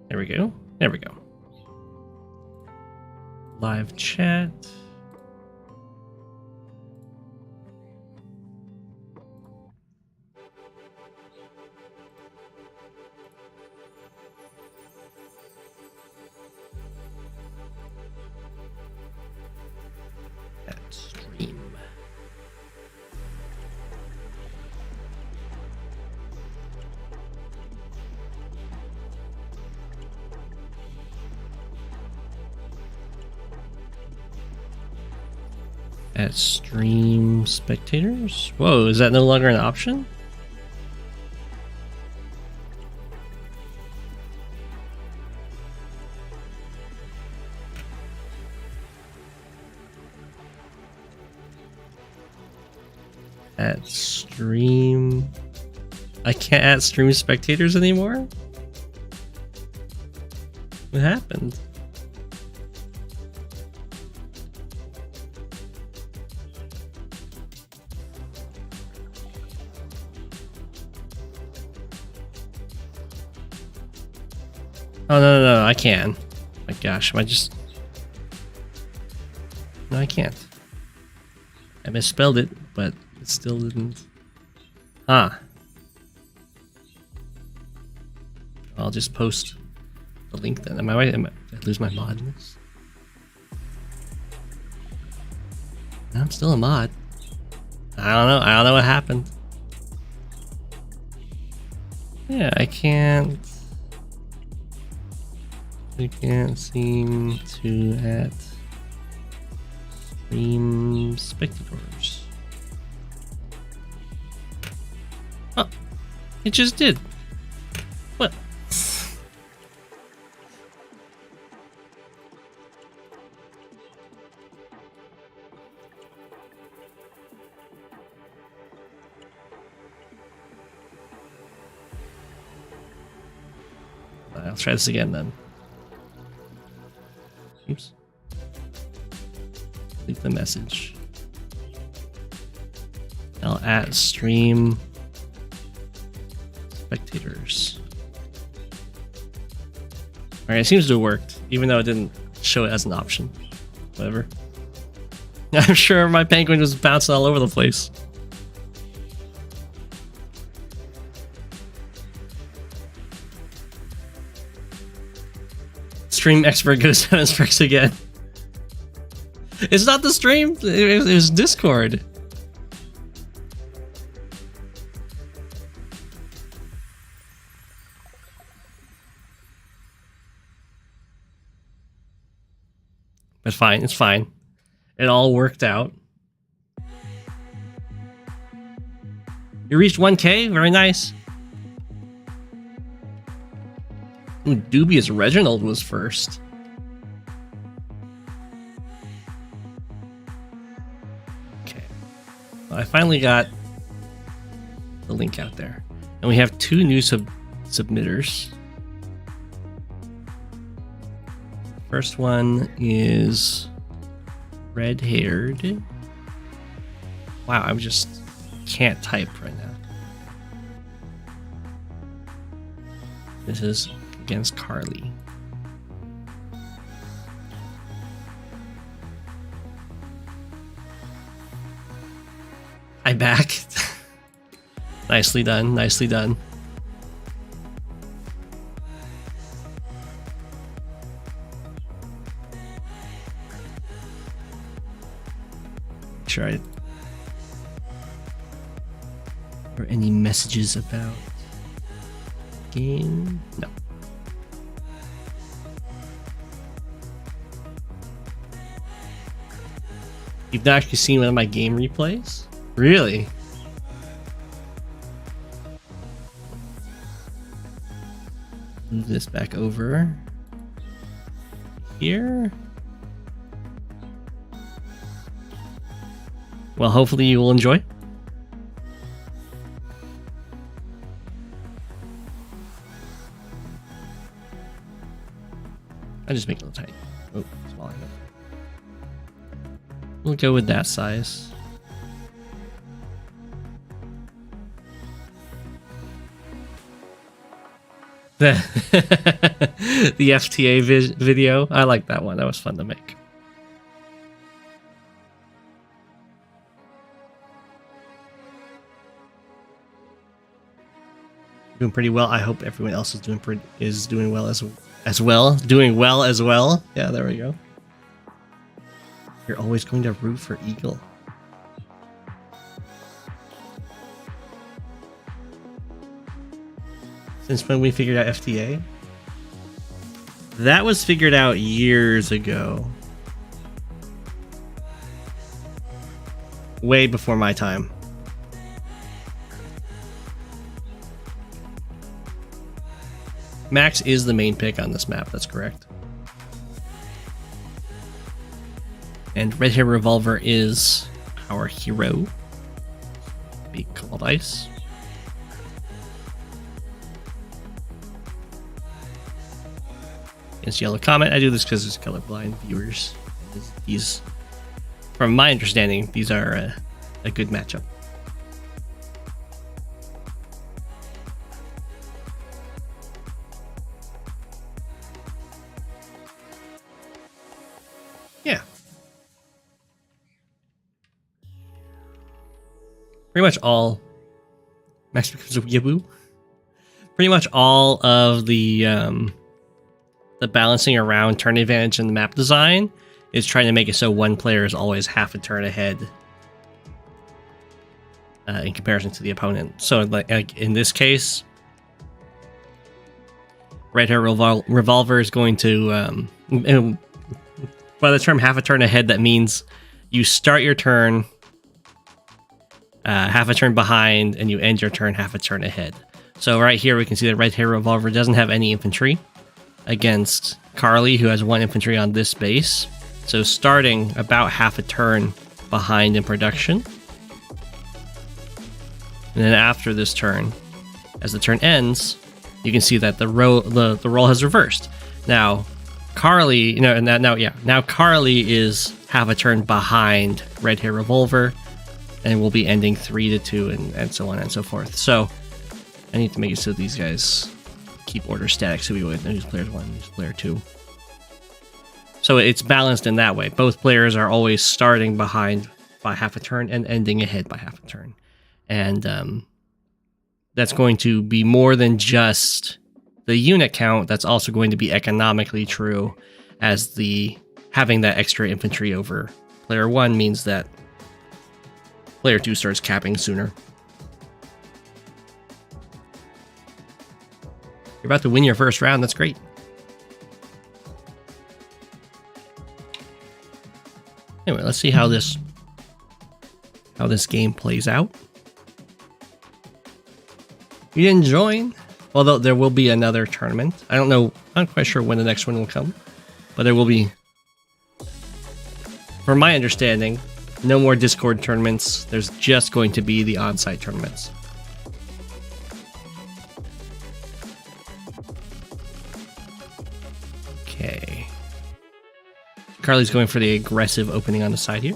There we go. There we go. Live chat. Stream. At stream spectators? Whoa, is that no longer an option? At stream... I can't add stream spectators anymore? What happened? Oh, no, I can. My gosh, am I just... No, I can't. I misspelled it, but it still didn't... Ah. I'll just post the link then. Am I right? Did I lose my mod in this? No, I'm still a mod. I don't know what happened. Yeah, I can't seem to add stream spectators. Oh, it just did. What? I'll try this again then. Oops. Leave the message. I'll add stream spectators. Alright, it seems to have worked, even though it didn't show it as an option. Whatever. I'm sure my penguin was bouncing all over the place. Stream expert Go7 strikes again. It's not the stream, it was Discord. But fine, it's fine. It all worked out. You reached 1K, very nice. Ooh, Dubious Reginald was first. Okay. Well, I finally got the link out there. And we have 2 new submitters. First one is Red-Haired. Wow, I just can't type right now. This is against Carlie. I'm back. Nicely done, nicely done. Sure, or any messages about game? No. You've not actually seen one of my game replays? Really? Move this back over here. Well, hopefully you will enjoy. I just make it a little tight. Oh, small enough. We'll go with that size. The FTA video. I like that one. That was fun to make. Doing pretty well. I hope everyone else is doing well as well. Doing well as well. Yeah, there we go. You're always going to root for Eagle. Since when we figured out FTA? That was figured out years ago. Way before my time. Max is the main pick on this map, that's correct. And Red-Haired-Revolver is our hero. Be called Ice. It's Yellow Comet. I do this because it's colorblind viewers. These, from my understanding, these are a good matchup. Yeah. Pretty much all Max becomes a Yabu. Pretty much all of the balancing around turn advantage in the map design is trying to make it so one player is always half a turn ahead in comparison to the opponent. So like in this case, Red-Haired-Revolver is going to by the term half a turn ahead, that means you start your turn half a turn behind and you end your turn half a turn ahead. So right here we can see that Red-Haired-Revolver doesn't have any infantry against Carlie, who has 1 infantry on this base. So starting about half a turn behind in production. And then after this turn, as the turn ends, you can see that the role has reversed. Now Carlie, now Carlie is half a turn behind Red-Haired-Revolver and will be ending 3-2 and so on and so forth. So I need to make it so these guys keep order static so we always know who's player 1 and who's player 2. So it's balanced in that way. Both players are always starting behind by half a turn and ending ahead by half a turn. And that's going to be more than just the unit count. That's also going to be economically true, as having that extra infantry over player 1 means that player 2 starts capping sooner. You're about to win your first round. That's great. Anyway, let's see how this game plays out. You didn't join, although there will be another tournament. I don't know. I'm not quite sure when the next one will come, but there will be. From my understanding, no more Discord tournaments. There's just going to be the on-site tournaments. Okay. Carlie's going for the aggressive opening on the side here.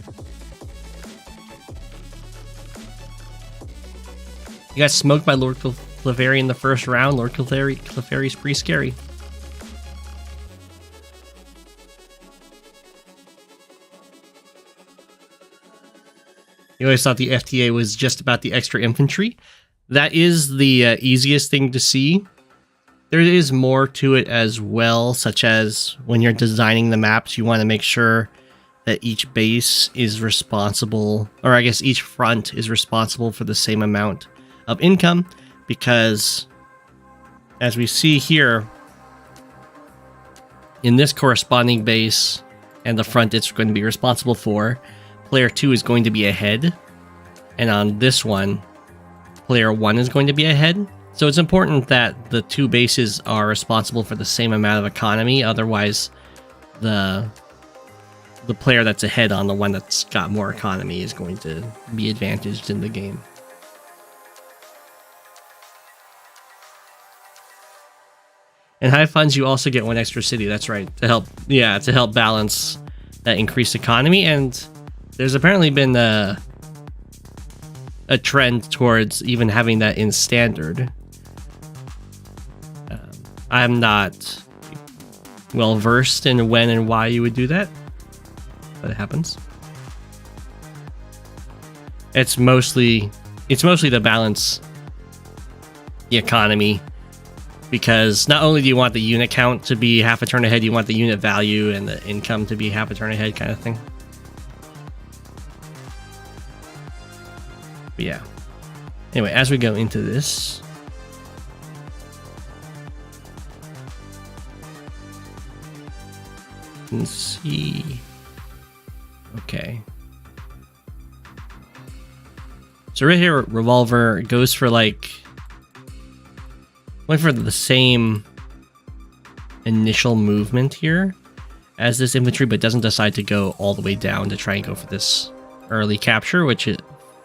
You got smoked by Lord Clefairy in the first round. Lord Clefairy's pretty scary. You always thought the FTA was just about the extra infantry. That is the easiest thing to see. There is more to it as well, such as when you're designing the maps, you want to make sure that each base is responsible, or I guess each front is responsible for the same amount of income, because as we see here, in this corresponding base and the front it's going to be responsible for, player 2 is going to be ahead, and on this one, player 1 is going to be ahead. So it's important that the two bases are responsible for the same amount of economy, otherwise the player that's ahead on the one that's got more economy is going to be advantaged in the game. In high funds, you also get 1 extra city. That's right, to help balance that increased economy. And there's apparently been a trend towards even having that in standard. I'm not well versed in when and why you would do that, but it happens. It's mostly to balance the economy, because not only do you want the unit count to be half a turn ahead, you want the unit value and the income to be half a turn ahead, kind of thing. But yeah. Anyway, as we go into this, let's see. Okay. So Red-Haired-Revolver goes for like, went for the same initial movement here as this infantry, but doesn't decide to go all the way down to try and go for this early capture, which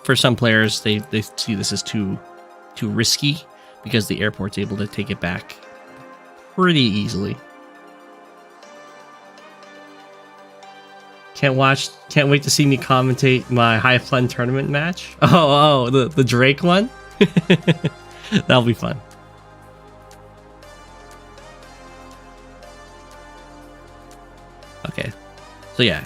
for some players, they see this as too risky, because the airport's able to take it back pretty easily. Can't wait to see me commentate my High Fun tournament match. The Drake one? That'll be fun. Okay, so yeah,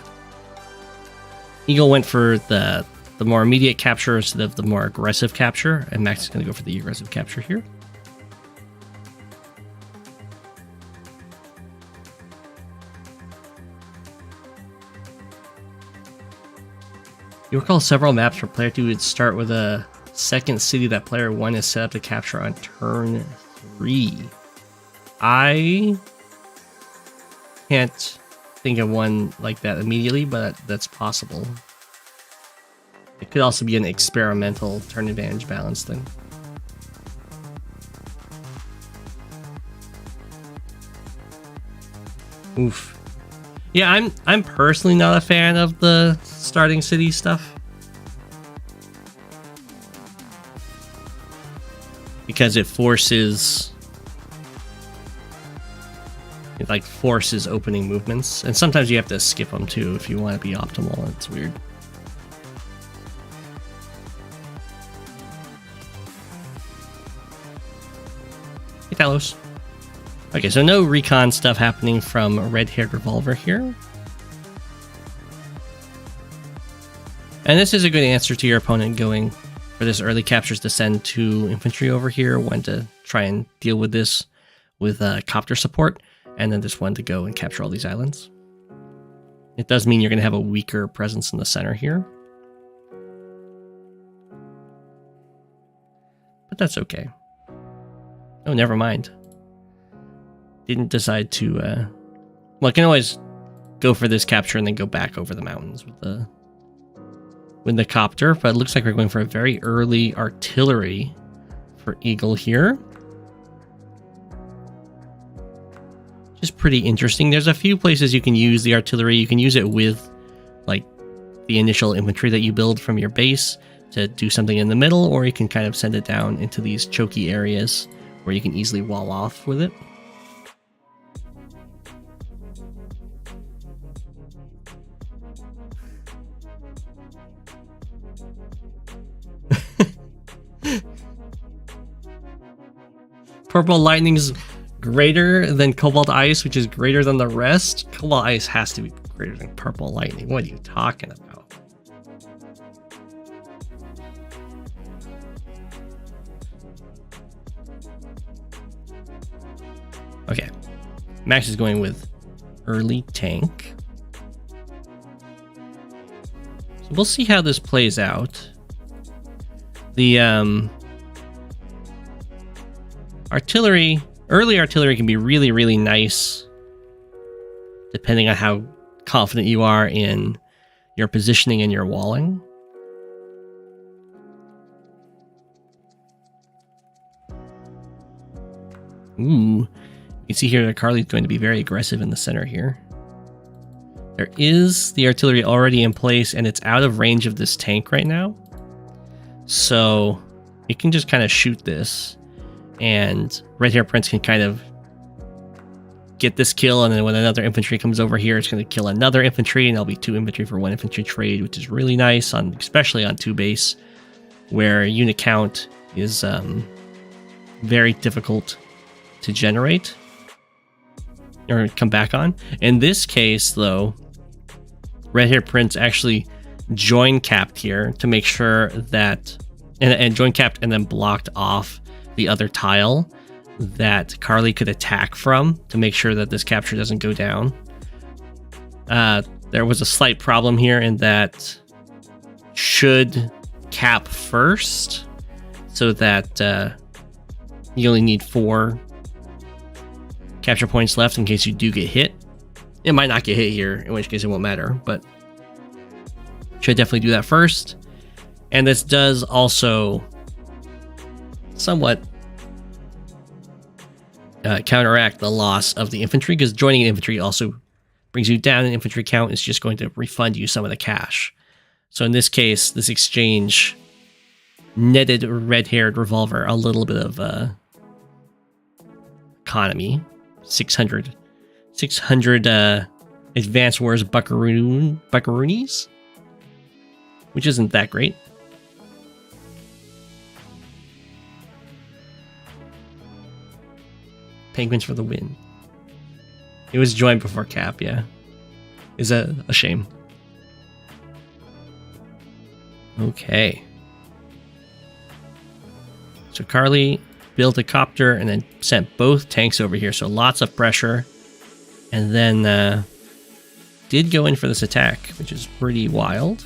Eagle went for the more immediate capture instead of the more aggressive capture, and Max is going to go for the aggressive capture here. You recall several maps where player 2 would start with a second city that player 1 is set up to capture on turn 3. I can't think of one like that immediately, but that's possible. It could also be an experimental turn advantage balance thing. Oof. Yeah, I'm personally not a fan of the starting city stuff, because it forces opening movements, and sometimes you have to skip them too if you want to be optimal. It's weird. Hey, Talos. Okay, so no recon stuff happening from Red-Haired-Revolver here. And this is a good answer to your opponent going for this early captures to send 2 infantry over here, one to try and deal with this with copter support, and then this one to go and capture all these islands. It does mean you're going to have a weaker presence in the center here, but that's okay. Oh, never mind. Didn't decide to, well, I can always go for this capture and then go back over the mountains with the copter, but it looks like we're going for a very early artillery for Eagle here. Which is pretty interesting. There's a few places you can use the artillery. You can use it with, like, the initial infantry that you build from your base to do something in the middle, or you can kind of send it down into these choky areas where you can easily wall off with it. Purple Lightning's greater than Cobalt Ice, which is greater than the rest. Cobalt Ice has to be greater than Purple Lightning. What are you talking about? Okay, Max is going with early tank. So we'll see how this plays out. The early artillery can be really, really nice, depending on how confident you are in your positioning and your walling. Ooh, you can see here that Carlie's going to be very aggressive in the center here. There is the artillery already in place, and it's out of range of this tank right now. So you can just kind of shoot this, and Red-Haired Prince can kind of get this kill, and then when another infantry comes over here, it's going to kill another infantry, and there'll be 2 infantry for 1 infantry trade, which is really nice, especially on 2 base, where unit count is very difficult to generate. or come back on. In this case, though, Red-Haired Prince actually join capped here to make sure that, and join capped and then blocked off the other tile that Carlie could attack from to make sure that this capture doesn't go down. There was a slight problem here in that should cap first so that you only need 4 capture points left in case you do get hit. It might not get hit here, in which case it won't matter, but should definitely do that first. And this does also somewhat counteract the loss of the infantry, because joining an infantry also brings you down an infantry count. It's just going to refund you some of the cash. So in this case, this exchange netted Red-Haired-Revolver a little bit of economy. 600 Advanced Wars buckaroonies, which isn't that great. Penguins for the win. It was joined before cap, yeah. Is that a shame? Okay. So Carlie built a copter and then sent both tanks over here, so lots of pressure. And then did go in for this attack, which is pretty wild.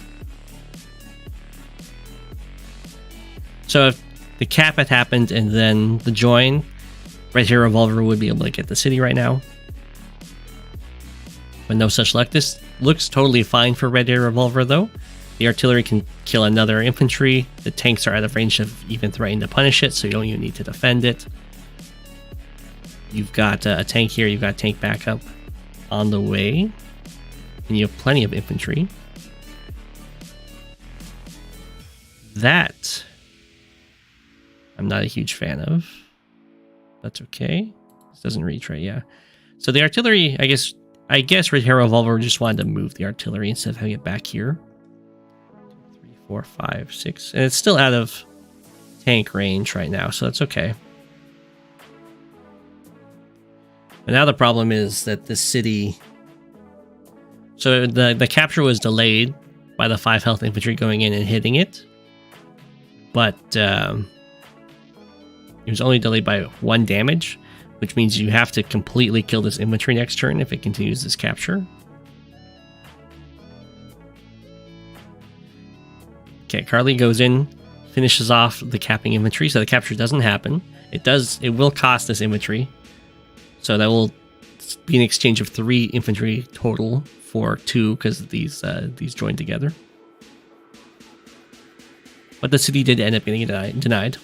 So if the cap had happened and then the join, Red-Haired-Revolver would be able to get the city right now. But no such luck. This looks totally fine for Red-Haired-Revolver, though. The artillery can kill another infantry. The tanks are out of range of even threatening to punish it, so you don't even need to defend it. You've got a tank here. You've got tank backup on the way. And you have plenty of infantry. That I'm not a huge fan of. That's okay. This doesn't reach, right? Yeah. So the artillery, I guess Red-Haired-Revolver just wanted to move the artillery instead of having it back here. 3, 4, 5, 6. And it's still out of tank range right now, so that's okay. But now the problem is that this city... So the capture was delayed by the 5 health infantry going in and hitting it. But it was only delayed by 1 damage, which means you have to completely kill this infantry next turn if it continues this capture. Okay, Carlie goes in, finishes off the capping infantry, so the capture doesn't happen. It will cost this infantry, so that will be an exchange of 3 infantry total for 2 because these joined together. But the city did end up getting denied.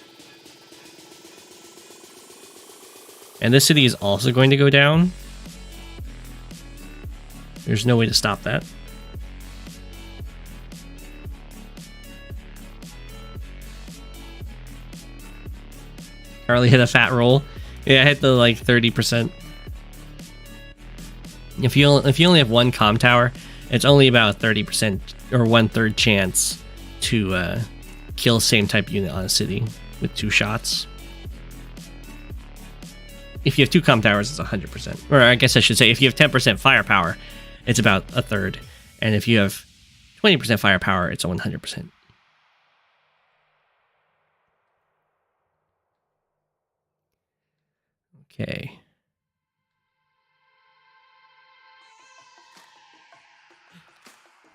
And this city is also going to go down. There's no way to stop that. Carlie hit a fat roll. Yeah, I hit the like 30%. If you only have 1 comm tower, it's only about 30% or 1/3 chance to kill same type unit on a city with 2 shots. If you have 2 comm towers, it's 100%. Or I guess I should say, if you have 10% firepower, it's about 1/3. And if you have 20% firepower, it's 100%. Okay.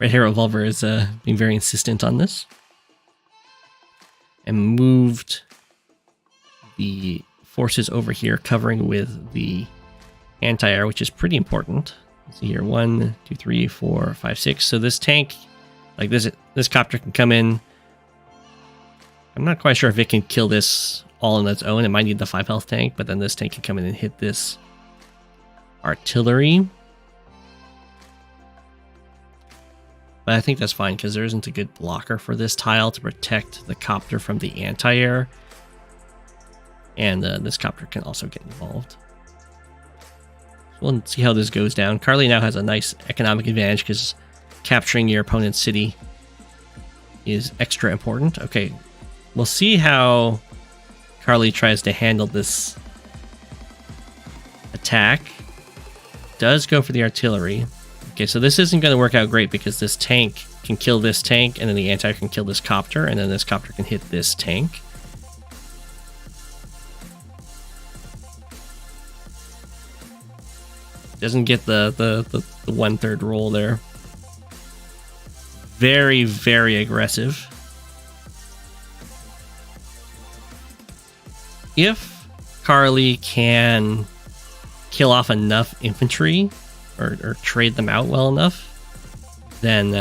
Red-Haired-Revolver is being very insistent on this. And moved the forces over here, covering with the anti-air, which is pretty important. Let's see here, 1, 2, 3, 4, 5, 6. So this tank, like this copter can come in. I'm not quite sure if it can kill this all on its own. It might need the 5 health tank, but then this tank can come in and hit this artillery. But I think that's fine because there isn't a good blocker for this tile to protect the copter from the anti-air. And this copter can also get involved. So we'll see how this goes down. Carlie now has a nice economic advantage because capturing your opponent's city is extra important. Okay, we'll see how Carlie tries to handle this attack. does go for the artillery. Okay, so this isn't going to work out great because this tank can kill this tank, and then the anti-air can kill this copter, and then this copter can hit this tank. Doesn't get the 1/3 roll there. Very, very aggressive. If Carlie can kill off enough infantry or trade them out well enough, then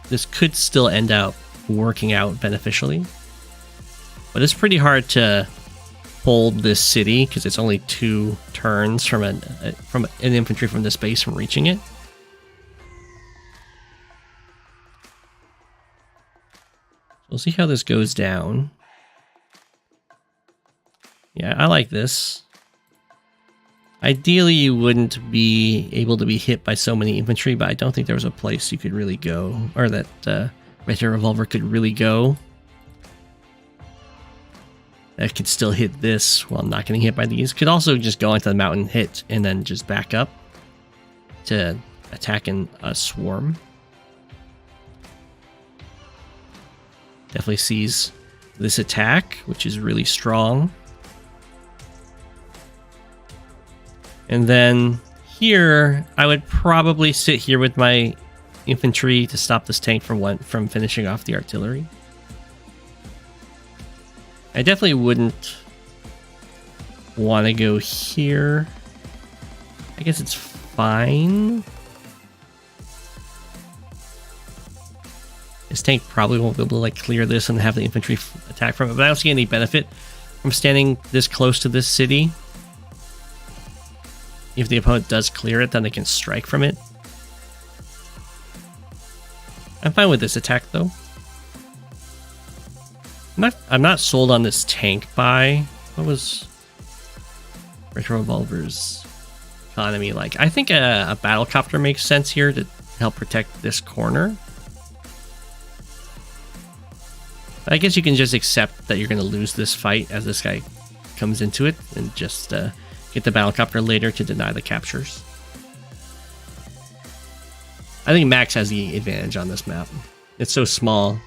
this could still end up working out beneficially. But it's pretty hard to hold this city because it's only 2 turns from an infantry from this base from reaching it. We'll see how this goes down. Yeah, I like this. Ideally, you wouldn't be able to be hit by so many infantry, but I don't think there was a place you could really go, or that Red-Haired-Revolver could really go. That could still hit this while not getting hit by these. Could also just go into the mountain, hit, and then just back up to attack in a swarm. Definitely sees this attack, which is really strong. And then here, I would probably sit here with my infantry to stop this tank from finishing off the artillery. I definitely wouldn't want to go here. I guess it's fine. This tank probably won't be able to like clear this and have the infantry attack from it, but I don't see any benefit from standing this close to this city. If the opponent does clear it, then they can strike from it. I'm fine with this attack though. I'm not sold on this tank buy. What was Red-Haired-Revolver's economy like? I think a battlecopter makes sense here to help protect this corner. But I guess you can just accept that you're going to lose this fight as this guy comes into it and just get the battlecopter later to deny the captures. I think Max has the advantage on this map. It's so small.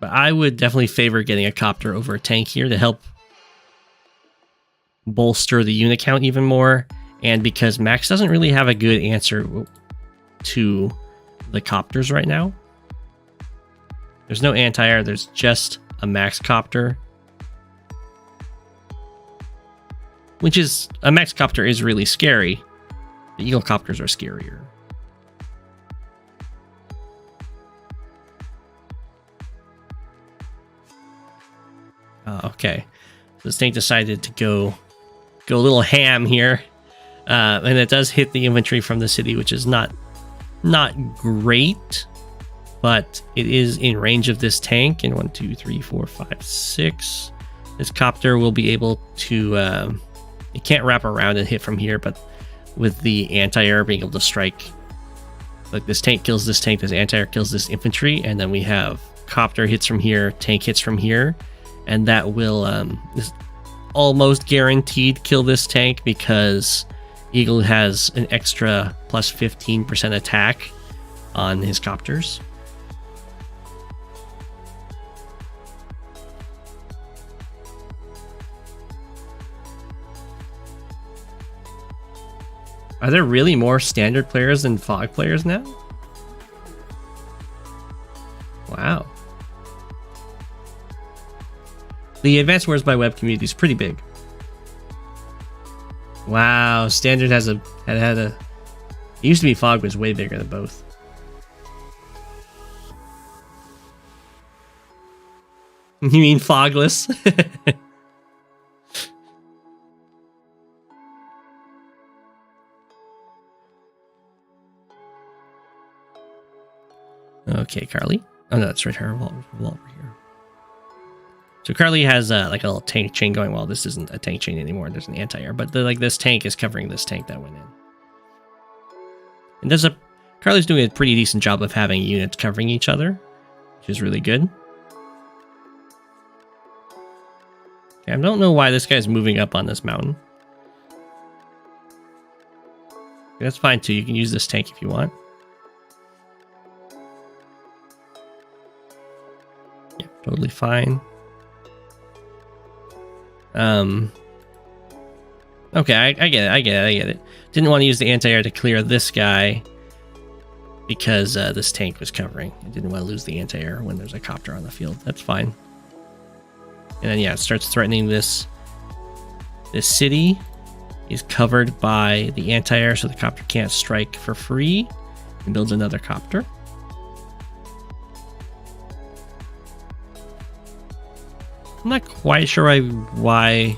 But I would definitely favor getting a copter over a tank here to help bolster the unit count even more. And because Max doesn't really have a good answer to the copters right now. There's no anti-air, there's just a Max copter. Which is, a Max copter is really scary. The Eagle copters are scarier. Okay, so this tank decided to go a little ham here, and it does hit the infantry from the city, which is not great, but it is in range of this tank. And 1, 2, 3, 4, 5, 6. This copter will be able to. It can't wrap around and hit from here, but with the anti-air being able to strike, like this tank kills this tank, this anti-air kills this infantry, and then we have copter hits from here, tank hits from here. And that will is almost guaranteed kill this tank because Eagle has an extra plus 15% attack on his copters. Are there really more standard players than fog players now? Wow. The Advanced Wars by Web community is pretty big. Wow, Standard has had a. It used to be Fog was way bigger than both. You mean Fogless? Okay, Carlie. Oh no, that's Red-Haired-Revolver here. So Carlie has like a little tank chain going. Well, this isn't a tank chain anymore. There's an anti-air, but like this tank is covering this tank that went in. And Carlie's doing a pretty decent job of having units covering each other, which is really good. Okay, I don't know why this guy's moving up on this mountain. That's fine too. You can use this tank if you want. Yeah, totally fine. Okay, I get it. Didn't want to use the anti-air to clear this guy because this tank was covering. I didn't want to lose the anti-air when there's a copter on the field. That's fine. And then yeah, it starts threatening this city. Is covered by the anti-air, so the copter can't strike for free, and builds another copter. I'm not quite sure why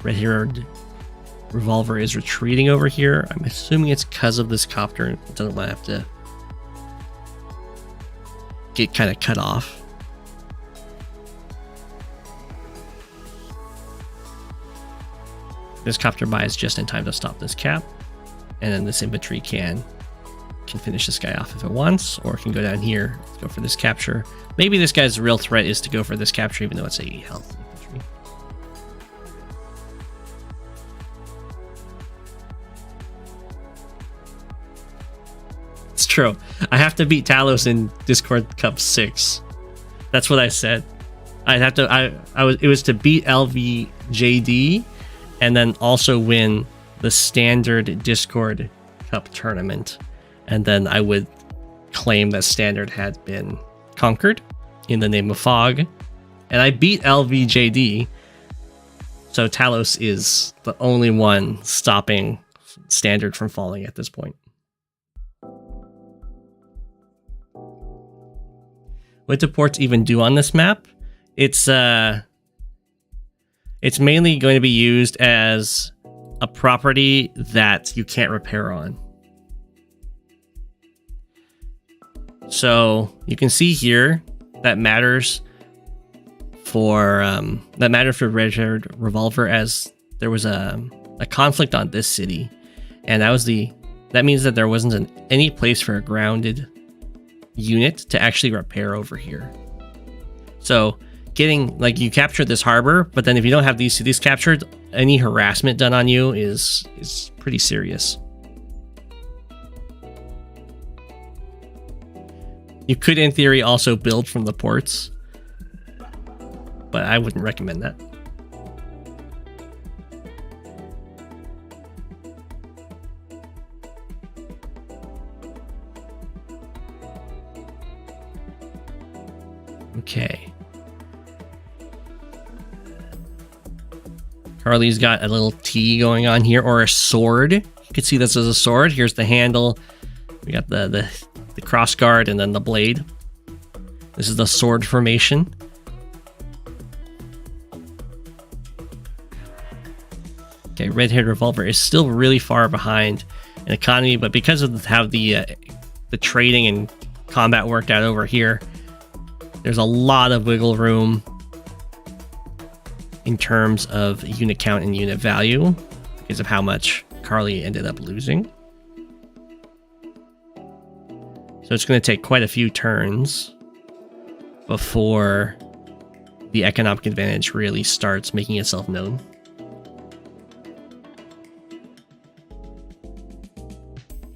Red-Haired-Revolver is retreating over here. I'm assuming it's because of this copter. It doesn't want to have to get kind of cut off. This copter buys just in time to stop this cap, and then this infantry can finish this guy off if it wants, or it can go down here, go for this capture. Maybe this guy's real threat is to go for this capture, even though it's 80 health infantry. It's true. I have to beat Talos in Discord Cup 6. That's what I said. I'd have to. It was to beat LVJD. And then also win the standard Discord Cup tournament. And then I would claim that standard had been conquered in the name of Fog. And I beat LVJD. So Talos is the only one stopping standard from falling at this point. What do ports even do on this map? It's mainly going to be used as a property that you can't repair on. So you can see here that matters for Red-Haired-Revolver, as there was a conflict on this city, and that means that there wasn't any place for a grounded unit to actually repair over here. So getting, like, you captured this harbor, but then if you don't have these cities captured, any harassment done on you is pretty serious. You could, in theory, also build from the ports, but I wouldn't recommend that. Okay. Carlie's got a little T going on here, or a sword. You can see this as a sword. Here's the handle. We got the cross guard and then the blade. This is the sword formation. Okay, Red-Haired-Revolver is still really far behind in economy, but because of how the trading and combat worked out over here, there's a lot of wiggle room in terms of unit count and unit value because of how much Carlie ended up losing. So it's going to take quite a few turns before the economic advantage really starts making itself known.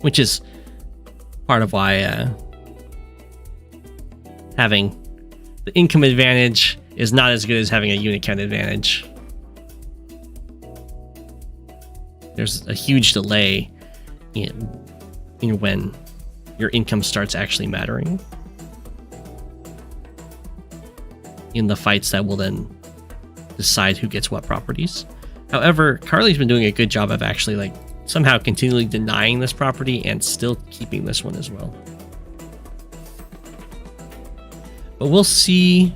Which is part of why having the income advantage is not as good as having a unit count advantage. There's a huge delay in when your income starts actually mattering in the fights that will then decide who gets what properties. However, Carlie's been doing a good job of actually, like, somehow continually denying this property and still keeping this one as well. But we'll see.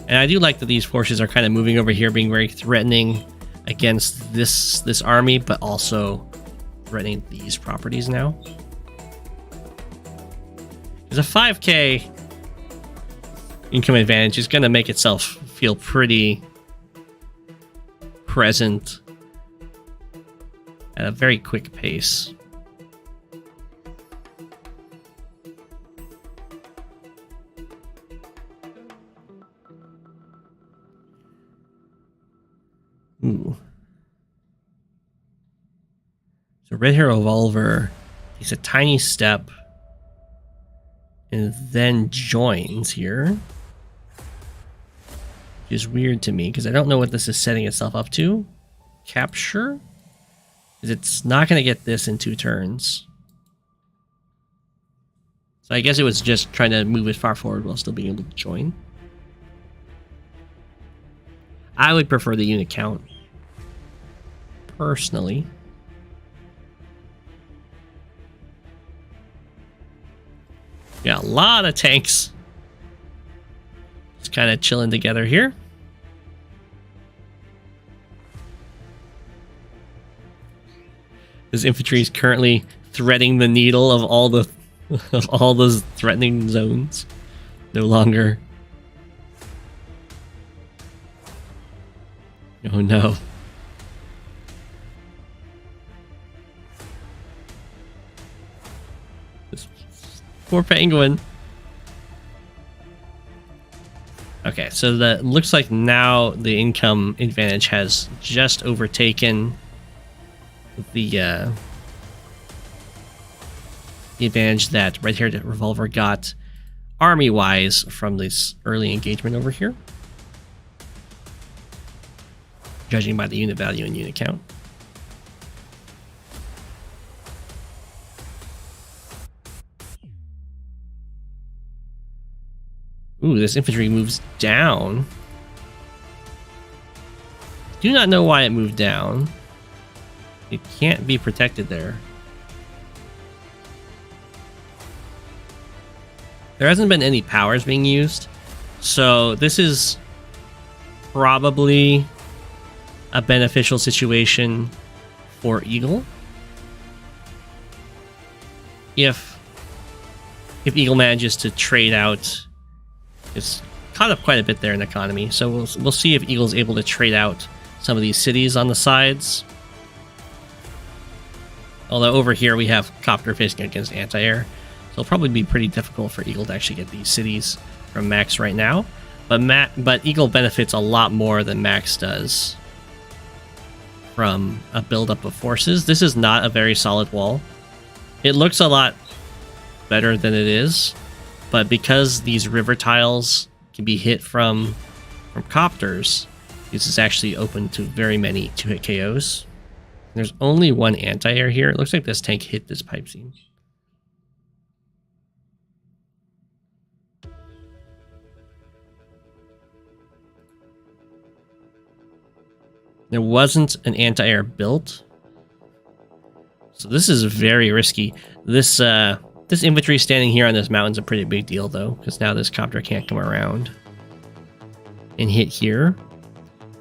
And I do like that these forces are kind of moving over here, being very threatening against this army, but also threatening these properties now. Because a 5k income advantage is going to make itself feel pretty present at a very quick pace. Ooh. So Red-Haired-Revolver takes a tiny step and then joins here. Which is weird to me because I don't know what this is setting itself up to. Capture? Because it's not going to get this in 2 turns. So I guess it was just trying to move it far forward while still being able to join. I would prefer the unit count. Personally. Yeah, a lot of tanks. Just kind of chilling together here. This infantry is currently threading the needle of all those threatening zones. No longer. Oh no. This poor penguin. Okay, so that looks like now the income advantage has just overtaken the advantage that Red-Haired-Revolver got army-wise from this early engagement over here. Judging by the unit value and unit count. Ooh, this infantry moves down. Do not know why it moved down. It can't be protected there. There hasn't been any powers being used, so this is probably a beneficial situation for Eagle. If Eagle manages to trade out, it's caught up quite a bit there in economy, so we'll see if Eagle's able to trade out some of these cities on the sides. Although over here we have Copter facing against anti-air, so it'll probably be pretty difficult for Eagle to actually get these cities from Max right now. But Eagle benefits a lot more than Max does from a buildup of forces. This is not a very solid wall. It looks a lot better than it is, but because these river tiles can be hit from copters, this is actually open to very many 2-hit KOs. There's only one anti-air here. It looks like this tank hit this pipe seam. There wasn't an anti-air built, so this is very risky. This infantry standing here on this mountain's a pretty big deal, though, because now this copter can't come around and hit here,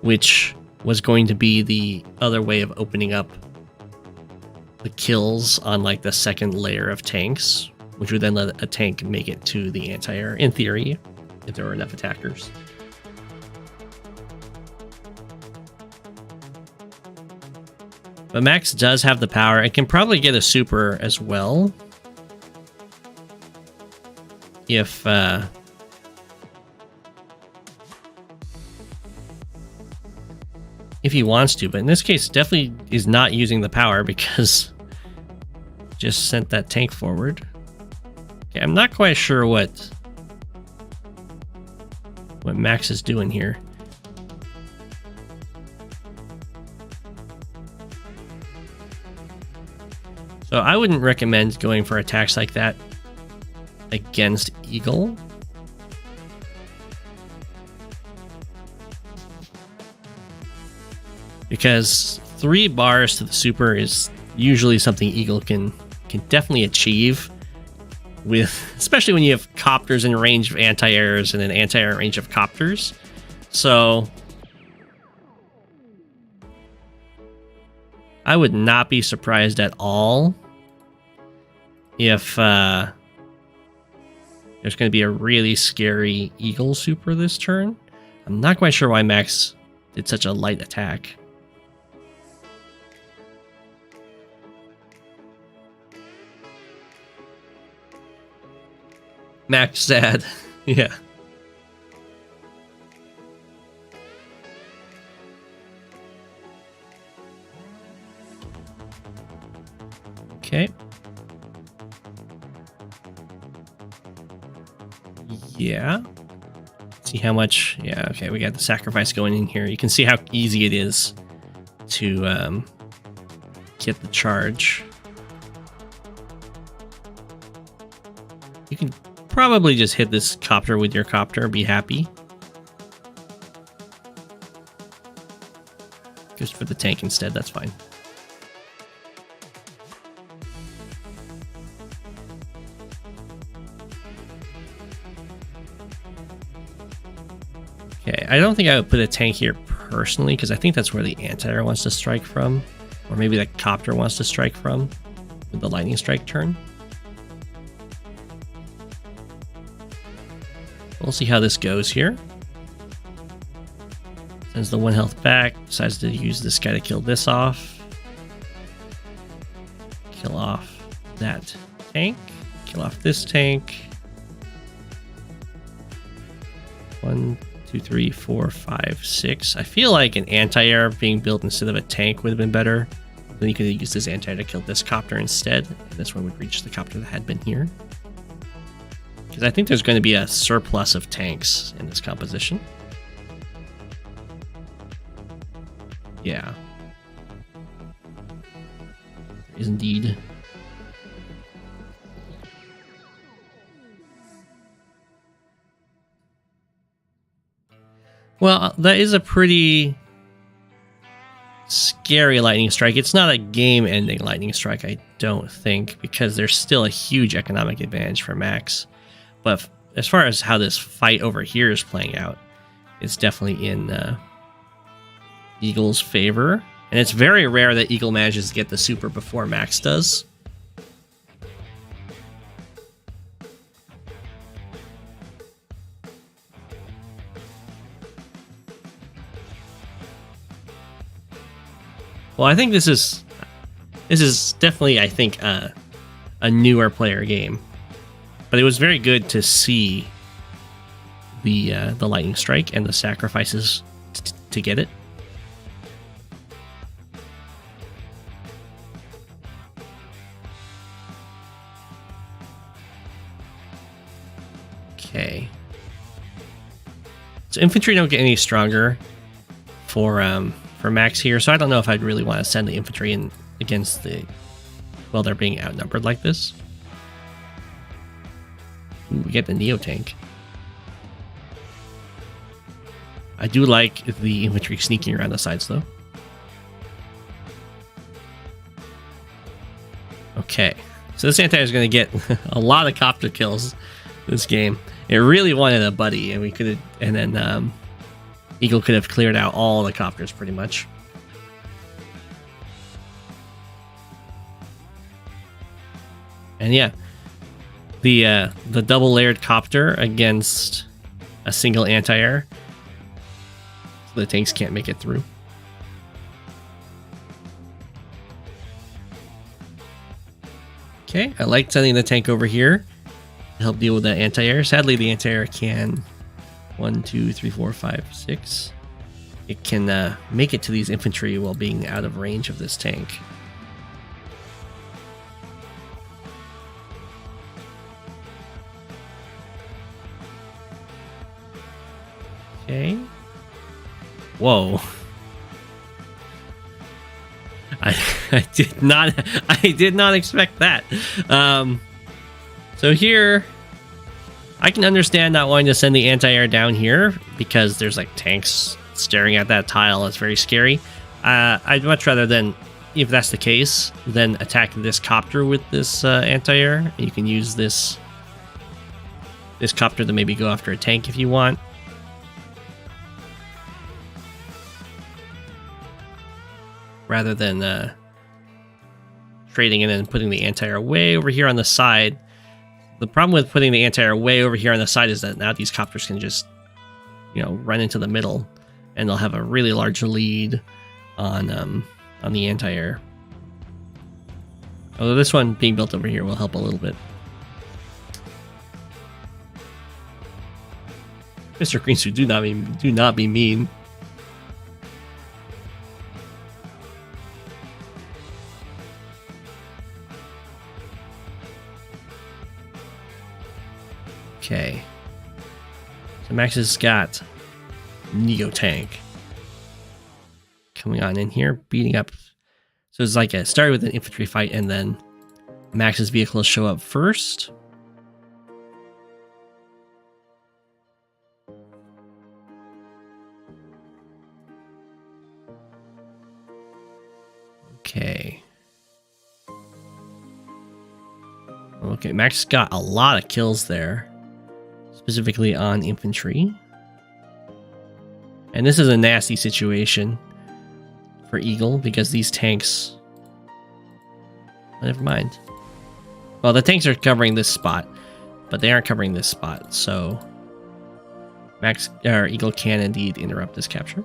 which was going to be the other way of opening up the kills on like the second layer of tanks, which would then let a tank make it to the anti-air, in theory, if there were enough attackers. But Max does have the power. It can probably get a super as well. If he wants to, but in this case definitely is not using the power because just sent that tank forward. Okay, I'm not quite sure what Max is doing here. So I wouldn't recommend going for attacks like that against Eagle. Because 3 bars to the super is usually something Eagle can definitely achieve with, especially when you have copters in range of anti-airs and an anti-air range of copters. So I would not be surprised at all if there's going to be a really scary Eagle super this turn. I'm not quite sure why Max did such a light attack. Max sad. Yeah. Yeah. See how much. Yeah, okay, we got the sacrifice going in here. You can see how easy it is to get the charge. You can probably just hit this copter with your copter and be happy. Just for the tank instead, that's fine. Okay, I don't think I would put a tank here personally, because I think that's where the anti-air wants to strike from. Or maybe the copter wants to strike from with the lightning strike turn. We'll see how this goes here. Sends the 1 health back, decides to use this guy to kill this off. Kill off that tank. Kill off this tank. 1, 2, 3, 4, 5, 6. I feel like an anti-air being built instead of a tank would have been better. Then you could have used this anti-air to kill this copter instead. And this one would reach the copter that had been here. Because I think there's going to be a surplus of tanks in this composition. Yeah. There is indeed. Well, that is a pretty scary lightning strike. It's not a game-ending lightning strike, I don't think, because there's still a huge economic advantage for Max. But as far as how this fight over here is playing out, it's definitely in Eagle's favor. And it's very rare that Eagle manages to get the super before Max does. Well, I think this is definitely, I think, a newer player game. But it was very good to see the lightning strike and the sacrifices to get it. Okay. So infantry don't get any stronger for Max here, so I don't know if I'd really want to send the infantry in against the, well, they're being outnumbered like this. Ooh, we get the Neo tank. I do like the infantry sneaking around the sides though. Okay, so this anti is going to get a lot of copter kills this game. It really wanted a buddy, and we could have, and then Eagle could have cleared out all the copters pretty much. And yeah, the double layered copter against a single anti-air, so the tanks can't make it through. Okay, I like sending the tank over here to help deal with that anti-air. Sadly, the anti-air can 1, 2, 3, 4, 5, 6. It can make it to these infantry while being out of range of this tank. Okay. Whoa. I did not expect that. So here, I can understand not wanting to send the anti-air down here because there's like tanks staring at that tile. It's very scary. I'd much rather then, if that's the case, then attack this copter with this anti-air. And you can use this copter to maybe go after a tank if you want. Rather than trading and then putting the anti-air way over here on the side. The problem with putting the anti-air way over here on the side is that now these copters can just, you know, run into the middle, and they'll have a really large lead on the anti-air. Although this one being built over here will help a little bit. Mr. Greensuit, do not be mean. Okay. So Max has got Neo Tank coming on in here, beating up. So it's like it started with an infantry fight, and then Max's vehicles show up first. Okay. Okay, Max got a lot of kills there, specifically on infantry. And this is a nasty situation for Eagle because these tanks... Oh, never mind. Well, the tanks are covering this spot, but they aren't covering this spot, so Eagle can indeed interrupt this capture.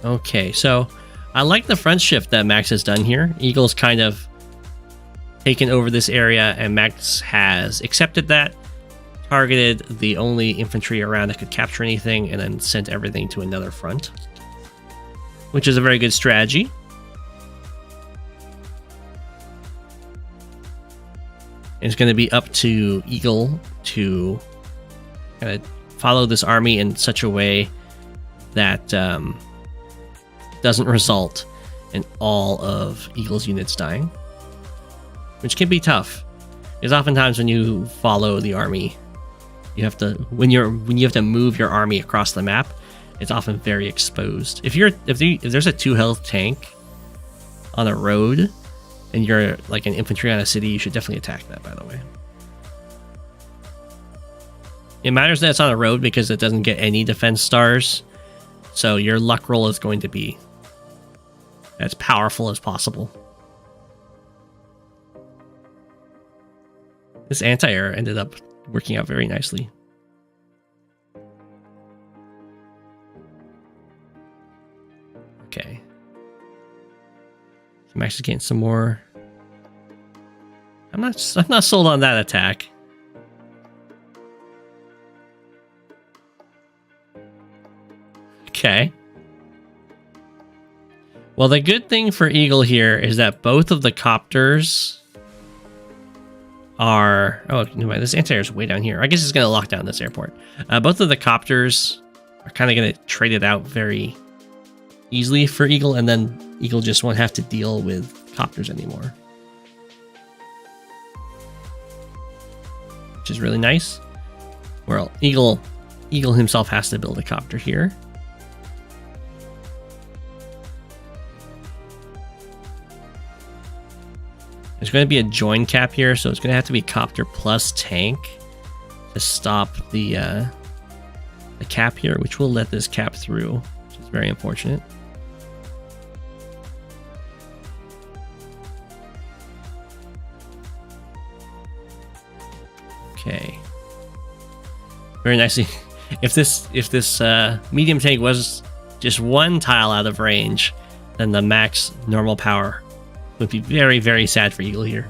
Okay, so I like the front shift that Max has done here. Eagle's kind of taken over this area, and Max has accepted that, targeted the only infantry around that could capture anything, and then sent everything to another front, which is a very good strategy. It's going to be up to Eagle to kind of follow this army in such a way that doesn't result in all of Eagle's units dying, which can be tough. Because oftentimes when you follow the army, you have to when you have to move your army across the map, it's often very exposed. If there's a 2 health tank on a road and you're like an infantry on a city, you should definitely attack that, by the way. It matters that it's on a road because it doesn't get any defense stars, so your luck roll is going to be as powerful as possible. This anti-air ended up working out very nicely. Okay. I'm actually getting some more. I'm not sold on that attack. Okay. Well, the good thing for Eagle here is that both of the copters are... Oh, no, this anti-air is way down here. I guess it's going to lock down this airport. Both of the copters are kind of going to trade it out very easily for Eagle, and then Eagle just won't have to deal with copters anymore, which is really nice. Well, Eagle himself has to build a copter here. There's going to be a join cap here, so it's going to have to be copter plus tank to stop the cap here, which will let this cap through, which is very unfortunate. Okay. Very nicely. If this medium tank was just 1 tile out of range, then the max normal power would be very, very sad for Eagle here.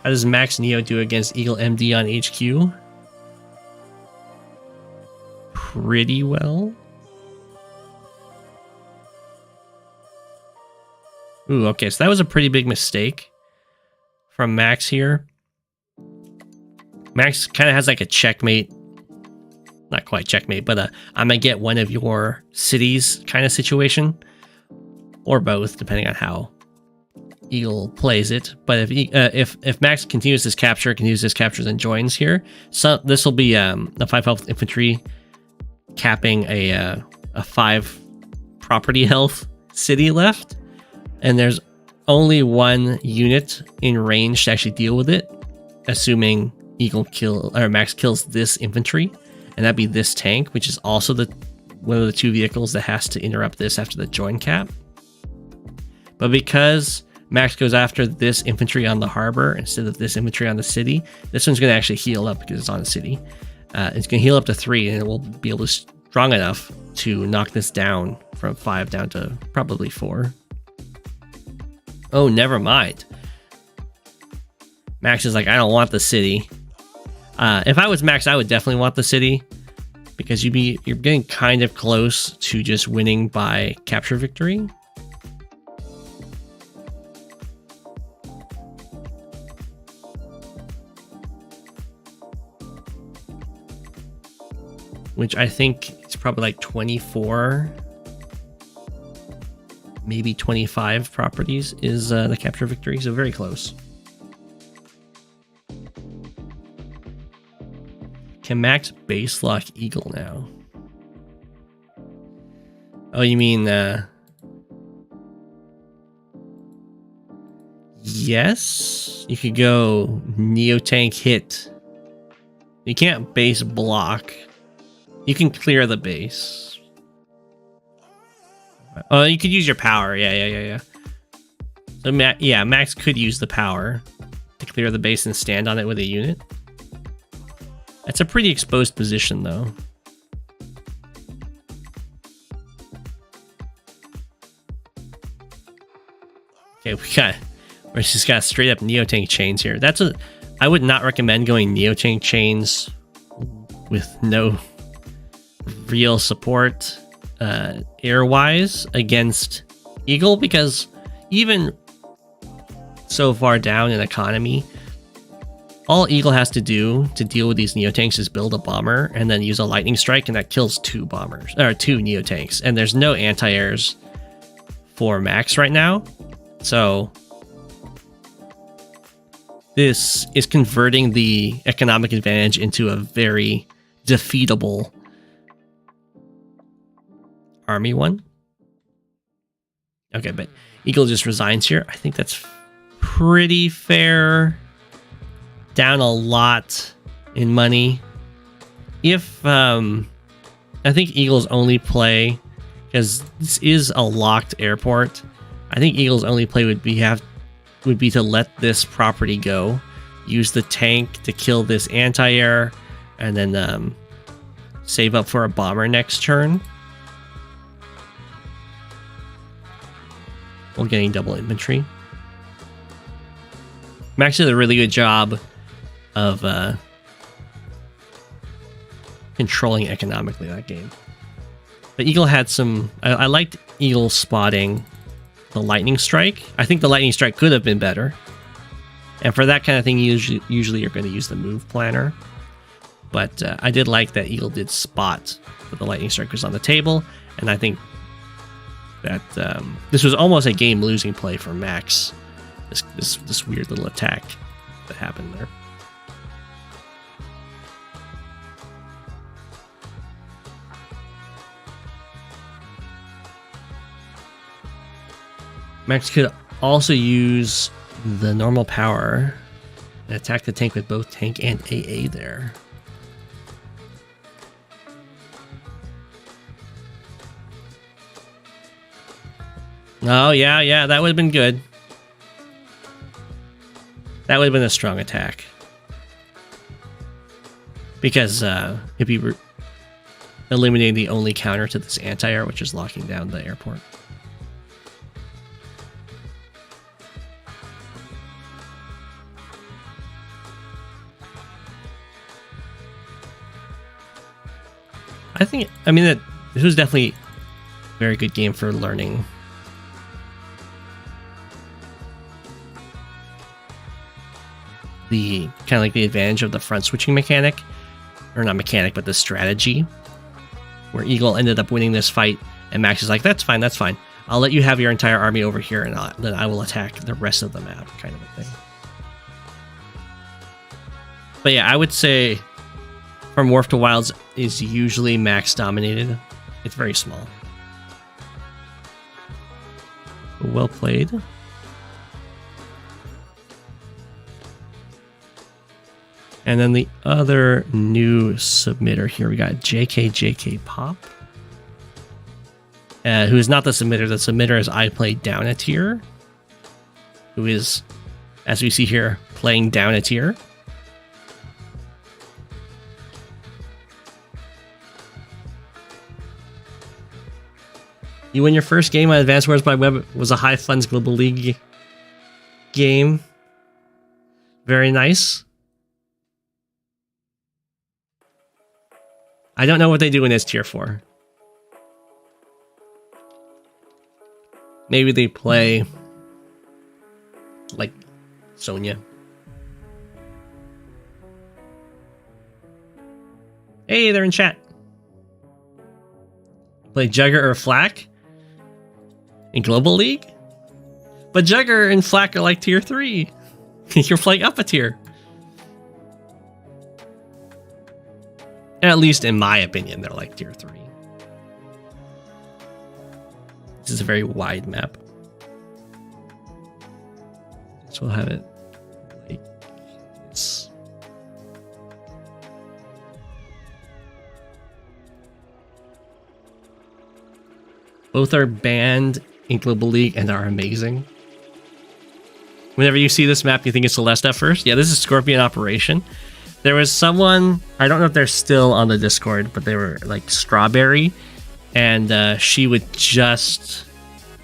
How does Max Neo do against Eagle MD on HQ? Pretty well. Ooh, okay, so that was a pretty big mistake from Max here. Max kind of has like a checkmate. Not quite checkmate, but I'm gonna get one of your cities kind of situation, or both, depending on how Eagle plays it. But if Max continues his captures and joins here, so this will be a 5 health infantry capping a 5 property health city left, and there's only 1 unit in range to actually deal with it, assuming Max kills this infantry. And that'd be this tank, which is also one of the 2 vehicles that has to interrupt this after the join cap. But because Max goes after this infantry on the harbor instead of this infantry on the city, this one's going to actually heal up because it's on the city. It's going to heal up to 3, and it will be able to strong enough to knock this down from 5 down to probably 4. Oh, never mind. Max is like, I don't want the city. If I was Max, I would definitely want the city. because you're getting kind of close to just winning by capture victory. Which I think it's probably like 24, maybe 25 properties is the capture victory, so very close. Can Max base lock Eagle now? Oh, you mean yes? You could go Neo Tank hit. You can't base block. You can clear the base. Oh, you could use your power. Yeah. So Max could use the power to clear the base and stand on it with a unit. That's a pretty exposed position, though. Okay, we just got straight up Neo Tank chains here. I would not recommend going Neo Tank chains with no real support air-wise against Eagle, because even so far down in economy, all Eagle has to do to deal with these Neotanks is build a bomber and then use a lightning strike, and that kills two Neotanks. And there's no anti-airs for Max right now. So this is converting the economic advantage into a very defeatable army one. Okay, but Eagle just resigns here. I think that's pretty fair. Down a lot in money. If I think Eagle's only play, because this is a locked airport, I think Eagle's only play would be to let this property go, use the tank to kill this anti-air, and then save up for a bomber next turn. While getting double infantry. Max did a really good job of controlling economically that game. But Eagle had some... I liked Eagle spotting the lightning strike. I think the lightning strike could have been better. And for that kind of thing, usually you're going to use the move planner. But I did like that Eagle did spot that the lightning strike was on the table. And I think that this was almost a game-losing play for Max. This weird little attack that happened there. Max could also use the normal power and attack the tank with both tank and AA there. Oh, yeah, that would have been good. That would have been a strong attack. Because it'd be eliminating the only counter to this anti-air, which is locking down the airport. I mean, that this was definitely a very good game for learning the kind of like the advantage of the front switching mechanic, or not mechanic, but the strategy, where Eagle ended up winning this fight, and Max is like, that's fine. I'll let you have your entire army over here, and then I will attack the rest of the map, kind of a thing. But yeah, I would say from Wharf to Wilds is usually Max dominated. It's very small. Well played. And then the other new submitter here, we got Jkjkpop, who is not the submitter. The submitter is IPlayDownATier, who is, as we see here, playing down a tier. You win your first game on Advanced Wars by Web. Was a High Funds Global League game. Very nice. I don't know what they do in this tier 4. Maybe they play like Sonya. Hey, they're in chat. Play Jugger or Flak in Global League? But Jugger and Flak are like tier 3. You're playing up a tier. At least in my opinion, they're like tier 3. This is a very wide map. So we'll have it like this. Both are banned in Global League and are amazing. Whenever you see this map, you think it's Celeste at first. Yeah, this is Scorpion Operation. There was someone, I don't know if they're still on the Discord, but they were like Strawberry, and she would just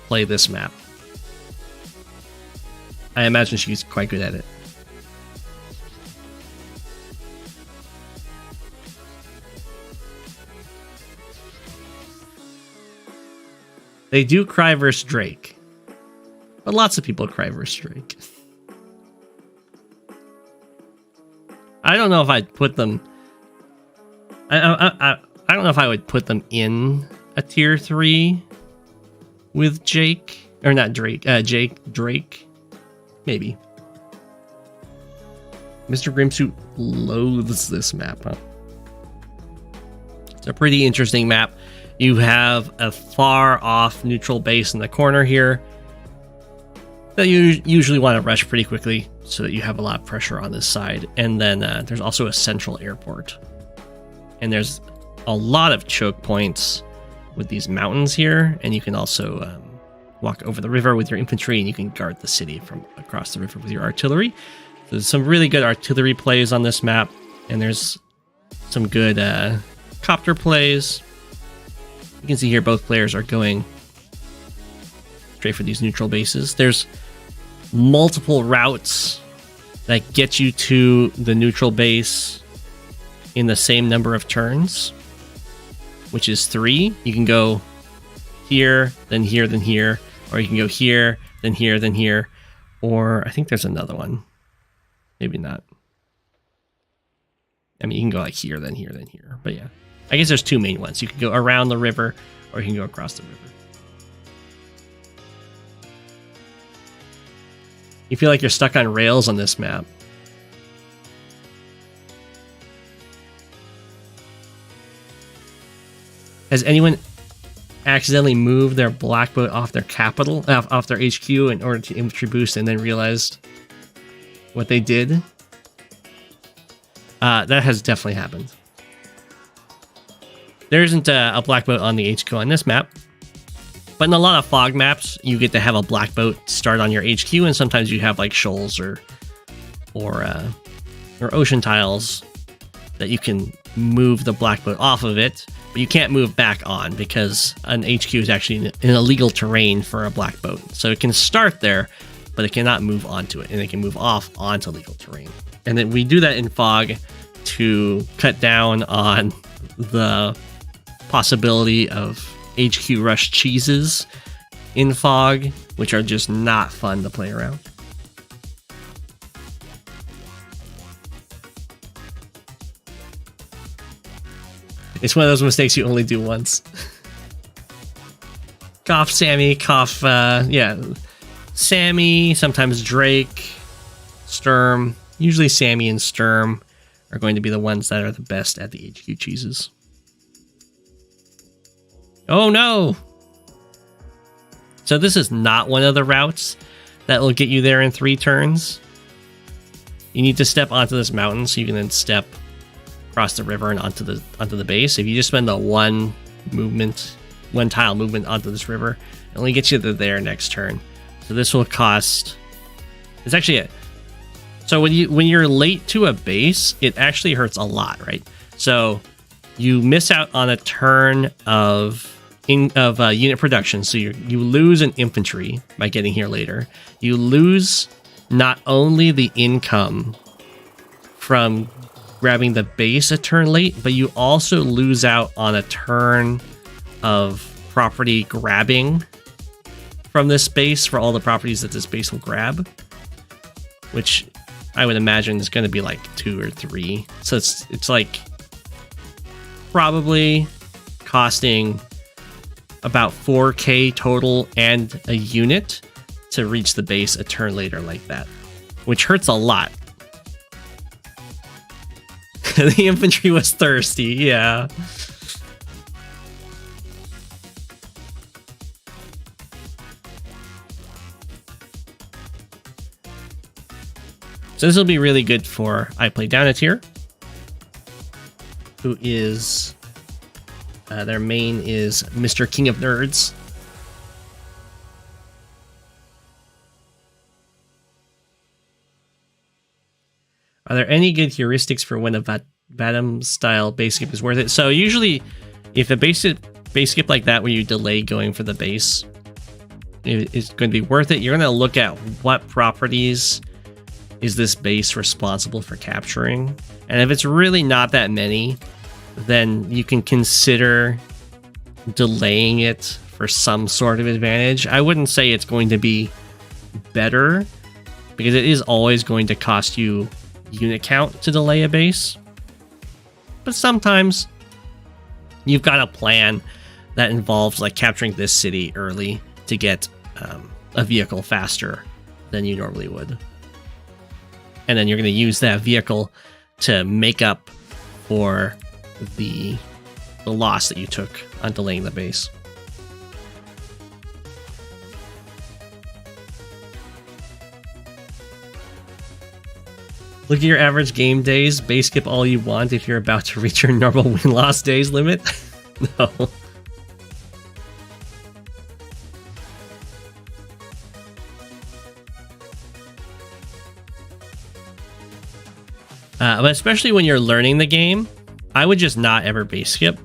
play this map. I imagine she's quite good at it. They do cry versus Drake. But lots of people cry versus Drake. I don't know if I'd put them... I don't know if I would put them in a tier 3 with Jake. Or not Drake. Drake. Maybe. Mr. Grimsuit loathes this map, huh? It's a pretty interesting map. You have a far off neutral base in the corner here that you usually want to rush pretty quickly so that you have a lot of pressure on this side. And then there's also a central airport. And there's a lot of choke points with these mountains here. And you can also walk over the river with your infantry, and you can guard the city from across the river with your artillery. So there's some really good artillery plays on this map. And there's some good copter plays. You can see here both players are going straight for these neutral bases. There's multiple routes that get you to the neutral base in the same number of turns, which is 3. You can go here, then here, then here, or you can go here, then here, then here, or I think there's another one. Maybe not. I mean, you can go like here, then here, then here, but yeah. I guess there's 2 main ones. You can go around the river, or you can go across the river. You feel like you're stuck on rails on this map. Has anyone accidentally moved their black boat off their capital, off their HQ in order to infantry boost, and then realized what they did? That has definitely happened. There isn't a black boat on the HQ on this map, but in a lot of fog maps, you get to have a black boat start on your HQ, and sometimes you have like shoals or ocean tiles that you can move the black boat off of it, but you can't move back on because an HQ is actually an illegal terrain for a black boat. So it can start there, but it cannot move onto it, and it can move off onto legal terrain. And then we do that in fog to cut down on the possibility of HQ rush cheeses in fog, which are just not fun to play around. It's one of those mistakes you only do once. Cough Sami, cough, yeah. Sami, sometimes Drake, Sturm. Usually Sami and Sturm are going to be the ones that are the best at the HQ cheeses. Oh no! So this is not one of the routes that will get you there in 3 turns. You need to step onto this mountain so you can then step across the river and onto the base. If you just spend the one tile movement onto this river, it only gets you to there next turn. So this will cost... It's actually it. So when you're late to a base, it actually hurts a lot, right? So you miss out on a turn of unit production, so you lose an infantry by getting here later. You lose not only the income from grabbing the base a turn late, but you also lose out on a turn of property grabbing from this base for all the properties that this base will grab, which I would imagine is going to be like 2 or 3. So it's like probably costing about 4k total and a unit to reach the base a turn later like that, which hurts a lot. The infantry was thirsty, yeah. So this will be really good for IPlayDownATier, who is, their main is Mr. King of Nerds. Are there any good heuristics for when a Vadim style base skip is worth it? So usually, if a base skip like that where you delay going for the base is going to be worth it, you're going to look at what properties is this base responsible for capturing. And if it's really not that many, then you can consider delaying it for some sort of advantage. I wouldn't say it's going to be better, because it is always going to cost you unit count to delay a base. But sometimes you've got a plan that involves like capturing this city early to get a vehicle faster than you normally would. And then you're going to use that vehicle to make up for the loss that you took on delaying the base. Look at your average game days. Base skip all you want if you're about to reach your normal win-loss days limit. No. But especially when you're learning the game, I would just not ever base skip.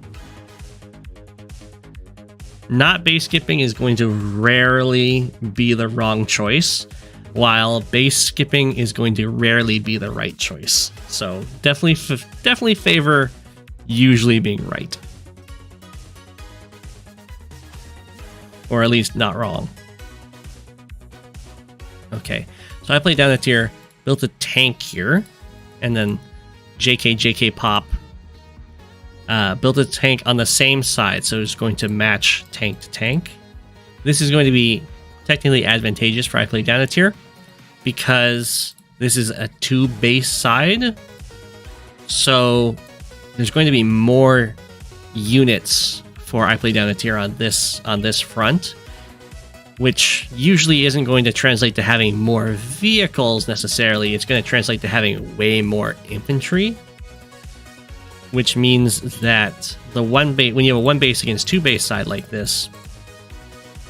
Not base skipping is going to rarely be the wrong choice, while base skipping is going to rarely be the right choice. So definitely favor usually being right. Or at least not wrong. Okay, so IPlayDownATier built a tank here, and then Jkjkpop built a tank on the same side, so it's going to match tank to tank. This is going to be technically advantageous for IPlayDownATier because this is a 2 base side, so there's going to be more units for IPlayDownATier on this front, which usually isn't going to translate to having more vehicles necessarily. It's going to translate to having way more infantry, which means that when you have a 1 base against 2 base side like this,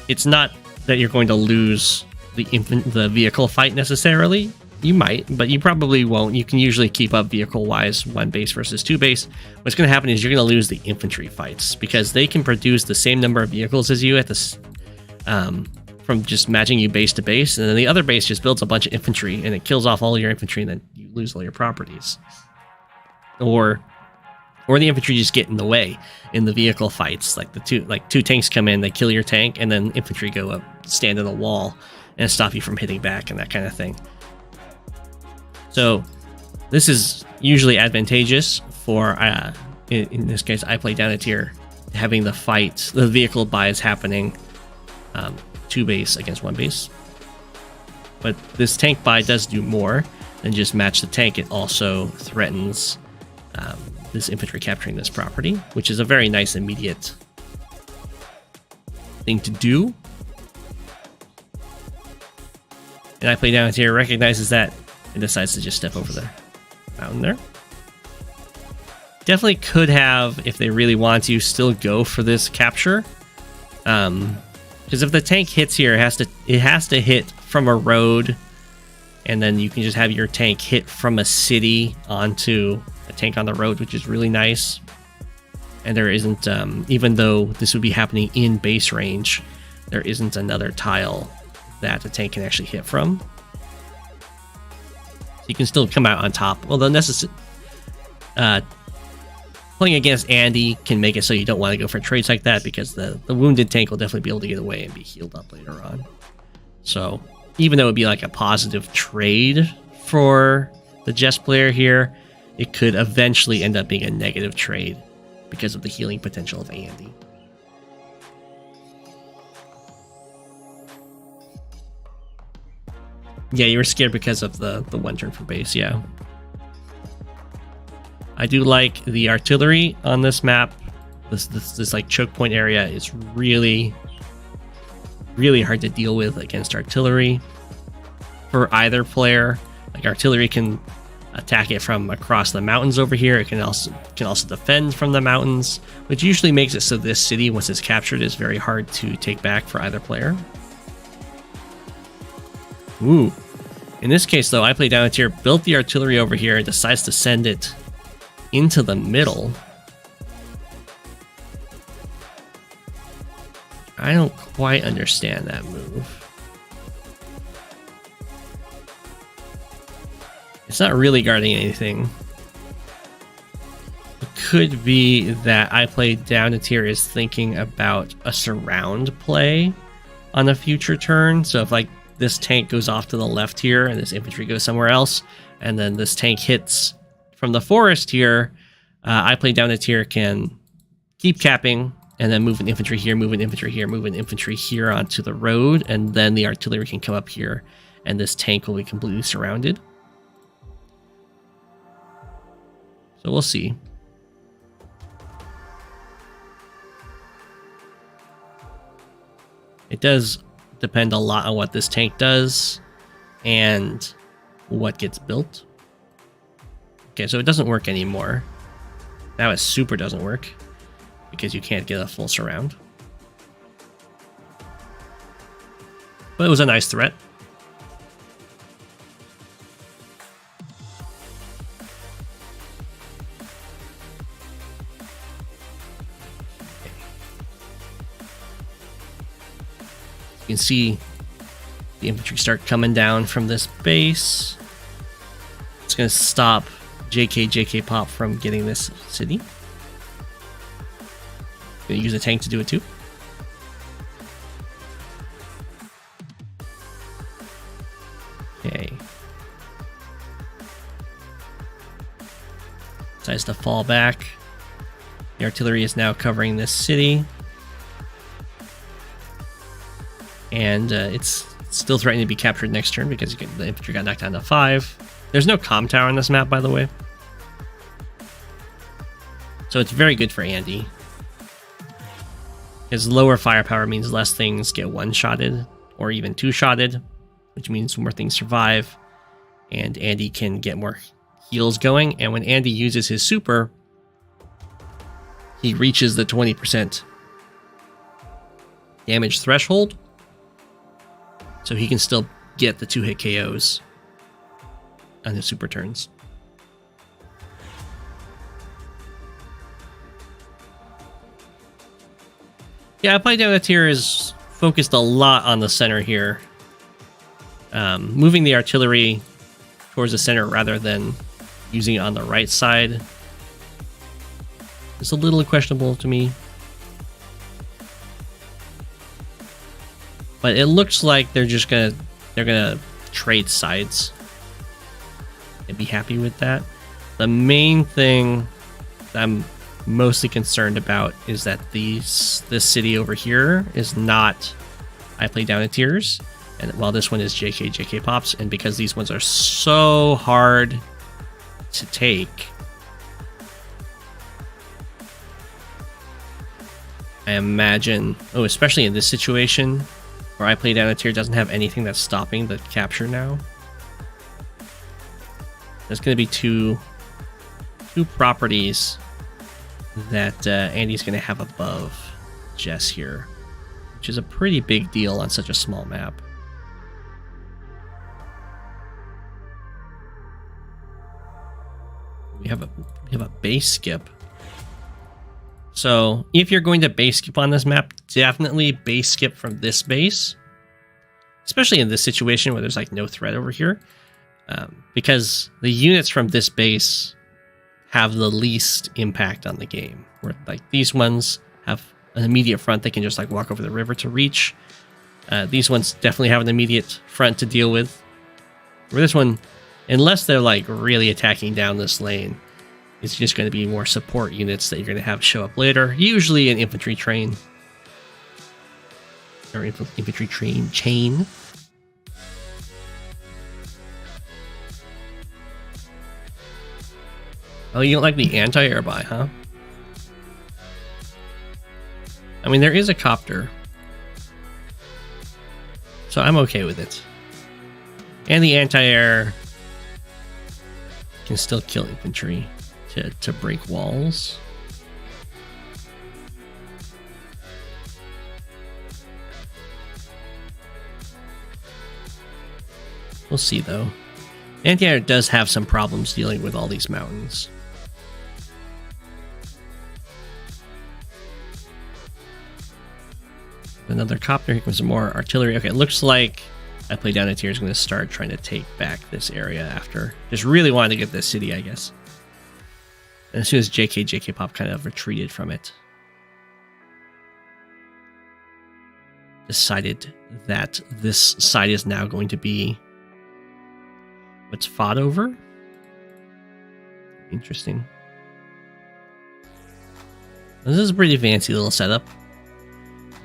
it's not that you're going to lose the vehicle fight necessarily. You might, but you probably won't. You can usually keep up vehicle-wise 1 base versus 2 base. What's going to happen is you're going to lose the infantry fights because they can produce the same number of vehicles as you at this, from just matching you base to base, and then the other base just builds a bunch of infantry and it kills off all your infantry, and then you lose all your properties. Or the infantry just get in the way in the vehicle fights. Like two tanks come in, they kill your tank, and then infantry go up, stand in a wall, and stop you from hitting back and that kind of thing. So this is usually advantageous for, in this case, IPlayDownATier, having the vehicle buys happening 2 base against 1 base. But this tank buy does do more than just match the tank. It also threatens this infantry capturing this property, which is a very nice immediate thing to do. And IPlayDownATier recognizes that and decides to just step over the mountain there. Definitely could have, if they really want to, still go for this capture. Because if the tank hits here, it has to hit from a road, and then you can just have your tank hit from a city onto a tank on the road, which is really nice. And there isn't, even though this would be happening in base range, there isn't another tile that the tank can actually hit from. So you can still come out on top. Although Playing against Andy can make it so you don't want to go for trades like that, because the wounded tank will definitely be able to get away and be healed up later on. So even though it would be like a positive trade for the Jess player here, it could eventually end up being a negative trade because of the healing potential of Andy. Yeah, you were scared because of the one turn for base, yeah. I do like the artillery on this map. This like choke point area is really hard to deal with against artillery for either player. Like artillery can attack it from across the mountains over here. It can also defend from the mountains, which usually makes it so this city, once it's captured, is very hard to take back for either player. Ooh. In this case, though, IPlayDownATier built the artillery over here and decides to send it into the middle. I don't quite understand that move. It's not really guarding anything. It could be that IPlayDownATier is thinking about a surround play on a future turn. So if like this tank goes off to the left here and this infantry goes somewhere else, and then this tank hits from the forest here, IPlayDownATier can keep capping and then move an infantry here, move an infantry here, move an infantry here onto the road, and then the artillery can come up here and this tank will be completely surrounded. So we'll see. It does depend a lot on what this tank does and what gets built. Okay, so it doesn't work anymore. Now it super doesn't work because you can't get a full surround. But it was a nice threat. You can see the infantry start coming down from this base. It's going to stop Jkjkpop from getting this city. Going to use a tank to do it too. Okay. Decides to fall back. The artillery is now covering this city. And it's still threatening to be captured next turn because the infantry got knocked down to 5. There's no comm tower on this map, by the way. So it's very good for Andy. His lower firepower means less things get one-shotted or even two-shotted, which means more things survive. And Andy can get more heals going. And when Andy uses his super, he reaches the 20% damage threshold. So he can still get the 2-hit KOs on his super turns. Yeah, IPlayDownATier is focused a lot on the center here. Moving the artillery towards the center rather than using it on the right side is a little questionable to me. But it looks like they're gonna trade sides and be happy with that. The main thing that I'm mostly concerned about is that this city over here is not IPlayDownATier's, and while this one is Jkjkpop's, and because these ones are so hard to take, I imagine, especially in this situation, where IPlayDownATier doesn't have anything that's stopping the capture now. There's going to be two properties that Andy's going to have above Jess here, which is a pretty big deal on such a small map. We have a base skip. So if you're going to base skip on this map, definitely base skip from this base, especially in this situation where there's like no threat over here, because the units from this base have the least impact on the game. Where like these ones have an immediate front they can just like walk over the river to reach. These ones definitely have an immediate front to deal with. Where this one, unless they're like really attacking down this lane, it's just going to be more support units that you're going to have show up later. Usually an infantry train. Or infantry train chain. Oh, you don't like the anti-air buy, huh? I mean, there is a copter. So I'm okay with it. And the anti-air can still kill infantry to break walls. We'll see, though. Anti-air does have some problems dealing with all these mountains. Another copter. Here comes some more artillery. Okay, it looks like IPlayDownATier is going to start trying to take back this area after just really wanting to get this city, I guess. And as soon as Jkjkpop kind of retreated from it, decided that this side is now going to be what's fought over. Interesting. This is a pretty fancy little setup.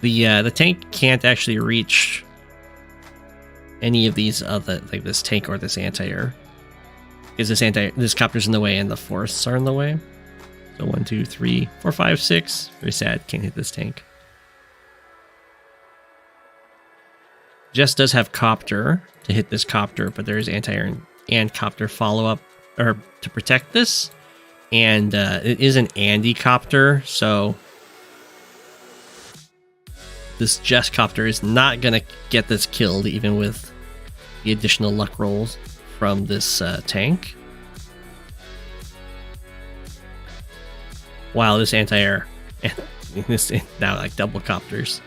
The tank can't actually reach any of these other, like this tank or this anti-air, because this copter's in the way and the forests are in the way. So 1, 2, 3, 4, 5, 6. Very sad. Can't hit this tank. Jess does have copter to hit this copter, but there is anti-air and copter follow-up or to protect this. And it is an Andy copter, so this Jkjkpop is not going to get this killed, even with the additional luck rolls from this tank. While this anti-air and this now like double copters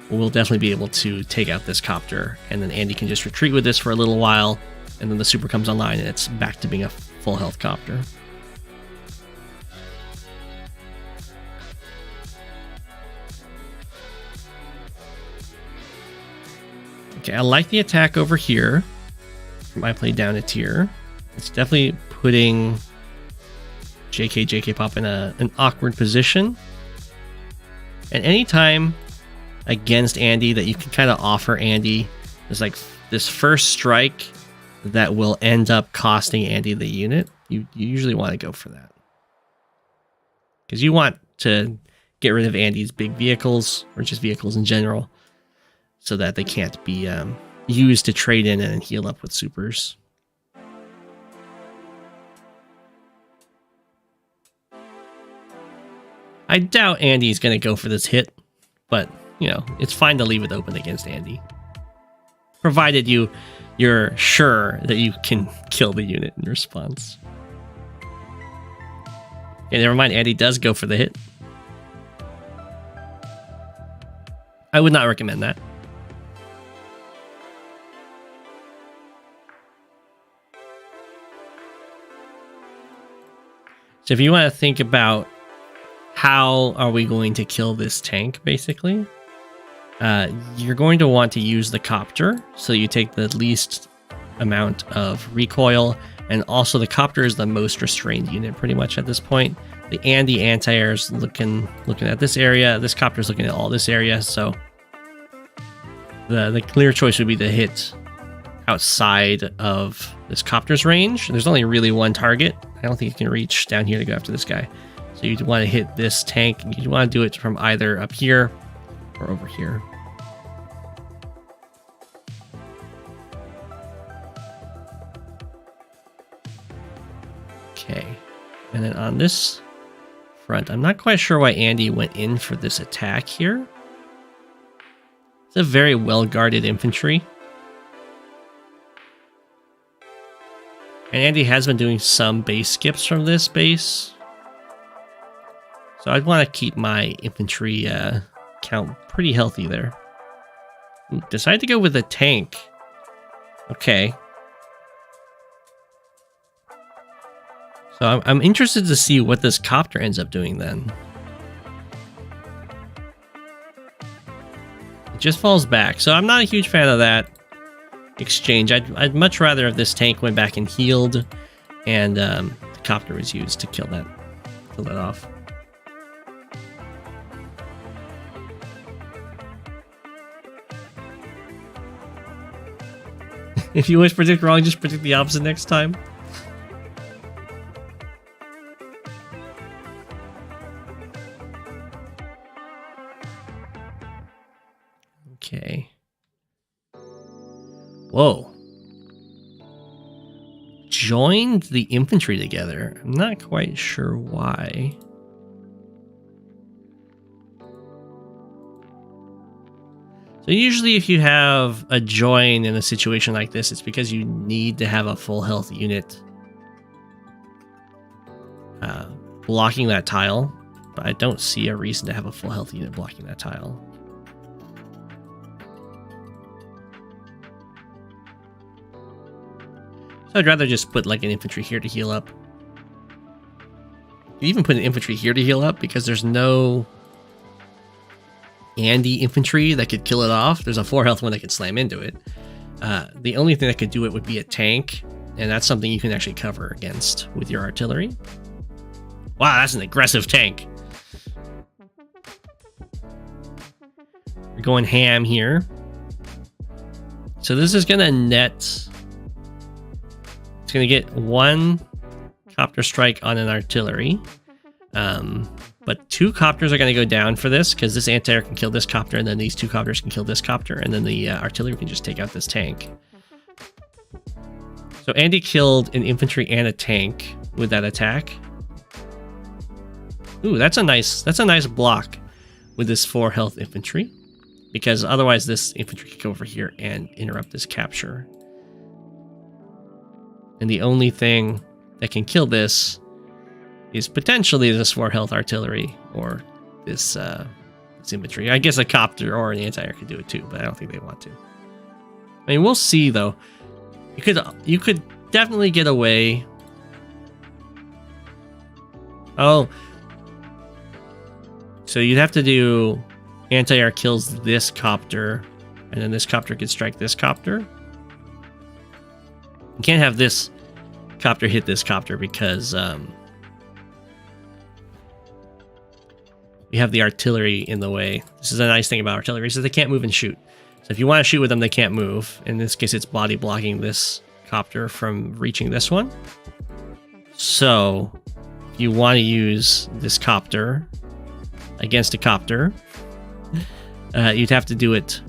will definitely be able to take out this copter, and then Andy can just retreat with this for a little while, and then the super comes online and it's back to being a full health copter. Okay, I like the attack over here from IPlayDownATier. It's definitely putting Jkjkpop in an awkward position. And anytime against Andy that you can kind of offer Andy is like this first strike that will end up costing Andy the unit, you usually want to go for that. Because you want to get rid of Andy's big vehicles, or just vehicles in general, so that they can't be used to trade in and heal up with supers. I doubt Andy's going to go for this hit, but, you know, it's fine to leave it open against Andy. Provided you're sure that you can kill the unit in response. Okay, never mind, Andy does go for the hit. I would not recommend that. So if you want to think about how are we going to kill this tank, basically, you're going to want to use the copter, so you take the least amount of recoil, and also the copter is the most restrained unit pretty much at this point. The anti-air is looking at this area, this copter is looking at all this area, so the clear choice would be to hit outside of this copter's range. There's only really one target. I don't think you can reach down here to go after this guy. So you want to hit this tank. You want to do it from either up here or over here. Okay. And then on this front, I'm not quite sure why Andy went in for this attack here. It's a very well-guarded infantry. And Andy has been doing some base skips from this base. So I'd want to keep my infantry count pretty healthy there. Ooh, decided to go with a tank. Okay. So I'm interested to see what this copter ends up doing then. It just falls back, so I'm not a huge fan of that exchange. I'd much rather if this tank went back and healed, and the copter was used to kill that off. If you always predict wrong, just predict the opposite next time. Okay. Whoa. Joined the infantry together. I'm not quite sure why. So usually if you have a join in a situation like this, it's because you need to have a full health unit blocking that tile. But I don't see a reason to have a full health unit blocking that tile. So I'd rather just put like an infantry here to heal up. You even put an infantry here to heal up because there's no Andy infantry that could kill it off. There's a 4 health one that could slam into it. The only thing that could do it would be a tank, and that's something you can actually cover against with your artillery. Wow, that's an aggressive tank. We're going ham here. So this is gonna net. It's gonna get 1 copter strike on an artillery. But 2 copters are going to go down for this, because this anti-air can kill this copter, and then these 2 copters can kill this copter, and then the artillery can just take out this tank. So Andy killed an infantry and a tank with that attack. Ooh, that's a nice block with this 4 health infantry, because otherwise this infantry could go over here and interrupt this capture. And the only thing that can kill this is potentially this 4 health artillery or this infantry. I guess a copter or an anti-air could do it too, but I don't think they want to. I mean, we'll see though. You could definitely get away. Oh, so you'd have to do anti-air kills this copter, and then this copter could strike this copter. You can't have this copter hit this copter because we have the artillery in the way. This is a nice thing about artillery, so they can't move and shoot. So if you want to shoot with them, they can't move. In this case, it's body blocking this copter from reaching this one. So if you want to use this copter against a copter, you'd have to do it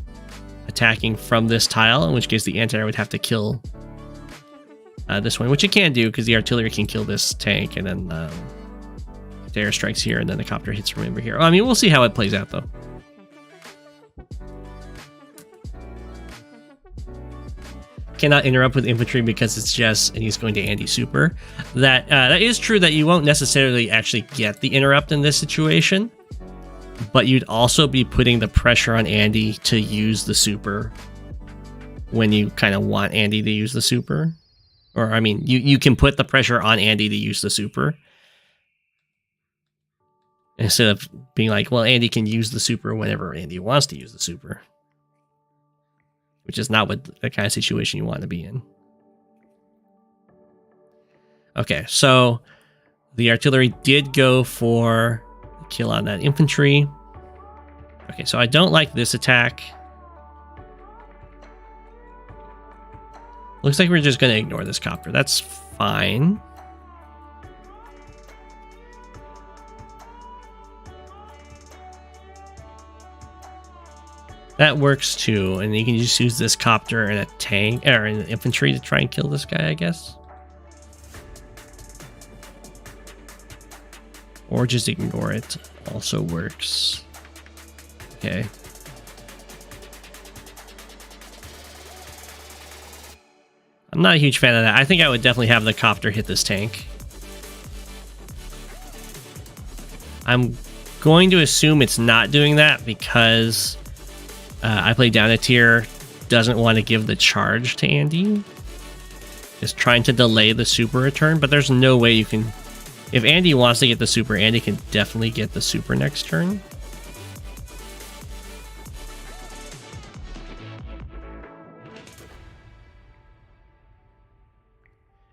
attacking from this tile, in which case the anti-air would have to kill this one, which it can do because the artillery can kill this tank, and then the air strikes here, and then the copter hits from over here. I mean, we'll see how it plays out, though. Cannot interrupt with infantry because it's Jess, and he's going to Andy super. That is true that you won't necessarily actually get the interrupt in this situation, but you'd also be putting the pressure on Andy to use the super when you kind of want Andy to use the super. Or, I mean, you can put the pressure on Andy to use the super, instead of being like, well, Andy can use the super whenever Andy wants to use the super. Which is not what the kind of situation you want to be in. Okay, so the artillery did go for a kill on that infantry. Okay, so I don't like this attack. Looks like we're just going to ignore this copter. That's fine. That works too, and you can just use this copter and a tank or an infantry to try and kill this guy, I guess. Or just ignore it. Also works. Okay. I'm not a huge fan of that. I think I would definitely have the copter hit this tank. I'm going to assume it's not doing that because IPlayDownATier doesn't want to give the charge to Andy. is trying to delay the super return, but there's no way you can... If Andy wants to get the super, Andy can definitely get the super next turn.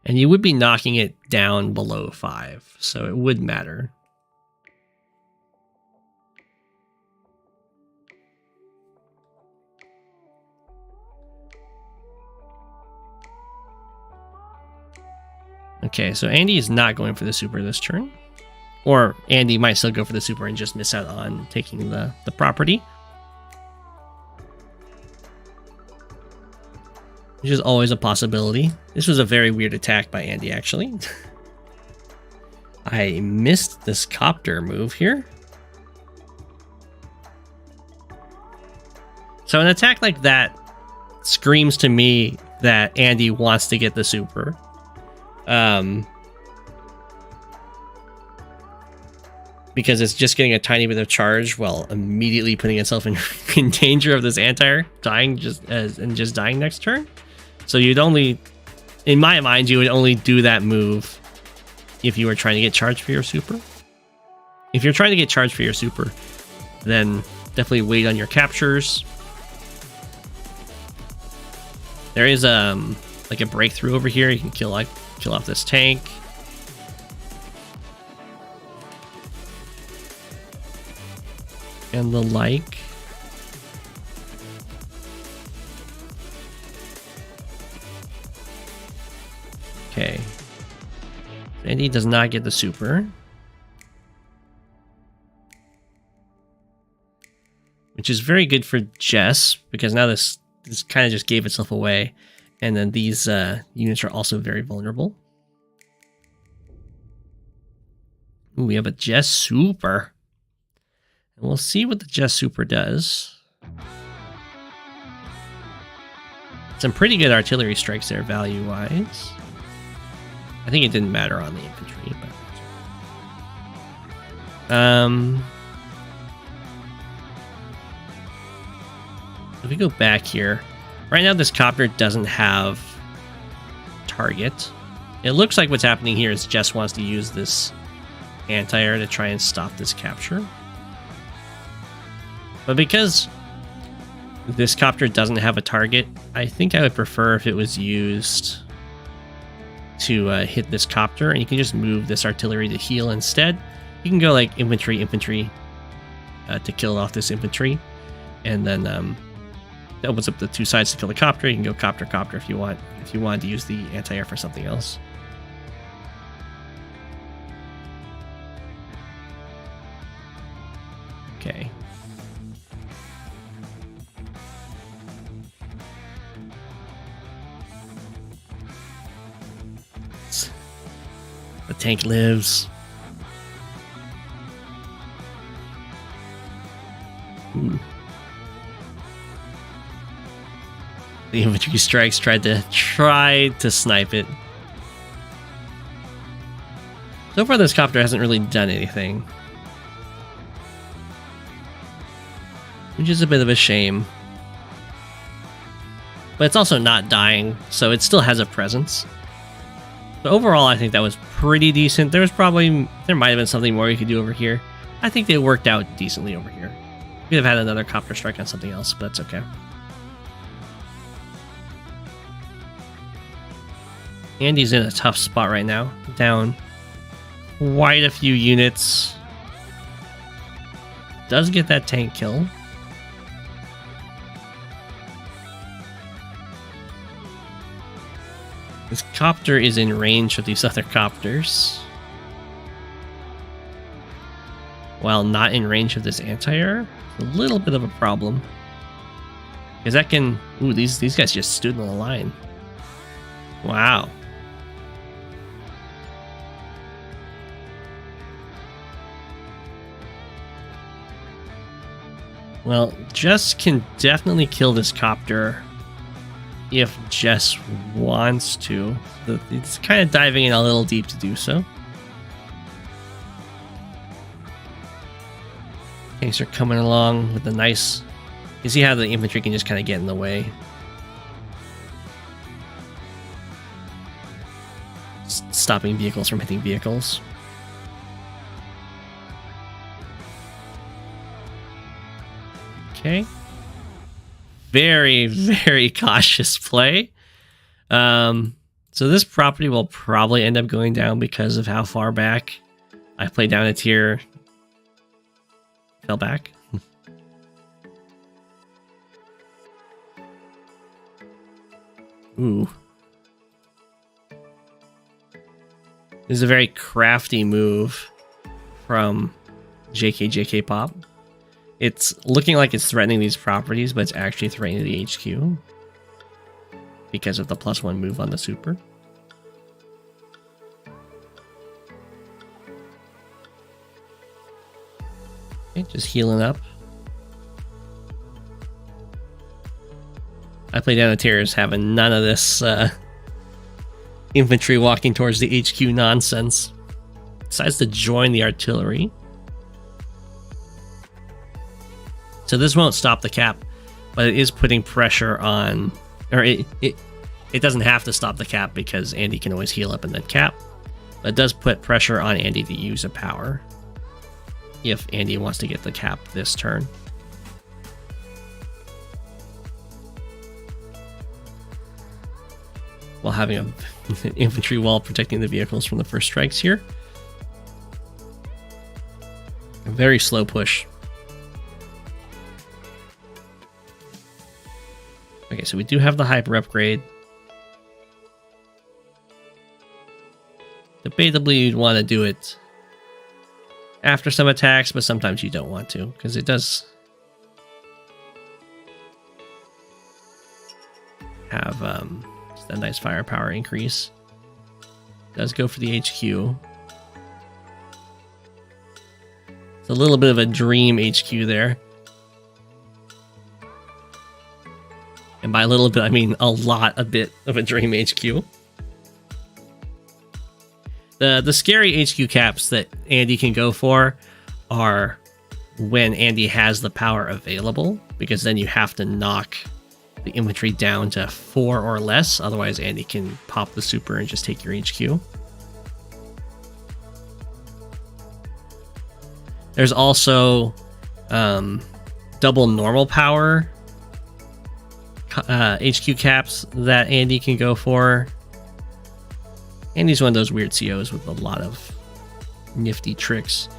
And you would be knocking it down below 5, so it would matter. Okay, so Andy is not going for the super this turn. Or Andy might still go for the super and just miss out on taking the property. Which is always a possibility. This was a very weird attack by Andy, actually. I missed this copter move here. So an attack like that screams to me that Andy wants to get the super. Because it's just getting a tiny bit of charge while immediately putting itself in danger of this anti-air dying just dying next turn. So you'd only, in my mind, you would only do that move if you were trying to get charged for your super. If you're trying to get charged for your super, then definitely wait on your captures. There is like a breakthrough over here. You can kill off this tank. And the like. Okay. Andy does not get the super. Which is very good for Jess, because now this kind of just gave itself away. And then these units are also very vulnerable. Ooh, we have a Jess super. And we'll see what the Jess super does. Some pretty good artillery strikes there, value-wise. I think it didn't matter on the infantry, but... if we go back here, right now this copter doesn't have target. It looks like what's happening here is Jess wants to use this anti-air to try and stop this capture. But because this copter doesn't have a target, I think I would prefer if it was used to hit this copter, and you can just move this artillery to heal instead. You can go like infantry to kill off this infantry, and then that opens up the two sides to kill the copter. You can go copter if you want. If you wanted to use the anti-air for something else. Okay. The tank lives. Ooh. The infantry strikes tried to snipe it. So far this copter hasn't really done anything, which is a bit of a shame. But it's also not dying, so it still has a presence. But overall, I think that was pretty decent. There might have been something more you could do over here. I think they worked out decently over here. We could have had another copter strike on something else, but that's okay. Andy's in a tough spot right now. Down quite a few units. Does get that tank kill. This copter is in range with these other copters, while not in range of this anti-air. A little bit of a problem, because that can... Ooh, these guys just stood in the line. Wow. Well, Jess can definitely kill this copter if Jess wants to. It's kind of diving in a little deep to do so. Tanks are coming along with the nice... You see how the infantry can just kind of get in the way. stopping vehicles from hitting vehicles. Okay. Very, very cautious play. So this property will probably end up going down because of how far back IPlayDownATier fell back. Ooh. This is a very crafty move from Jkjkpop. It's looking like it's threatening these properties, but it's actually threatening the HQ because of the +1 move on the super. Okay, just healing up. IPlayDownATier is having none of this infantry walking towards the HQ nonsense. Decides to join the artillery. So this won't stop the cap, but it is putting pressure on, or it doesn't have to stop the cap because Andy can always heal up and then cap. But it does put pressure on Andy to use a power if Andy wants to get the cap this turn. While having an infantry wall protecting the vehicles from the first strikes here. A very slow push. Okay, so we do have the hyper upgrade. Debatably, you'd want to do it after some attacks, but sometimes you don't want to, because it does have just a nice firepower increase. It does go for the HQ. It's a little bit of a dream HQ there. And by a little bit, I mean a bit of a dream HQ. The scary HQ caps that Andy can go for are when Andy has the power available, because then you have to knock the infantry down to 4 or less. Otherwise, Andy can pop the super and just take your HQ. There's also double normal power HQ caps that Andy can go for. Andy's one of those weird COs with a lot of nifty tricks.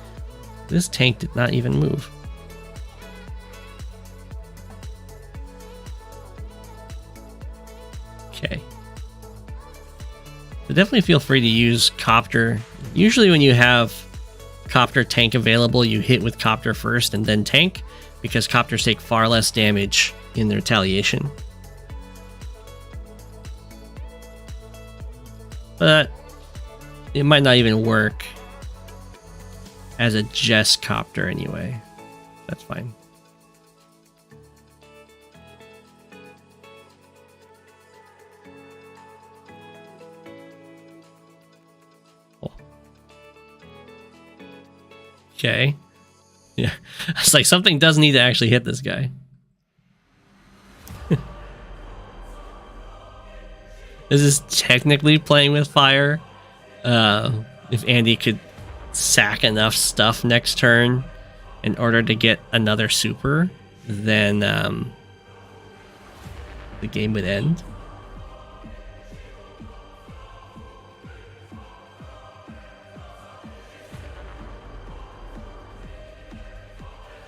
This tank did not even move. Okay. So definitely feel free to use Copter. Usually when you have Copter tank available, you hit with Copter first and then tank, because Copters take far less damage in the retaliation. But it might not even work as a Jess Copter anyway. That's fine. Oh. Okay. Yeah. It's like something does need to actually hit this guy. This is technically playing with fire. If Andy could sack enough stuff next turn in order to get another super, then the game would end.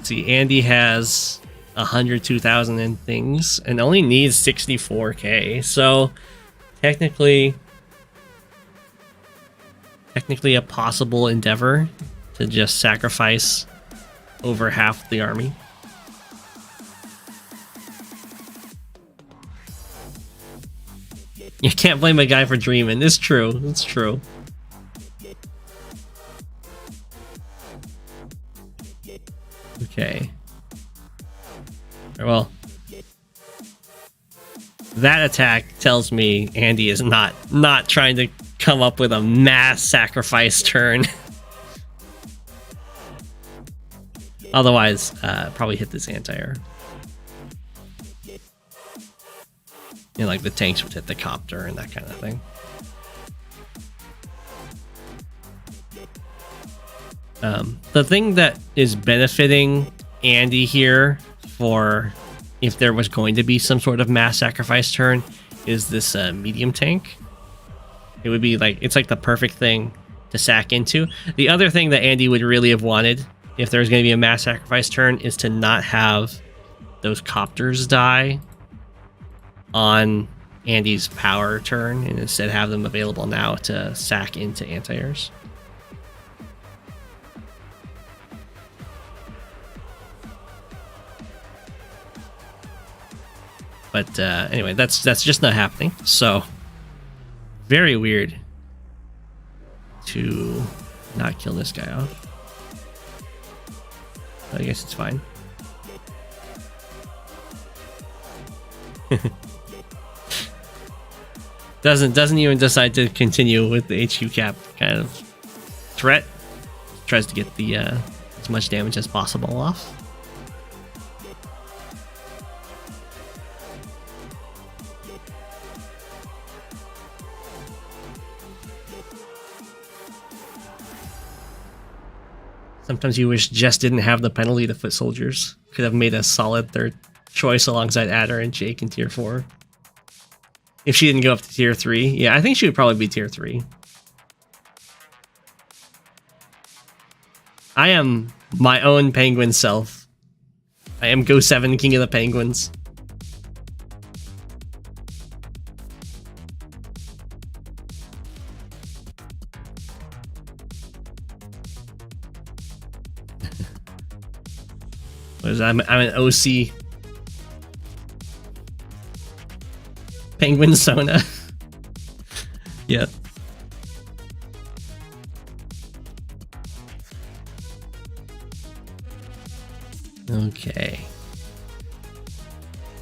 See, Andy has 102,000 and things and only needs 64k, so technically a possible endeavor to just sacrifice over half the army. You can't blame a guy for dreaming. It's true. It's true. Okay. Well, that attack tells me Andy is not trying to come up with a mass sacrifice turn. Otherwise, probably hit this anti-air. You know, like the tanks would hit the copter and that kind of thing. The thing that is benefiting Andy here, for if there was going to be some sort of mass sacrifice turn, is this medium tank. It would be like, it's like the perfect thing to sack into. The other thing that Andy would really have wanted if there's going to be a mass sacrifice turn is to not have those copters die on Andy's power turn, and instead have them available now to sack into anti-airs. But anyway, that's just not happening. So very weird to not kill this guy off. But I guess it's fine. Doesn't even decide to continue with the Jkjkpop kind of threat. Tries to get the as much damage as possible off. Sometimes you wish Jess didn't have the penalty to foot soldiers. Could have made a solid third choice alongside Adder and Jake in tier 4. If she didn't go up to tier 3. Yeah, I think she would probably be tier 3. I am my own penguin self. I am Go7, king of the penguins. What is that? I'm an OC. Penguin Sona. Yep. Okay.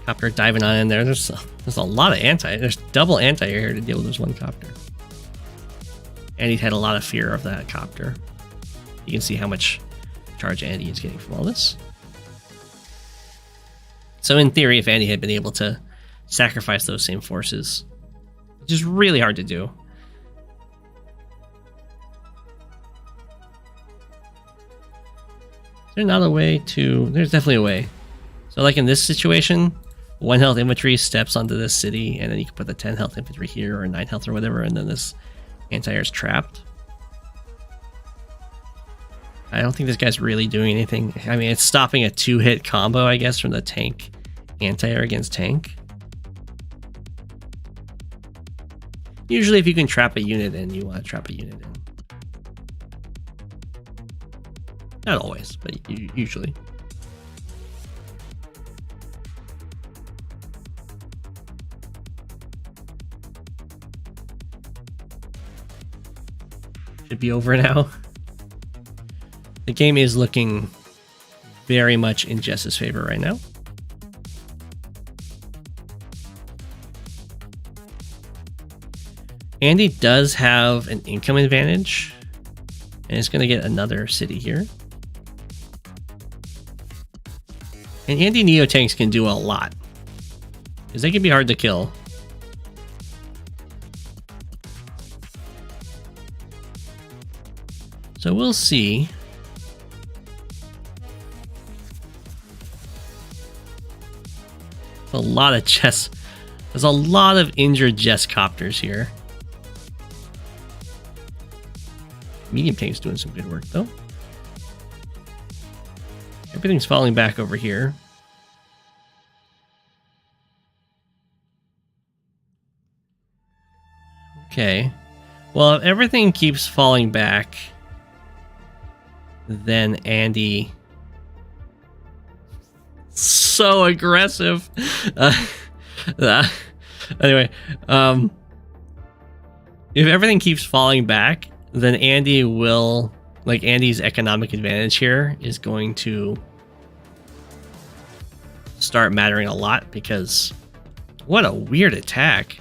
Copter diving on in there. There's a lot of anti. There's double anti here to deal with this one copter. And he had a lot of fear of that copter. You can see how much charge Andy is getting from all this. So in theory, if Andy had been able to sacrifice those same forces, which is really hard to do. Is there not a way to... There's definitely a way. So like in this situation, 1 health infantry steps onto this city, and then you can put the 10 health infantry here, or 9 health or whatever, and then this anti-air is trapped. I don't think this guy's really doing anything. I mean, it's stopping a 2-hit combo, I guess, from the tank. Anti-air against tank. Usually if you can trap a unit in, you want to trap a unit in. Not always, but usually. Should be over now. The game is looking very much in Jess's favor right now. Andy does have an income advantage, and it's going to get another city here. And Andy Neo tanks can do a lot, because they can be hard to kill. So we'll see. A lot of Jess. There's a lot of injured Jkjkpopters here. Medium tank's doing some good work though. Everything's falling back over here. Okay. Well, if everything keeps falling back, then Andy... So aggressive. Anyway, if everything keeps falling back, then Andy will, like, Andy's economic advantage here is going to start mattering a lot, because what a weird attack.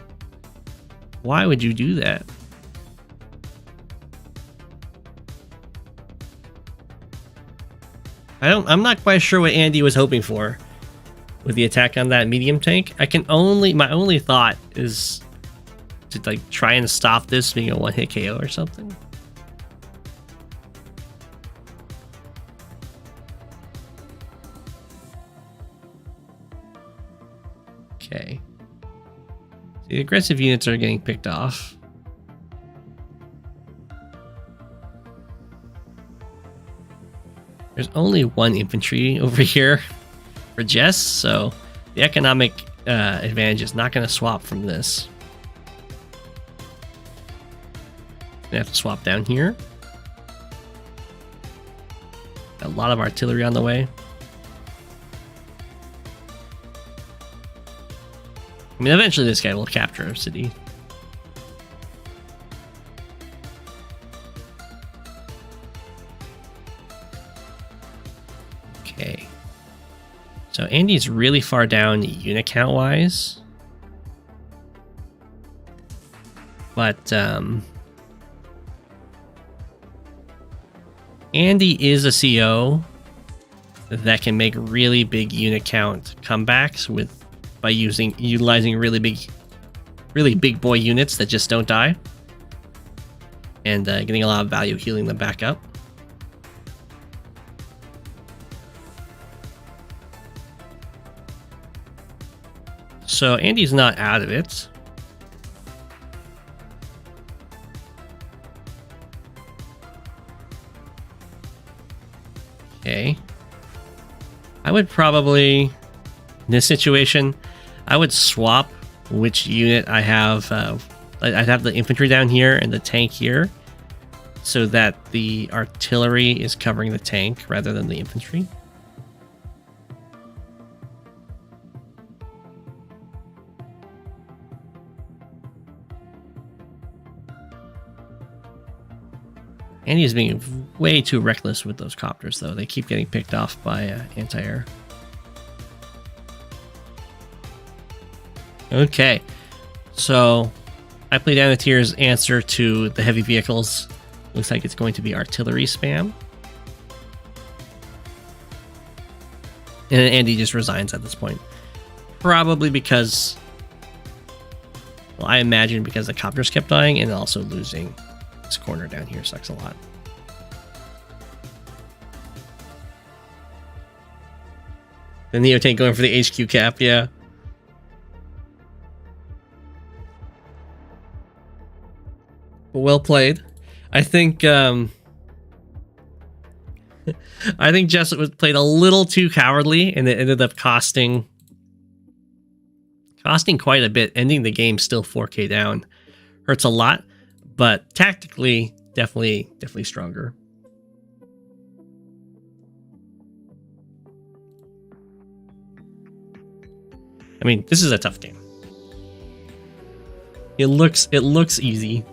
Why would you do that? I'm not quite sure what Andy was hoping for with the attack on that medium tank. My only thought is to like try and stop this being a 1-hit KO or something. Okay. The aggressive units are getting picked off. There's only one infantry over here for Jess, so the economic advantage is not going to swap from this. Gonna have to swap down here. Got a lot of artillery on the way. I mean, eventually this guy will capture a city. Okay. So Andy's really far down unit count wise. But Andy is a CO that can make really big unit count comebacks by utilizing really big boy units that just don't die, and getting a lot of value healing them back up. So Andy's not out of it. Okay. I would probably, in this situation, I would swap which unit I have. I'd have the infantry down here and the tank here, so that the artillery is covering the tank rather than the infantry. Andy is being way too reckless with those copters, though. They keep getting picked off by anti-air. Okay, so IPlayDownATier's answer to the heavy vehicles looks like it's going to be artillery spam. And Andy just resigns at this point. Probably because, well, I imagine because the copters kept dying and also losing. This corner down here sucks a lot. The Neo tank going for the Jkjkpop, yeah. Well played. I think I think Jess was played a little too cowardly, and it ended up costing quite a bit. Ending the game still 4K down hurts a lot, but tactically definitely stronger. I mean, this is a tough game. It looks easy.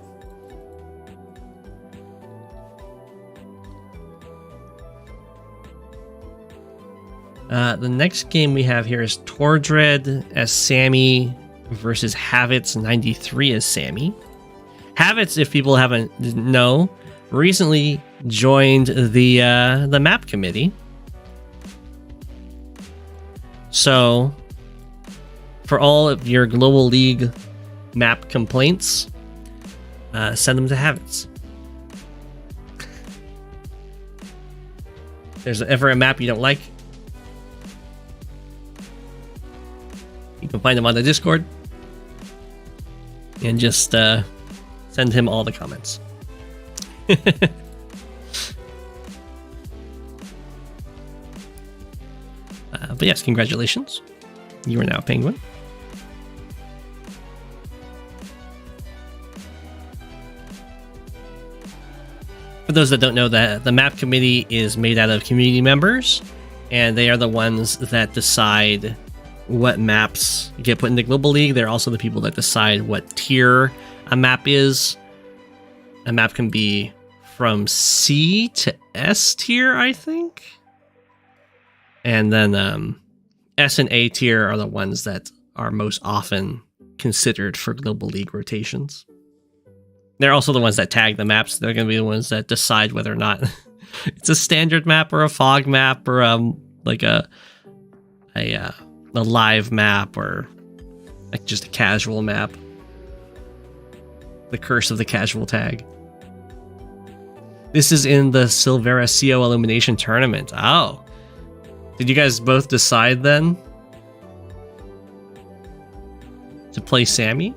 The next game we have here is Tordread as Sami versus Havits 93 as Sami. Havits, if people haven't know, recently joined the map committee. So, for all of your Global League map complaints, send them to Havits. If there's ever a map you don't like, you can find him on the Discord and just send him all the comments. But yes, congratulations. You are now a penguin. For those that don't know, the map committee is made out of community members, and they are the ones that decide what maps get put into Global League. They're also the people that decide what tier a map is. A map can be from C to S tier, I think. And then S and A tier are the ones that are most often considered for Global League rotations. They're also the ones that tag the maps. They're going to be the ones that decide whether or not it's a standard map or a fog map or like a live map or like just a casual map. The curse of the casual tag. This is in the Silvera CO Elimination Tournament. Oh. Did you guys both decide then? to play Sami.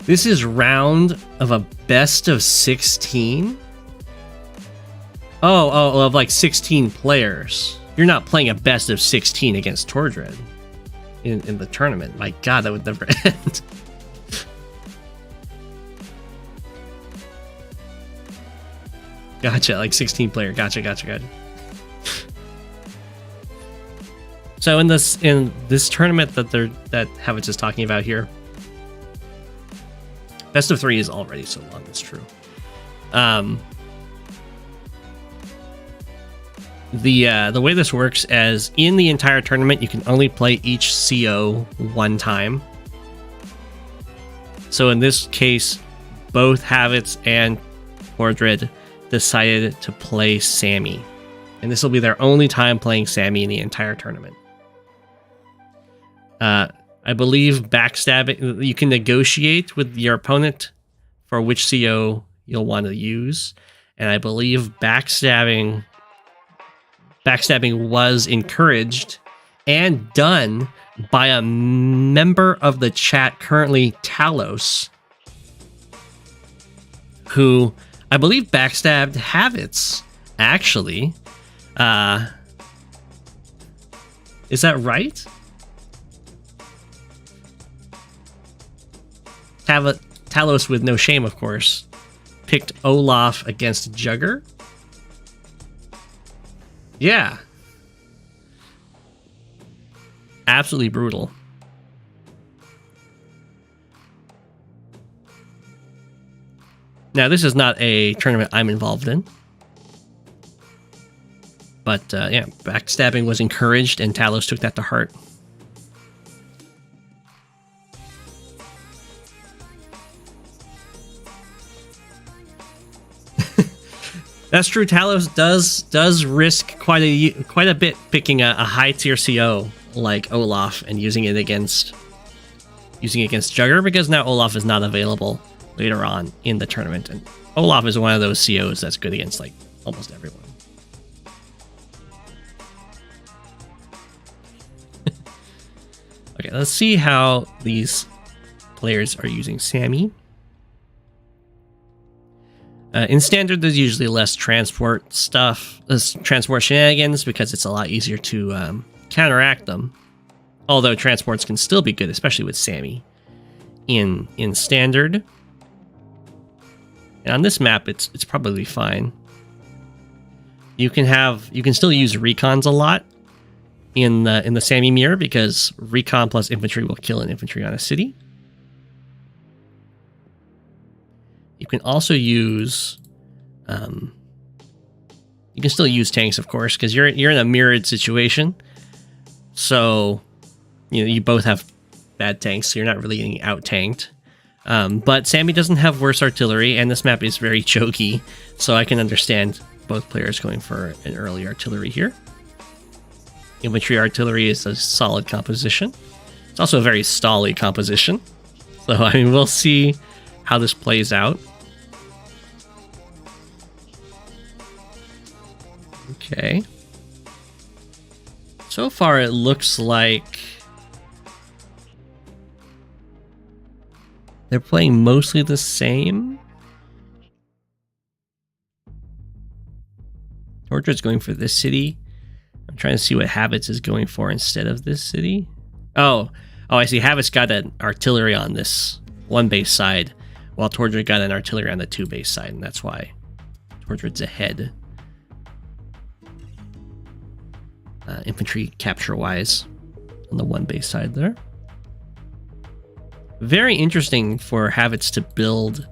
This is round of a best of 16? Oh, of like 16 players. You're not playing a best of 16 against Tordread in the tournament. My god, that would never end. Gotcha, like 16 player. Gotcha. So in this tournament that Havits is talking about here, best of 3 is already so long, it's true. The way this works is in the entire tournament, you can only play each CO one time. So in this case, both Havits and Tordread decided to play Sami. And this will be their only time playing Sami in the entire tournament. I believe backstabbing, you can negotiate with your opponent for which CO you'll want to use. And I believe backstabbing was encouraged and done by a member of the chat, currently Talos, who I believe backstabbed Havits, actually. Is that right? Talos, with no shame, of course, picked Olaf against Jugger. Yeah. Absolutely brutal. Now, this is not a tournament I'm involved in. But, yeah, backstabbing was encouraged, and Talos took that to heart. That's true. Talos does risk quite a bit picking a high tier CO like Olaf and using it against Jugger, because now Olaf is not available later on in the tournament, and Olaf is one of those COs that's good against like almost everyone. Okay, let's see how these players are using Sami. In standard, there's usually less transport shenanigans because it's a lot easier to counteract them. Although transports can still be good, especially with Sami in standard. And on this map, it's probably fine. You can still use recons a lot in the Sami mirror because recon plus infantry will kill an infantry on a city. You can also use, you can still use tanks, of course, because you're in a mirrored situation. So, you both have bad tanks, so you're not really getting out-tanked. But Sami doesn't have worse artillery, and this map is very choky, so I can understand both players going for an early artillery here. Infantry artillery is a solid composition. It's also a very stally composition. So, I mean, we'll see how this plays out. Okay. So far, it looks like they're playing mostly the same. Tordread's going for this city. I'm trying to see what Havits is going for instead of this city. Oh, I see. Havits got an artillery on this one base side, while Tordread got an artillery on the 2 base side, and that's why Tordread's ahead. Infantry capture-wise on the 1 base side there. Very interesting for Havits to build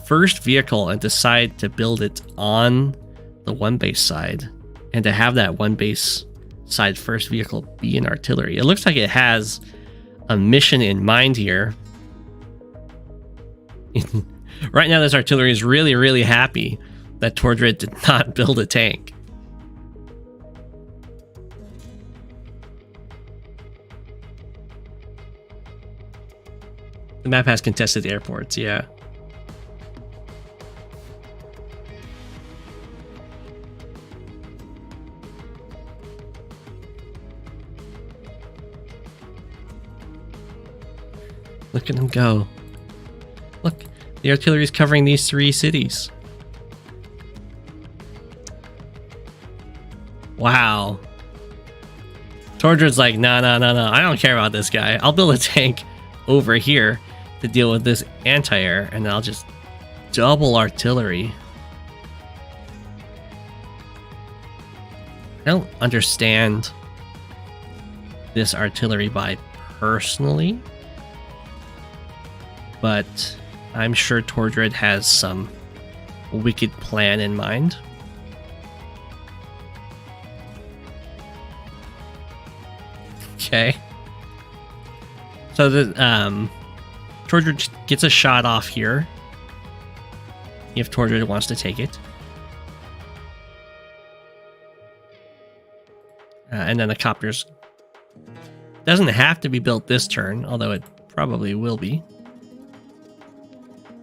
first vehicle and decide to build it on the 1 base side, and to have that 1 base side first vehicle be an artillery. It looks like it has a mission in mind here. Right now, this artillery is really, really happy that Tordread did not build a tank. The map has contested airports, yeah. Look at them go. Look, the artillery is covering these 3 cities. Wow. Tordread's like, no, I don't care about this guy. I'll build a tank over here to deal with this anti-air, and I'll just double artillery. I don't understand this artillery buy personally, but I'm sure Tordread has some wicked plan in mind. Okay. So the Tordread gets a shot off here if Tordread wants to take it. And then the copters doesn't have to be built this turn, although it probably will be.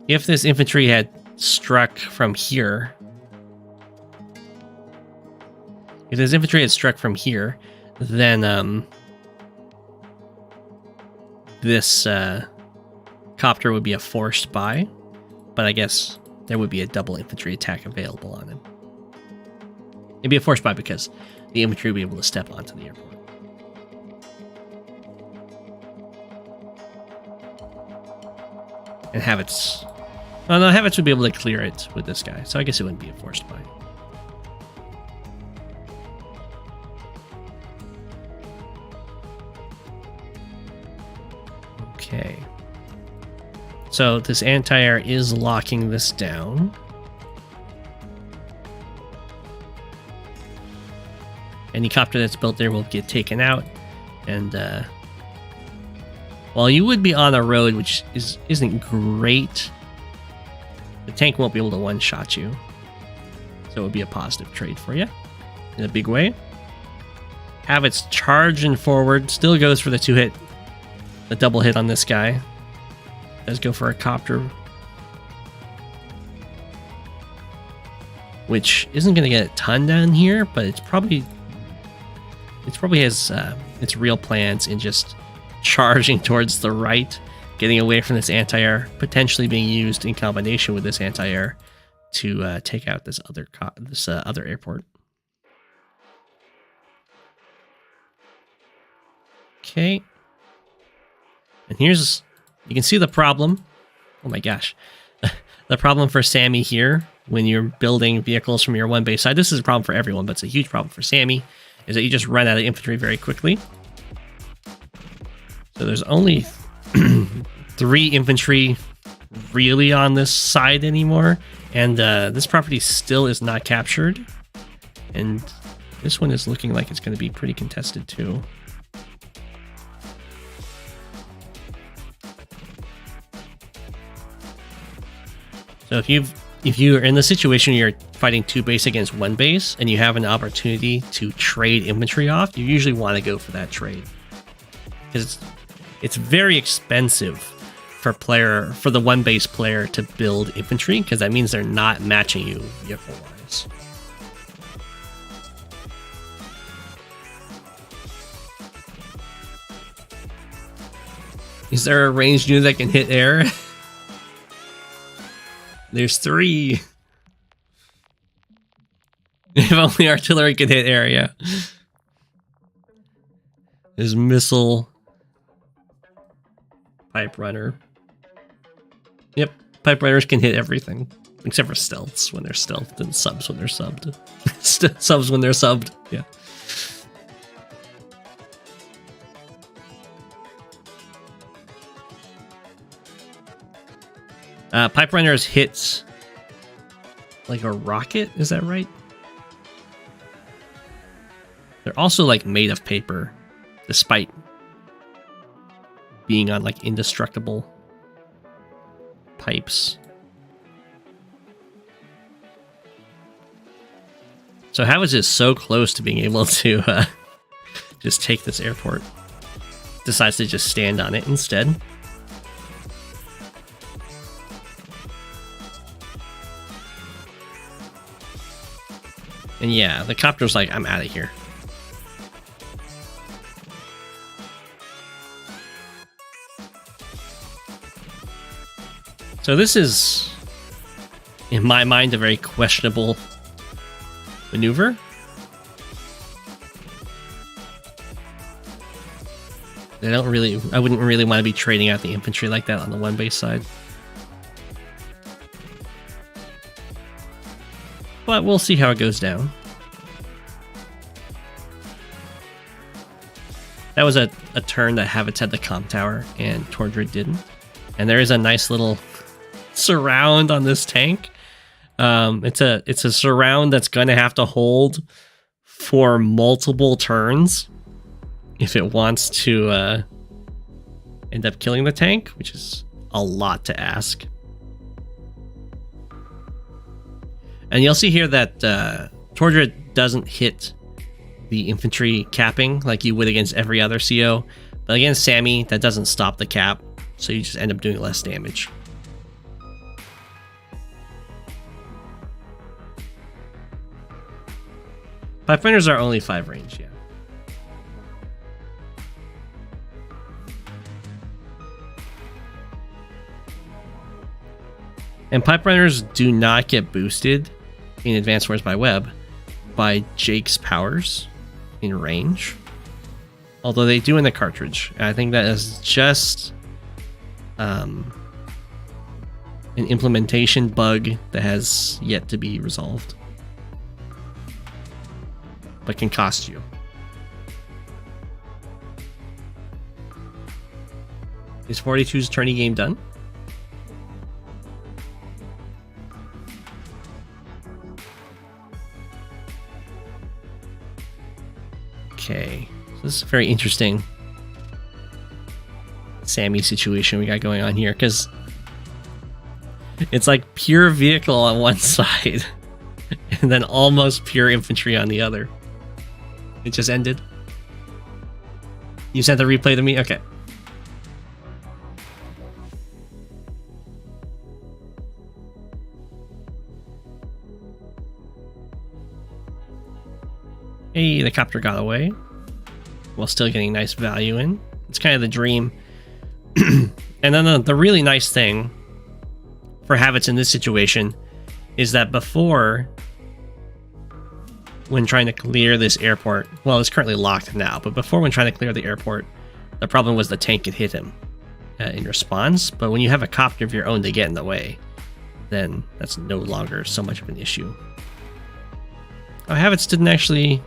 If this infantry had struck from here, then this copter would be a forced buy, but I guess there would be a double infantry attack available on him. It'd be a forced buy because the infantry would be able to step onto the airport. And Habits... Well, no, Habits would be able to clear it with this guy, so I guess it wouldn't be a forced buy. Okay. So this anti-air is locking this down. Any copter that's built there will get taken out. And while you would be on a road, which isn't great, the tank won't be able to one-shot you. So it would be a positive trade for you in a big way. Habits charging forward. Still goes for the 2-hit. The double hit on this guy. Does go for a copter, which isn't going to get a ton down here, but it's probably has its real plans in just charging towards the right, getting away from this anti-air, potentially being used in combination with this anti-air to take out this other airport. Okay. And here's, you can see the problem. Oh my gosh. The problem for Sami here, when you're building vehicles from your one base side, this is a problem for everyone, but it's a huge problem for Sami, is that you just run out of infantry very quickly. So there's only 3 infantry really on this side anymore, and this property still is not captured. And this one is looking like it's going to be pretty contested too. So if you're in the situation where you're fighting 2 base against 1 base and you have an opportunity to trade infantry off, you usually want to go for that trade, because it's very expensive for the 1 base player to build infantry, because that means they're not matching you vehicle wise. Is there a ranged unit that can hit air? There's 3. If only artillery could hit air, yeah. There's missile. Pipe runner. Yep, pipe runners can hit everything. Except for stealths when they're stealthed, and subs when they're subbed. Subs when they're subbed, yeah. Pipe runners hits like a rocket, is that right? They're also like made of paper, despite being on like indestructible pipes. So how is this so close to being able to just take this airport? Decides to just stand on it instead. And yeah, the copter's like, I'm out of here. So this is, in my mind, a very questionable maneuver. I wouldn't really want to be trading out the infantry like that on the one base side. But we'll see how it goes down. That was a turn that Havits had the comm tower and Tordread didn't. And there is a nice little surround on this tank. It's a surround that's going to have to hold for multiple turns if it wants to end up killing the tank, which is a lot to ask. And you'll see here that Tordread doesn't hit the infantry capping like you would against every other CO, but against Sami, that doesn't stop the cap, so you just end up doing less damage. Pipefinders are only 5 range, yeah. And pipe runners do not get boosted in Advanced Wars by Web by Jake's powers in range, although they do in the cartridge. I think that is just an implementation bug that has yet to be resolved, but can cost you. Is 42's tourney game done? Okay, so this is a very interesting Sami situation we got going on here, because it's like pure vehicle on one side and then almost pure infantry on the other. It just ended. You sent the replay to me? Okay. Hey, the copter got away while still getting nice value in. It's kind of the dream. And then the really nice thing for Havits in this situation is that before, when trying to clear this airport, well, it's currently locked now, but before, when trying to clear the airport, the problem was the tank could hit him in response. But when you have a copter of your own to get in the way, then that's no longer so much of an issue. Oh, Havits didn't actually...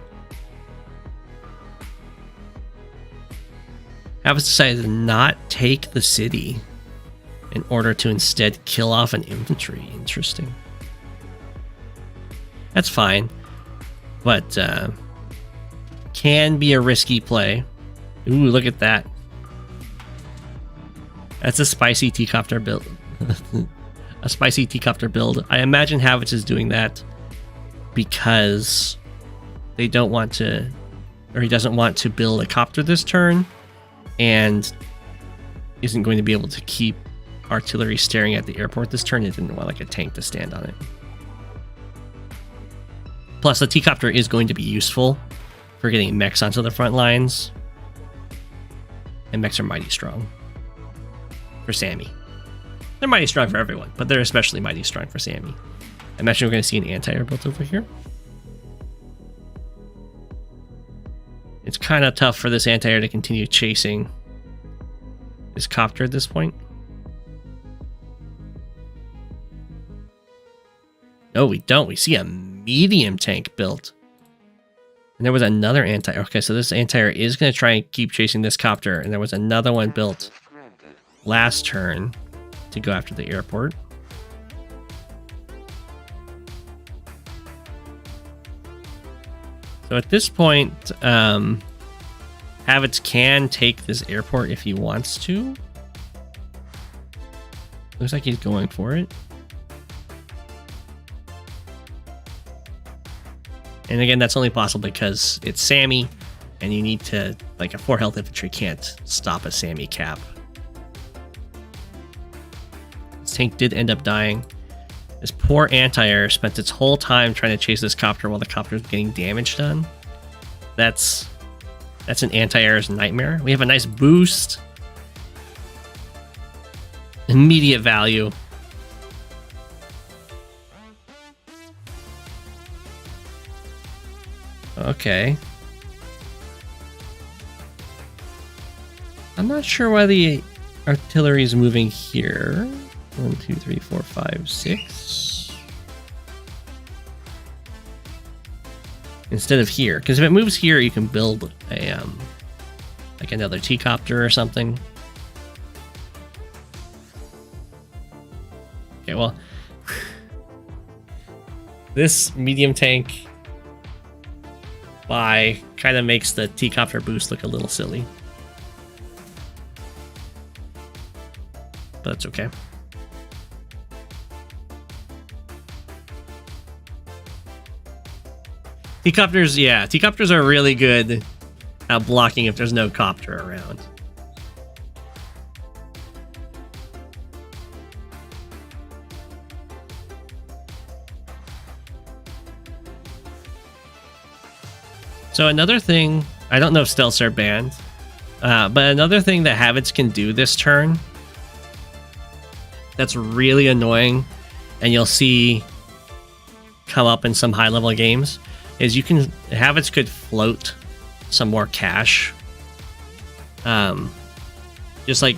Havits decided to not take the city in order to instead kill off an infantry. Interesting. That's fine, but can be a risky play. Ooh, look at that. That's a spicy T-copter build. A spicy T-copter build. I imagine Havits is doing that because they don't want to, or he doesn't want to build a copter this turn, and isn't going to be able to keep artillery staring at the airport this turn. He didn't want like a tank to stand on it. Plus, the T-copter is going to be useful for getting mechs onto the front lines, and mechs are mighty strong for Sami. They're mighty strong for everyone, but they're especially mighty strong for Sami. I imagine we're going to see an anti-air built over here. It's kind of tough for this anti-air to continue chasing this copter at this point. No, we don't. We see a medium tank built. And there was another anti-air. Okay, so this anti-air is going to try and keep chasing this copter. And there was another one built last turn to go after the airport. So at this point, Havits can take this airport if he wants to. Looks like he's going for it. And again, that's only possible because it's Sami, and you need to, like, a 4 health infantry can't stop a Sami cap. This tank did end up dying. This poor anti-air spent its whole time trying to chase this copter while the copter was getting damage done. That's an anti-air's nightmare. We have a nice boost. Immediate value. Okay. I'm not sure why the artillery is moving here. 1, 2, 3, 4, 5, 6. Instead of here, because if it moves here, you can build a like another T-copter or something. Okay, well, this medium tank buy kind of makes the T-copter boost look a little silly, but that's okay. T-copters, yeah, T-copters are really good at blocking if there's no copter around. So another thing, I don't know if stealths are banned, but another thing that habits can do this turn that's really annoying, and you'll see come up in some high-level games, is habits could float some more cash. Just like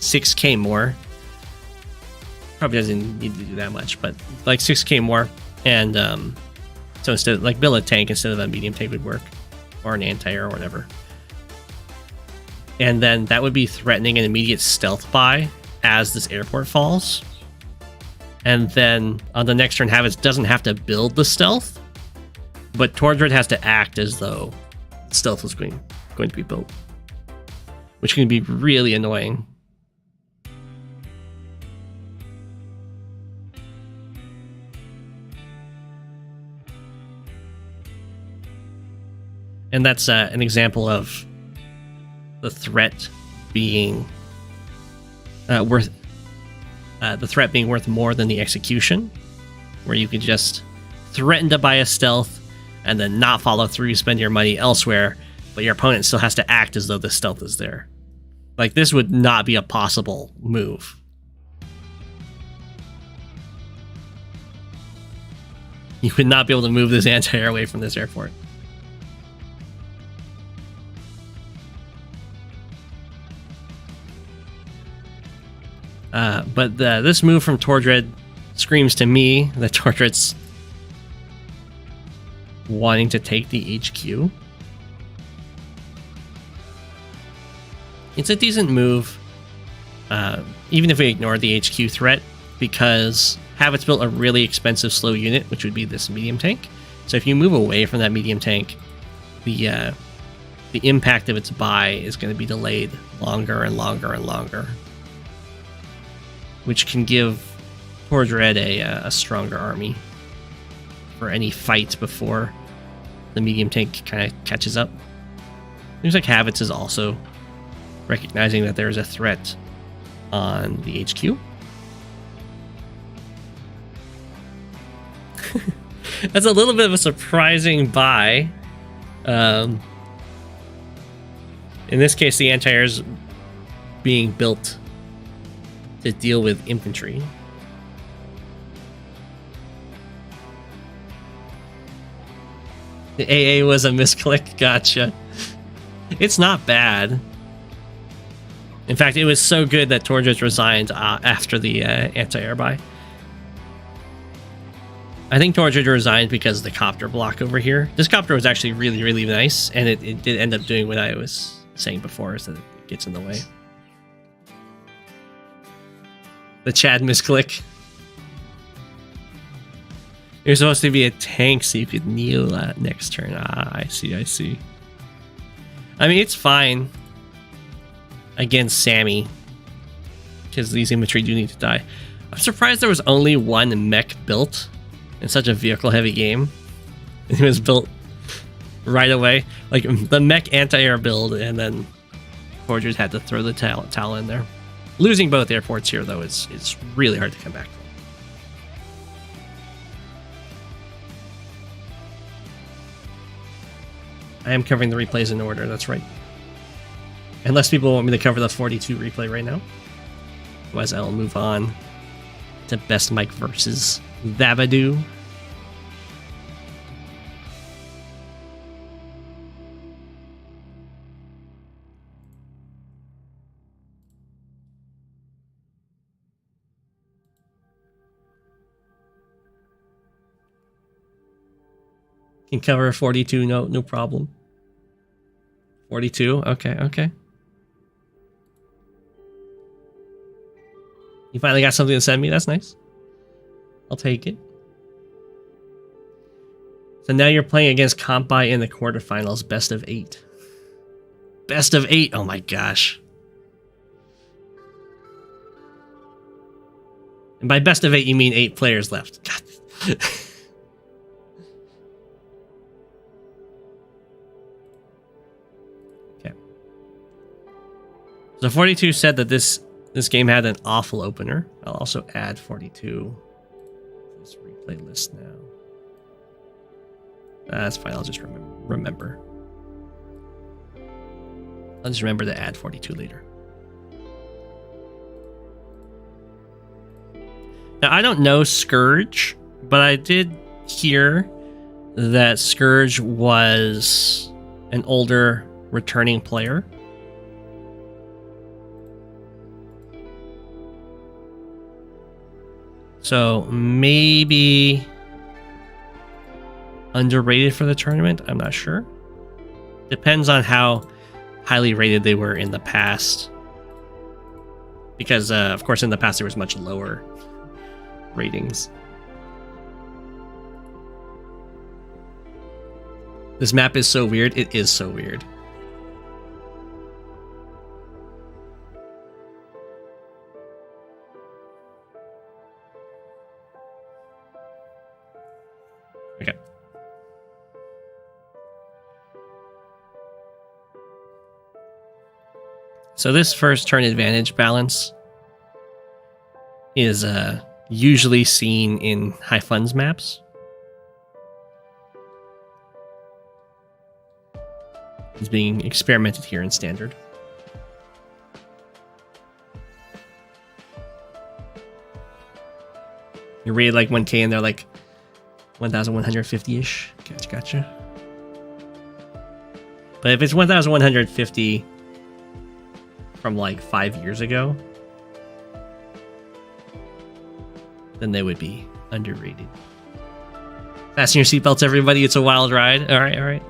6k more. Probably doesn't need to do that much, but like 6k more. And so instead of like build a tank instead of a medium tank would work. Or an anti-air or whatever. And then that would be threatening an immediate stealth buy as this airport falls. And then on the next turn, habits doesn't have to build the stealth, but Tordread has to act as though stealth was going to be built, which can be really annoying. And that's an example of the threat being worth more than the execution, where you could just threaten to buy a stealth and then not follow through, spend your money elsewhere, but your opponent still has to act as though the stealth is there. Like, this would not be a possible move. You would not be able to move this anti-air away from this airport. But this move from Tordread screams to me that Tordread's wanting to take the HQ. It's a decent move, even if we ignore the HQ threat, because Habit's built a really expensive slow unit, which would be this medium tank. So if you move away from that medium tank, the impact of its buy is going to be delayed longer and longer and longer, which can give Tordread a stronger army for any fight before the medium tank kind of catches up. Seems like Habits is also recognizing that there's a threat on the HQ. That's a little bit of a surprising buy. In this case, the anti-air is being built to deal with infantry. The AA was a misclick. Gotcha. It's not bad. In fact, it was so good that Tordread resigned after the anti-air buy. I think Tordread resigned because of the copter block over here. This copter was actually really, really nice, and it did end up doing what I was saying before, is that it gets in the way. The Chad misclick. You're supposed to be a tank so you could kneel next turn. Ah, I see, I see. I mean, it's fine against Sami, because these infantry do need to die. I'm surprised there was only one mech built in such a vehicle-heavy game. It was built right away. Like, the mech anti-air build, and then Tordread had to throw the towel in there. Losing both airports here, though, it's really hard to come back from. I am covering the replays in order, that's right. Unless people want me to cover the 42 replay right now. Otherwise, I'll move on to BestMike versus Thavidu. Can cover 42, no problem. 42, okay. You finally got something to send me, that's nice. I'll take it. So now you're playing against Compi in the quarterfinals, best of 8. Best of 8, oh my gosh. And by best of 8, you mean 8 players left. God. So 42 said that this game had an awful opener. I'll also add 42 to this replay list now. That's fine, I'll just remember. I'll just remember to add 42 later. Now, I don't know Scurge, but I did hear that Scurge was an older returning player. So maybe underrated for the tournament. I'm not sure. Depends on how highly rated they were in the past. Because, of course, in the past there was much lower ratings. This map is so weird. It is so weird. Okay. So this first turn advantage balance is usually seen in high funds maps. It's being experimented here in standard. You rated like 1K and they're like 1,150-ish. Gotcha. But if it's 1,150 from like 5 years ago, then they would be underrated. Fasten your seatbelts, everybody. It's a wild ride. All right.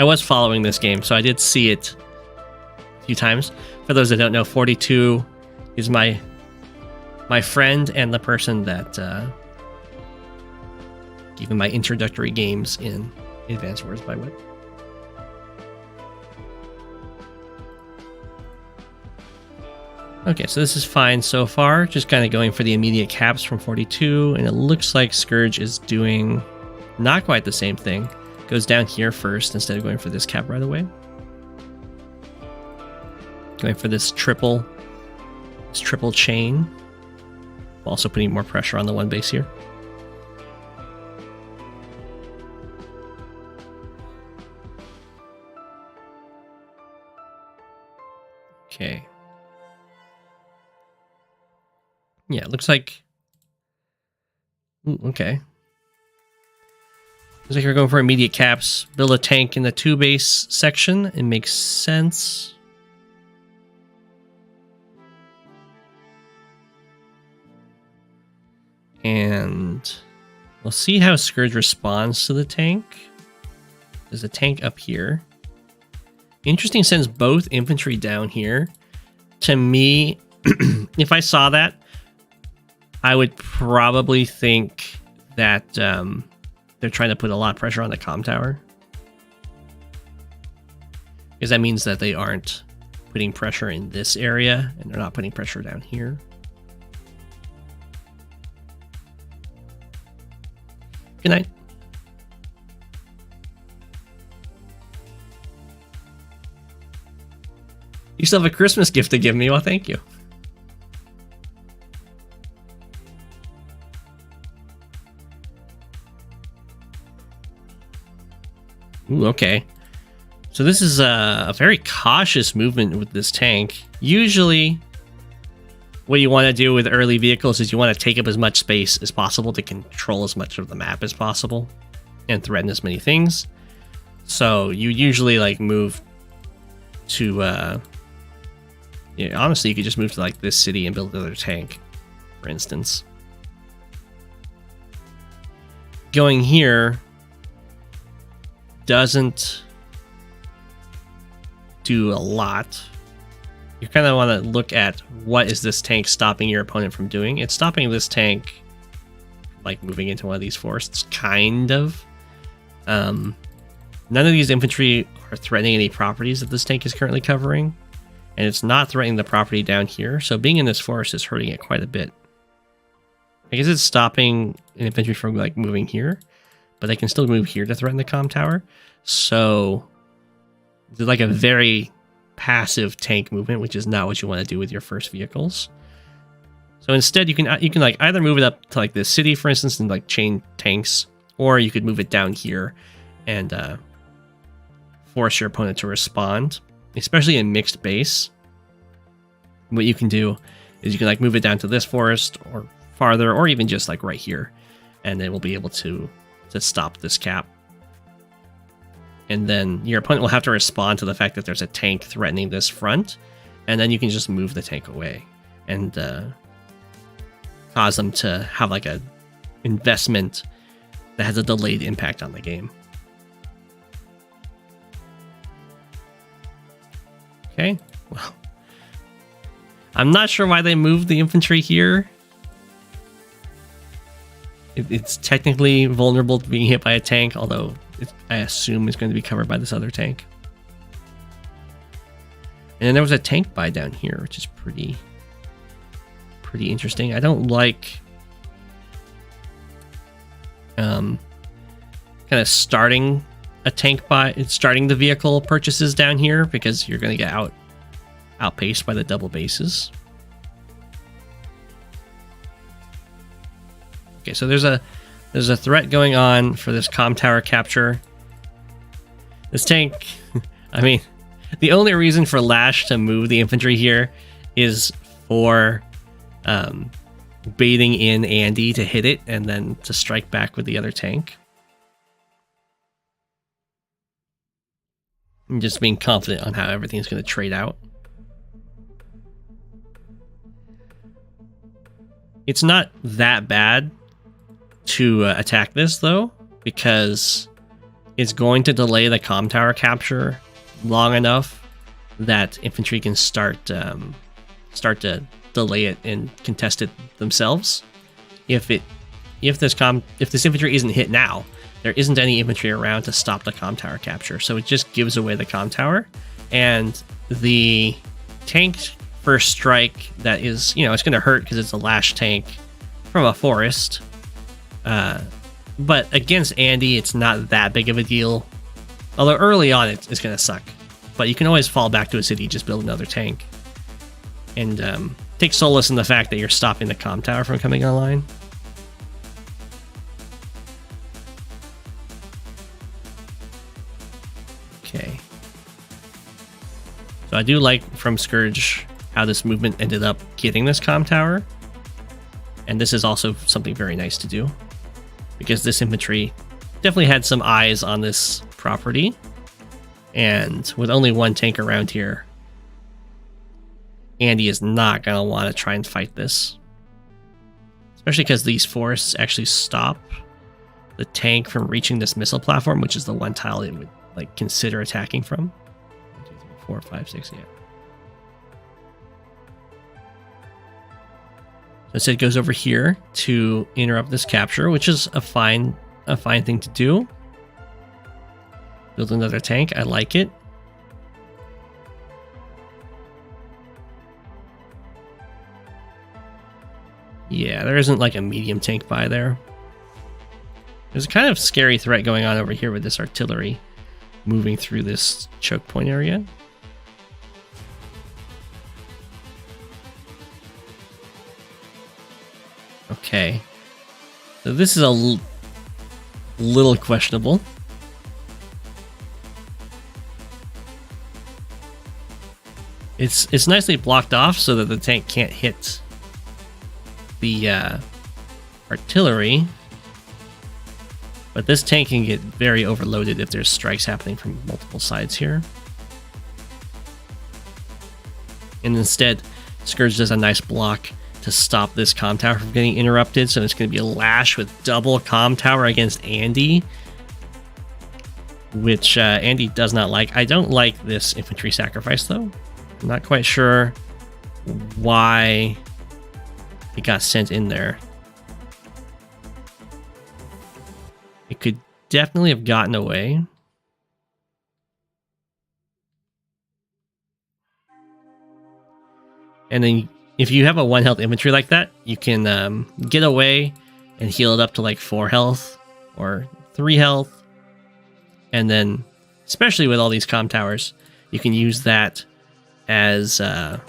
I was following this game, so I did see it a few times. For those that don't know, 42 is my friend and the person that gave me my introductory games in Advanced Wars by Whip. Okay, so this is fine so far. Just kind of going for the immediate caps from 42, and it looks like Scurge is doing not quite the same thing. Goes down here first instead of going for this cap right away. Going for this triple chain. Also putting more pressure on the one base here. Okay. Yeah, it looks like... Ooh, okay. Looks like you're going for immediate caps. Build a tank in the 2 base section. It makes sense. And we'll see how Scurge responds to the tank. There's a tank up here. Interesting, sends both infantry down here. To me, if I saw that, I would probably think that they're trying to put a lot of pressure on the comm tower. Because that means that they aren't putting pressure in this area, and they're not putting pressure down here. Good night. You still have a Christmas gift to give me. Well, thank you. Ooh, okay. So this is a very cautious movement with this tank. Usually, what you want to do with early vehicles is you want to take up as much space as possible to control as much of the map as possible and threaten as many things. So you usually like move to, yeah, honestly, you could just move to like this city and build another tank, for instance. Going here doesn't do a lot. You kind of want to look at what is this tank stopping your opponent from doing. It's stopping this tank like moving into one of these forests, kind of. None of these infantry are threatening any properties that this tank is currently covering, and it's not threatening the property down here, so being in this forest is hurting it quite a bit. I guess it's stopping an infantry from like moving here, but they can still move here to threaten the comm tower. So it's like a very passive tank movement, which is not what you want to do with your first vehicles. So instead, you can like either move it up to like this city, for instance, and like chain tanks, or you could move it down here and force your opponent to respond, especially in mixed base. What you can do is you can like move it down to this forest or farther, or even just like right here, and it will be able to stop this cap. And then your opponent will have to respond to the fact that there's a tank threatening this front, and then you can just move the tank away and cause them to have like a investment that has a delayed impact on the game. Okay, well, I'm not sure why they moved the infantry here. It's technically vulnerable to being hit by a tank, although I assume it's going to be covered by this other tank. And then there was a tank buy down here, which is pretty interesting. I don't like kind of starting a tank buy, starting the vehicle purchases down here, because you're going to get outpaced by the double bases. Okay, so there's a threat going on for this comm tower capture. This tank, I mean, the only reason for Lash to move the infantry here is for baiting in Andy to hit it and then to strike back with the other tank. And just being confident on how everything's going to trade out. It's not that bad to attack this though, because it's going to delay the comm tower capture long enough that infantry can start to delay it and contest it themselves. If this infantry isn't hit now, there isn't any infantry around to stop the comm tower capture, so it just gives away the comm tower. And the tank first strike that is, it's going to hurt because it's a Lash tank from a forest. But against Andy, it's not that big of a deal. Although early on, it's going to suck. But you can always fall back to a city, just build another tank. And take solace in the fact that you're stopping the comm tower from coming online. Okay. So I do like from Scurge how this movement ended up getting this comm tower. And this is also something very nice to do, because this infantry definitely had some eyes on this property. And with only one tank around here, Andy is not going to want to try and fight this. Especially because these forests actually stop the tank from reaching this missile platform, which is the one tile it would like consider attacking from. 1, 2, 3, 4, 5, 6, yeah. So it goes over here to interrupt this capture, which is a fine thing to do. Build another tank. I like it. Yeah, there isn't like a medium tank by there. There's a kind of scary threat going on over here with this artillery moving through this choke point area. Okay, so this is a little questionable. It's nicely blocked off so that the tank can't hit the artillery. But this tank can get very overloaded if there's strikes happening from multiple sides here. And instead, Scurge does a nice block to stop this comm tower from getting interrupted. So it's going to be a Lash with double comm tower against Andy, which Andy does not like. I don't like this infantry sacrifice, though. I'm not quite sure why it got sent in there. It could definitely have gotten away. And then if you have a 1 health infantry like that, you can get away and heal it up to like 4 health or 3 health. And then, especially with all these comm towers, you can use that as a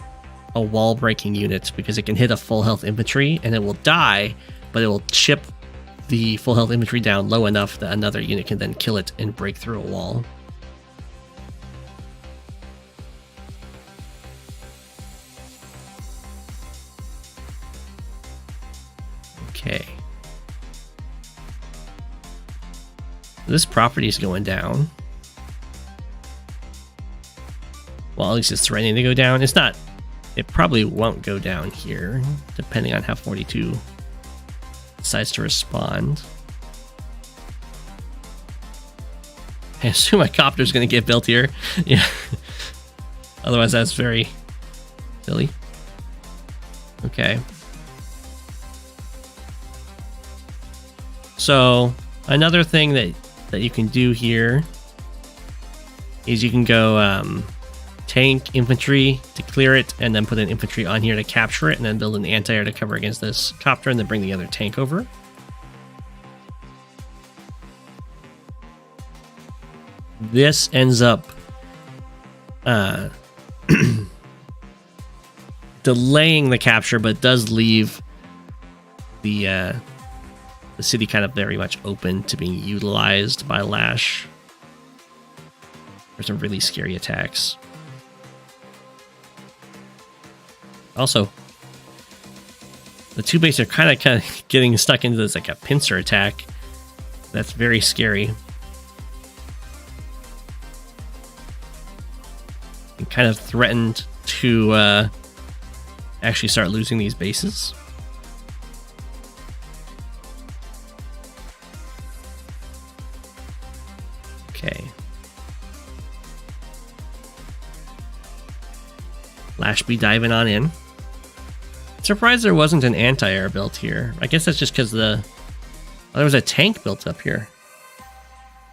wall breaking unit, because it can hit a full health infantry and it will die, but it will chip the full health infantry down low enough that another unit can then kill it and break through a wall. Okay. This property is going down. Well, at least it's threatening to go down. It's not. It probably won't go down here, depending on how 42 decides to respond. I assume a copter's going to get built here. Yeah. Otherwise, that's very silly. Okay. So another thing that you can do here is you can go tank infantry to clear it, and then put an infantry on here to capture it, and then build an anti-air to cover against this copter, and then bring the other tank over. This ends up delaying the capture, but does leave the city kind of very much open to being utilized by Lash for some really scary attacks. Also, the 2 base are kind of getting stuck into this like a pincer attack. That's very scary. And kind of threatened to actually start losing these bases. Okay. Lash be diving on in. Surprised there wasn't an anti-air built here. I guess that's just because there was a tank built up here.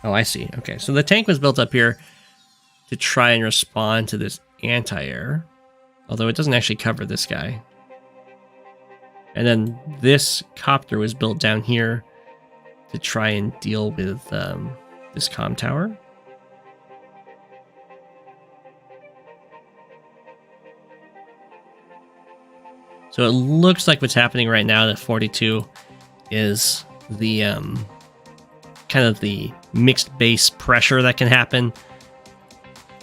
Oh, I see. Okay, so the tank was built up here to try and respond to this anti-air, although it doesn't actually cover this guy. And then this copter was built down here to try and deal with this comm tower. So it looks like what's happening right now at 42 is the kind of the mixed base pressure that can happen,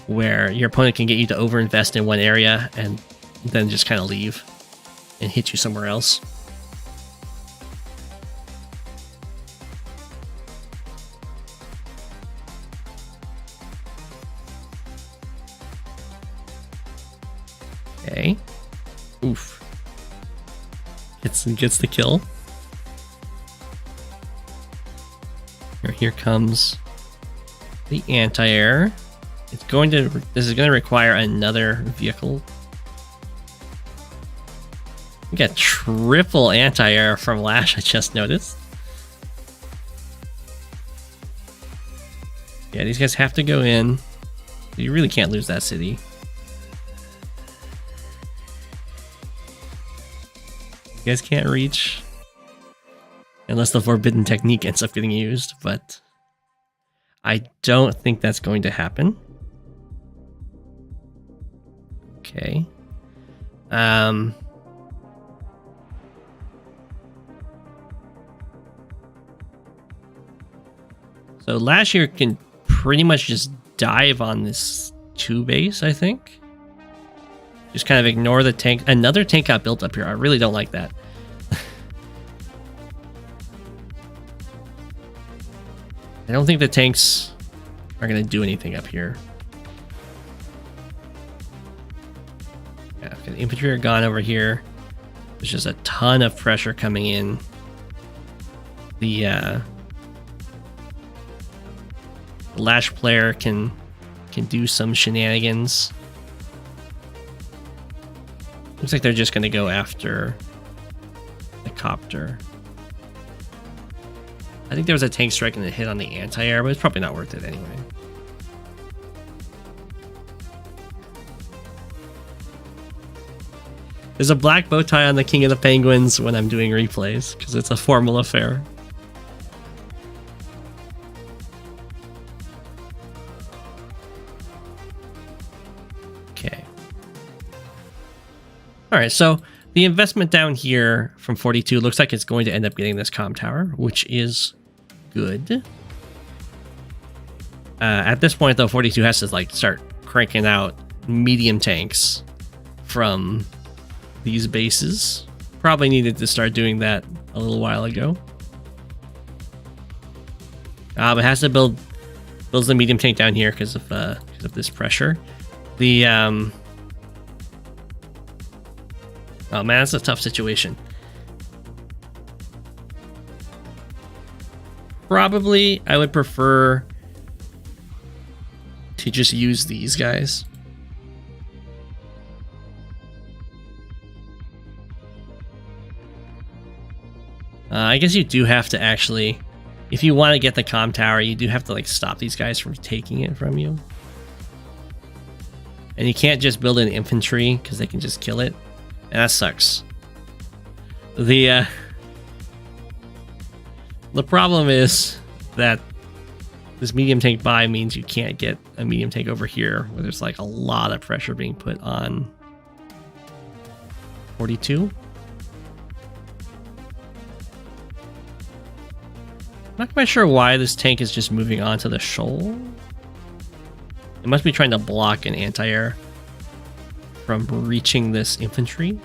where your opponent can get you to overinvest in one area and then just kind of leave and hit you somewhere else. Okay. Oof. Gets the kill. Here comes the anti-air. This is going to require another vehicle. We got triple anti-air from Lash, I just noticed. Yeah, these guys have to go in. You really can't lose that city. You guys can't reach unless the forbidden technique ends up getting used, but I don't think that's going to happen. Okay. So Lash here can pretty much just dive on this 2 base, I think. Just kind of ignore the tank. Another tank got built up here. I really don't like that. I don't think the tanks are going to do anything up here. Yeah, okay, the infantry are gone over here. There's just a ton of pressure coming in. The Lash player can do some shenanigans. Looks like they're just going to go after the copter. I think there was a tank strike and a hit on the anti-air, but it's probably not worth it anyway. There's a black bow tie on the King of the Penguins when I'm doing replays, because it's a formal affair. Okay. Alright, so the investment down here from 42 looks like it's going to end up getting this comm tower, which is good. At this point, though, 42 has to like start cranking out medium tanks from these bases. Probably needed to start doing that a little while ago. But has to builds the medium tank down here because of this pressure. The oh man, that's a tough situation. Probably I would prefer to just use these guys. I guess you do have to actually, if you want to get the comm tower, you do have to like stop these guys from taking it from you. And you can't just build an infantry because they can just kill it. And that sucks. The problem is that this medium tank buy means you can't get a medium tank over here where there's like a lot of pressure being put on 42. I'm not quite sure why this tank is just moving on to the shoal. It must be trying to block an anti-air from reaching this infantry.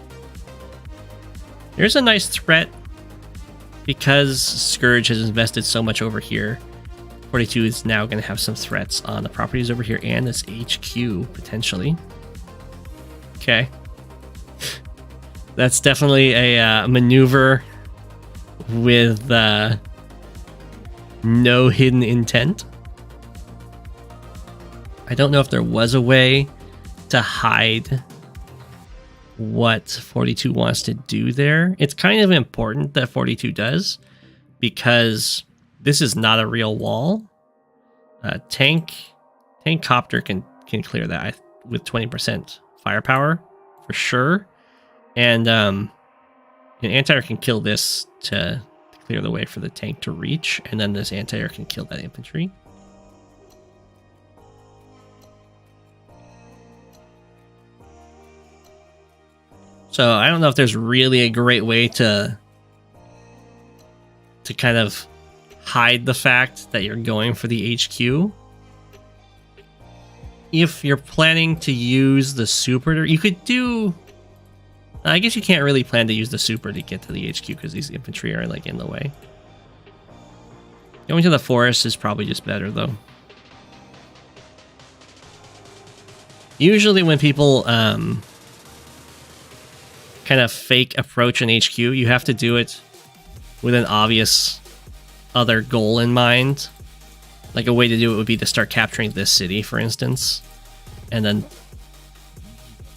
There's a nice threat because Scurge has invested so much over here. 42 is now going to have some threats on the properties over here and this HQ potentially. Okay. That's definitely a maneuver with no hidden intent. I don't know if there was a way to hide what 42 wants to do there. It's kind of important that 42 does, because this is not a real wall. Tank copter can clear that with 20% firepower for sure, and an anti-air can kill this to clear the way for the tank to reach, and then this anti-air can kill that infantry. So I don't know if there's really a great way to kind of hide the fact that you're going for the HQ. If you're planning to use the super, you could do... I guess you can't really plan to use the super to get to the HQ because these infantry are like in the way. Going to the forest is probably just better though. Usually when people kind of fake approach an HQ, you have to do it with an obvious other goal in mind. Like a way to do it would be to start capturing this city, for instance, and then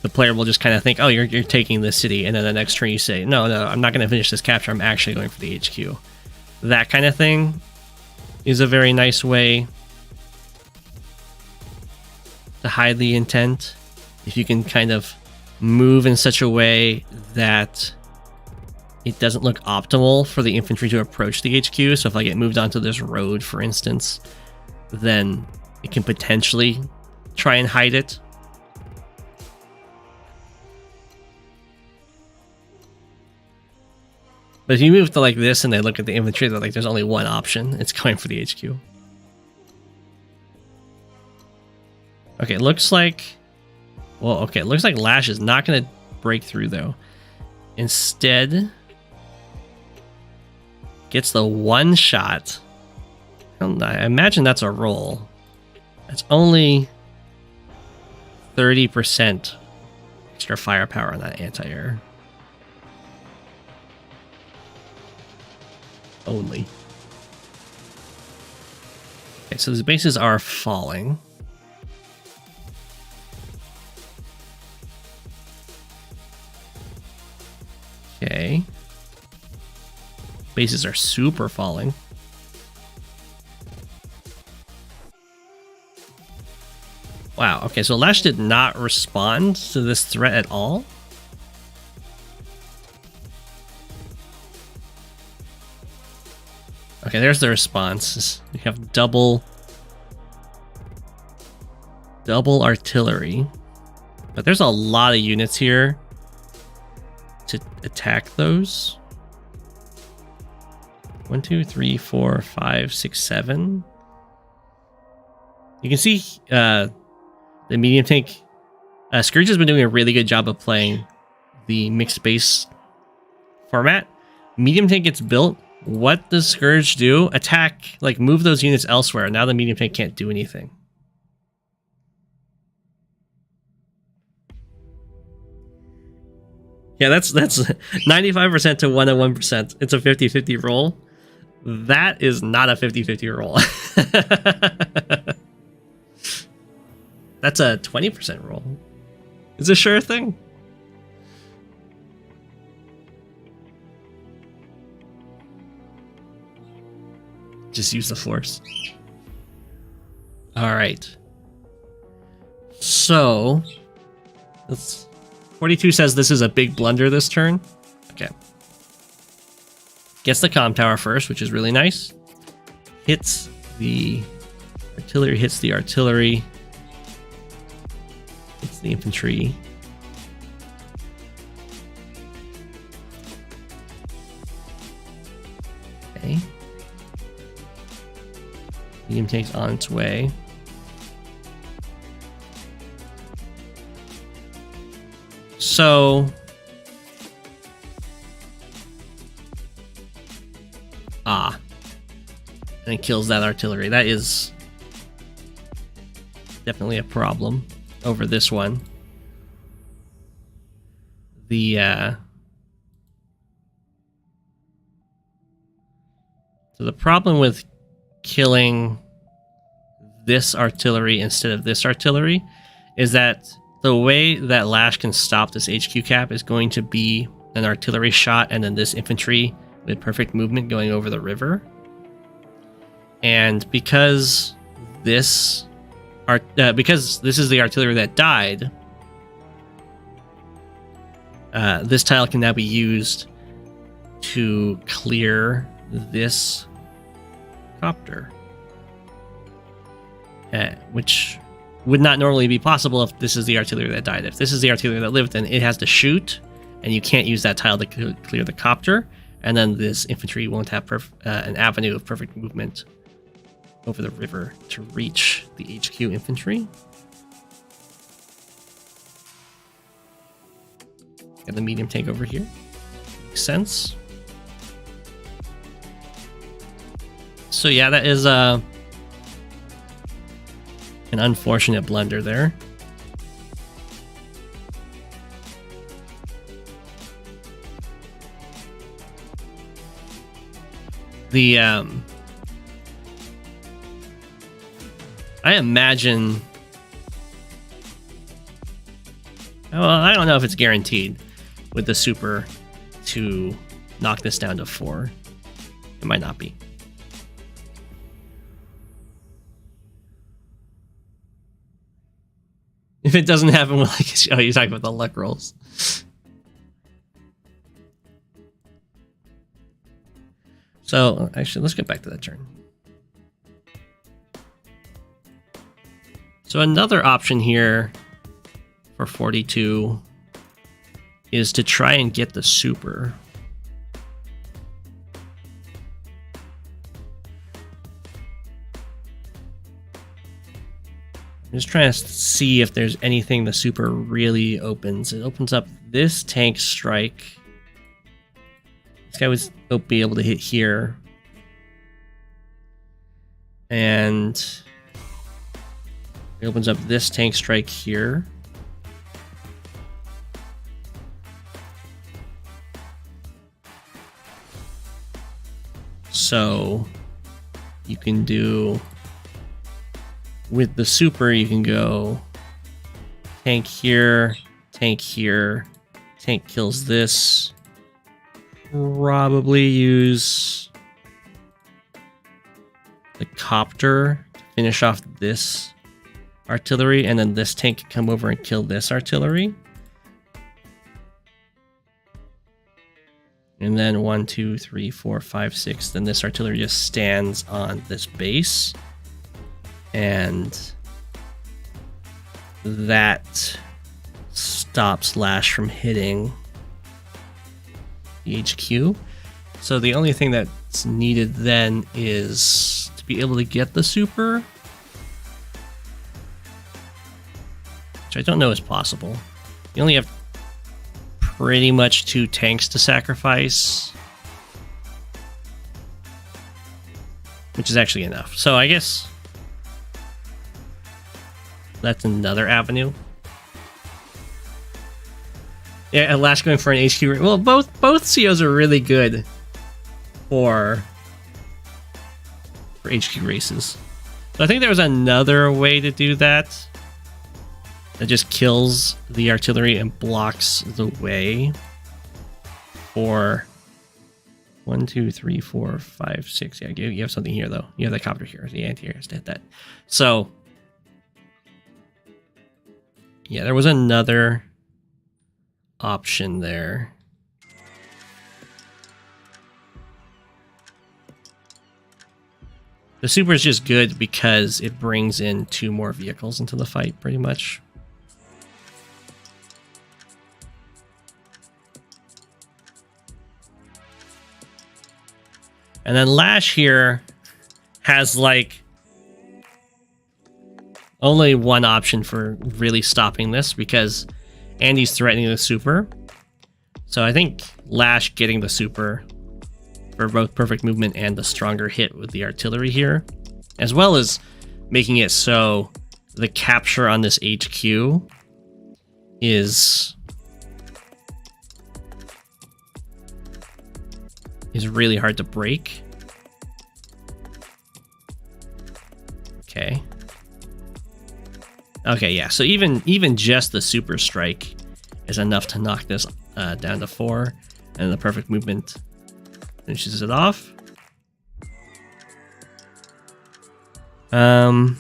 the player will just kind of think, oh, you're taking this city, and then the next turn you say, no, I'm not going to finish this capture, I'm actually going for the HQ. That kind of thing is a very nice way to hide the intent. If you can kind of move in such a way that it doesn't look optimal for the infantry to approach the HQ. So if I get moved onto this road, for instance, then it can potentially try and hide it. But if you move to like this and they look at the infantry, they're like, there's only one option. It's going for the HQ. Okay, looks like Well, okay, it looks like Lash is not going to break through, though. Instead, gets the one shot. I imagine that's a roll. That's only 30% extra firepower on that anti-air. Only. Okay, so the bases are falling. Okay. Bases are super falling. Wow, okay, so Lash did not respond to this threat at all. Okay, there's the response. We have double artillery. But there's a lot of units here to attack those. 1, 2, 3, 4, 5, 6, 7. You can see the medium tank. Scurge has been doing a really good job of playing the mixed base format. Medium tank gets built. What does Scurge do? Attack, like move those units elsewhere. Now the medium tank can't do anything. Yeah, that's 95% to 101%. It's a 50-50 roll. That is not a 50-50 roll. That's a 20% roll. It's a sure thing. Just use the force. All right. So, 42 says this is a big blunder this turn. Okay. Gets the comm tower first, which is really nice. Hits the artillery, hits the artillery. Hits the infantry. Okay. Medium tank's on its way. So, and it kills that artillery. That is definitely a problem over this one. So the problem with killing this artillery instead of this artillery is that the way that Lash can stop this HQ cap is going to be an artillery shot and then this infantry with perfect movement going over the river. And because this is the artillery that died, this tile can now be used to clear this copter, which would not normally be possible if this is the artillery that died. If this is the artillery that lived, then it has to shoot, and you can't use that tile to clear the copter, and then this infantry won't have an avenue of perfect movement over the river to reach the HQ infantry. Got the medium tank over here. Makes sense. So yeah, that is an unfortunate blunder there. The I imagine, well, I don't know if it's guaranteed with the super to knock this down to 4. It might not be. If it doesn't happen, well, I guess, oh, you're talking about the luck rolls. So, actually, let's get back to that turn. So another option here for 42 is to try and get the super. I'm just trying to see if there's anything the super really opens. It opens up this tank strike. This guy would be able to hit here. And it opens up this tank strike here. So you can do, with the super, you can go tank here, tank kills this. Probably use the copter to finish off this artillery, and then this tank can come over and kill this artillery. And then 1, 2, 3, 4, 5, 6. Then this artillery just stands on this base. And that stops Lash from hitting the HQ. So the only thing that's needed then is to be able to get the super. Which I don't know is possible. You only have pretty much 2 tanks to sacrifice, which is actually enough. So I guess that's another avenue. Yeah, and Lash going for an HQ. Well, both COs are really good for HQ races. So I think there was another way to do that. That just kills the artillery and blocks the way for 1, 2, 3, 4, 5, 6. Yeah, you have something here, though. You have the copter here. The anti-air has to hit that. So, yeah, there was another option there. The super is just good because it brings in 2 more vehicles into the fight, pretty much. And then Lash here has like only one option for really stopping this, because Andy's threatening the super. So I think Lash getting the super for both perfect movement and the stronger hit with the artillery here, as well as making it so the capture on this HQ is really hard to break. Okay, yeah, so even just the super strike is enough to knock this down to 4, and the perfect movement finishes it off. I'm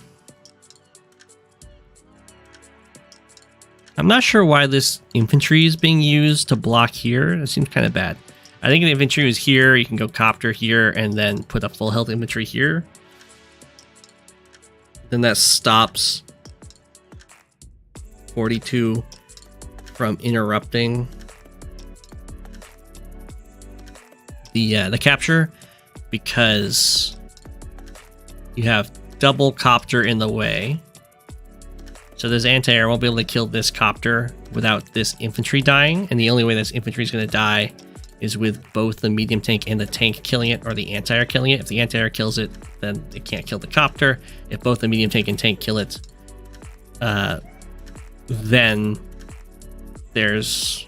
not sure why this infantry is being used to block here. It seems kind of bad. I think the infantry is here. You can go copter here and then put a full health infantry here. Then that stops 42 from interrupting the capture, because you have double copter in the way. So this anti-air won't be able to kill this copter without this infantry dying, and the only way this infantry is going to die is with both the medium tank and the tank killing it, or the anti-air killing it. If the anti-air kills it, then it can't kill the copter. If both the medium tank and tank kill it, then there's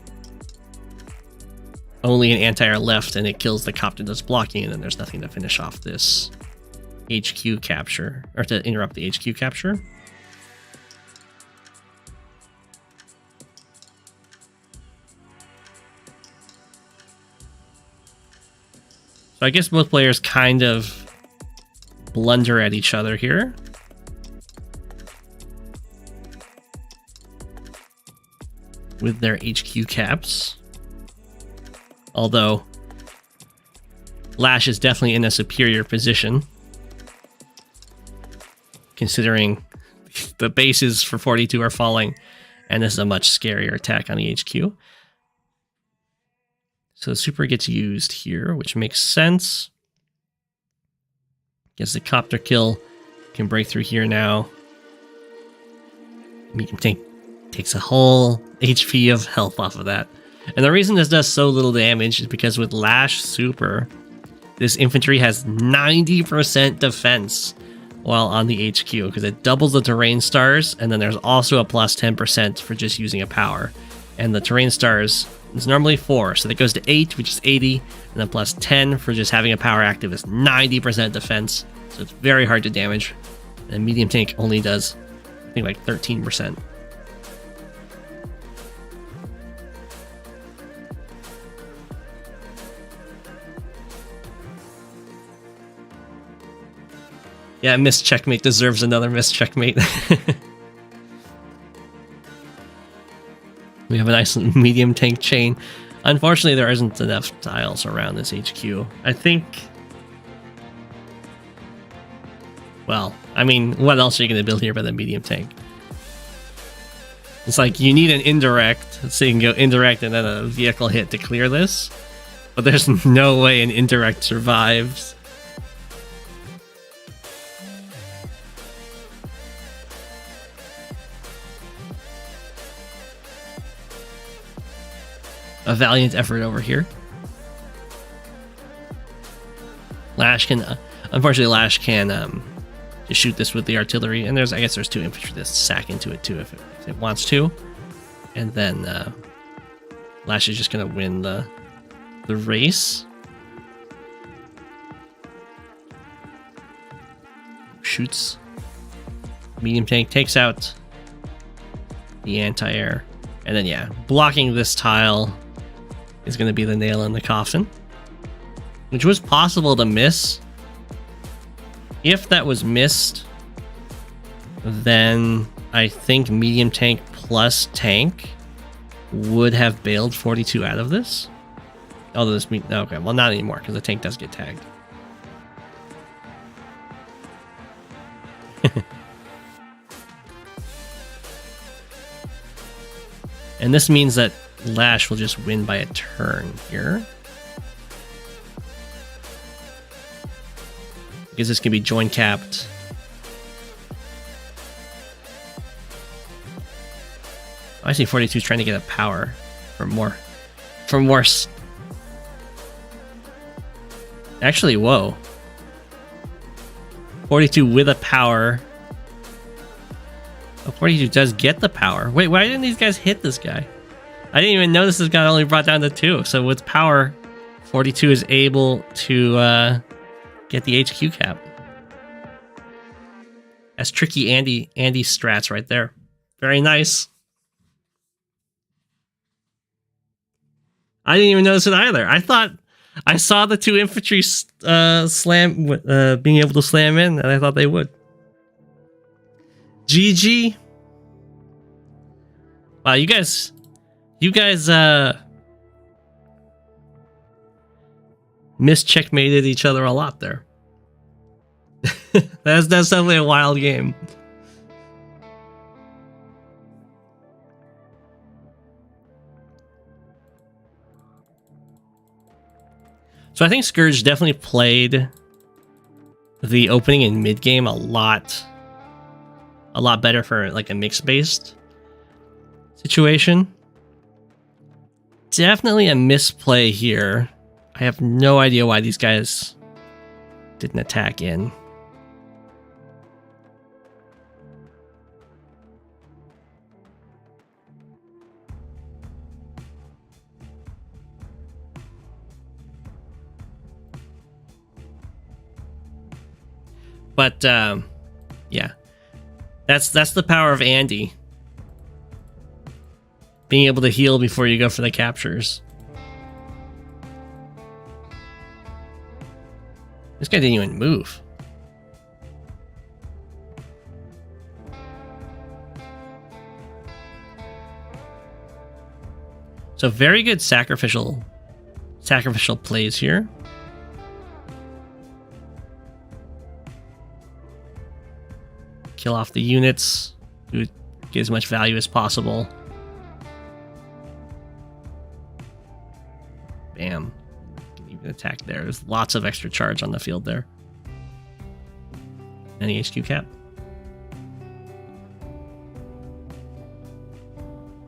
only an anti-air left, and it kills the copter that's blocking, and then there's nothing to finish off this HQ capture, or to interrupt the HQ capture. So I guess both players kind of blunder at each other here. With their HQ caps. Although Lash is definitely in a superior position, considering the bases for 42 are falling, and this is a much scarier attack on the HQ. So the super gets used here, which makes sense. Guess the copter kill can break through here now. Medium tank takes a whole HP of health off of that. And the reason this does so little damage is because with Lash Super, this infantry has 90% defense while on the HQ, because it doubles the terrain stars, and then there's also a plus 10% for just using a power. And the terrain stars is normally 4, so that goes to 8, which is 80, and then plus 10 for just having a power active is 90% defense, so it's very hard to damage. And medium tank only does, I think, like 13%. Yeah, Miss Checkmate deserves another Miss Checkmate. We have a nice medium tank chain. Unfortunately, there isn't enough tiles around this HQ. I think... Well, I mean, what else are you going to build here but the medium tank? It's like, you need an indirect, so you can go indirect and then a vehicle hit to clear this. But there's no way an indirect survives. A valiant effort over here. Lash can, unfortunately, Lash can just shoot this with the artillery, and I guess there's 2 infantry that sack into it too if it wants to, and then Lash is just gonna win the race. Shoots. Medium tank takes out the anti-air, and then yeah, blocking this tile is going to be the nail in the coffin, which was possible to miss. If that was missed, then I think medium tank plus tank would have bailed 42 out of this. Although this means, okay, well, not anymore because the tank does get tagged. And this means that Lash will just win by a turn here, because this can be join capped. I see 42 is trying to get a power for more. Actually, whoa. 42 with a power. Oh, 42 does get the power. Wait, why didn't these guys hit this guy? I didn't even notice this got only brought down to 2. So with power, 42 is able to get the HQ cap. That's tricky Andy strats right there. Very nice. I didn't even notice it either. I thought I saw the 2 infantry being able to slam in, and I thought they would. GG. Wow, you guys mischeckmated each other a lot there. That's definitely a wild game. So I think Scurge definitely played the opening and mid game a lot better for like a mix-based situation. Definitely a misplay here. I have no idea why these guys didn't attack in. But yeah, that's the power of Andy. Being able to heal before you go for the captures. This guy didn't even move. So very good sacrificial plays here. Kill off the units, get as much value as possible. Bam. Even attack there. There's lots of extra charge on the field there. Any HQ cap?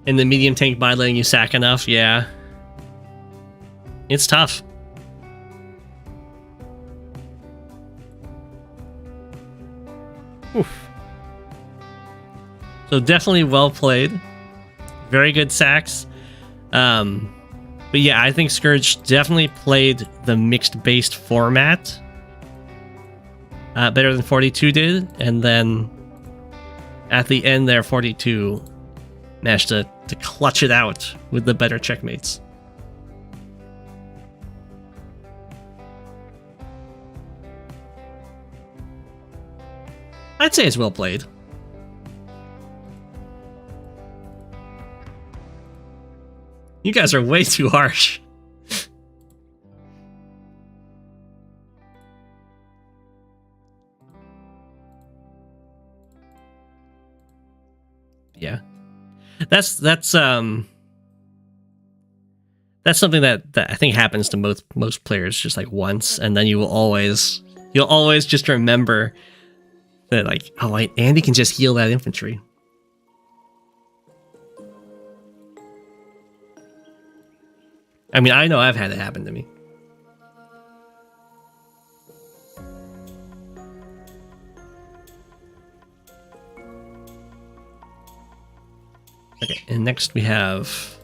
in the medium tank by letting you sack enough. Yeah. It's tough. Oof. So definitely well played. Very good sacks. But yeah, I think Scurge definitely played the mixed-based format better than 42 did. And then at the end there, 42 managed to clutch it out with the better checkmates. I'd say it's well played. You guys are way too harsh. Yeah. That's something that I think happens to most players just like once, and then you'll always just remember that, like, oh, Andy can just heal that infantry. I mean, I know I've had it happen to me. Okay, and next we have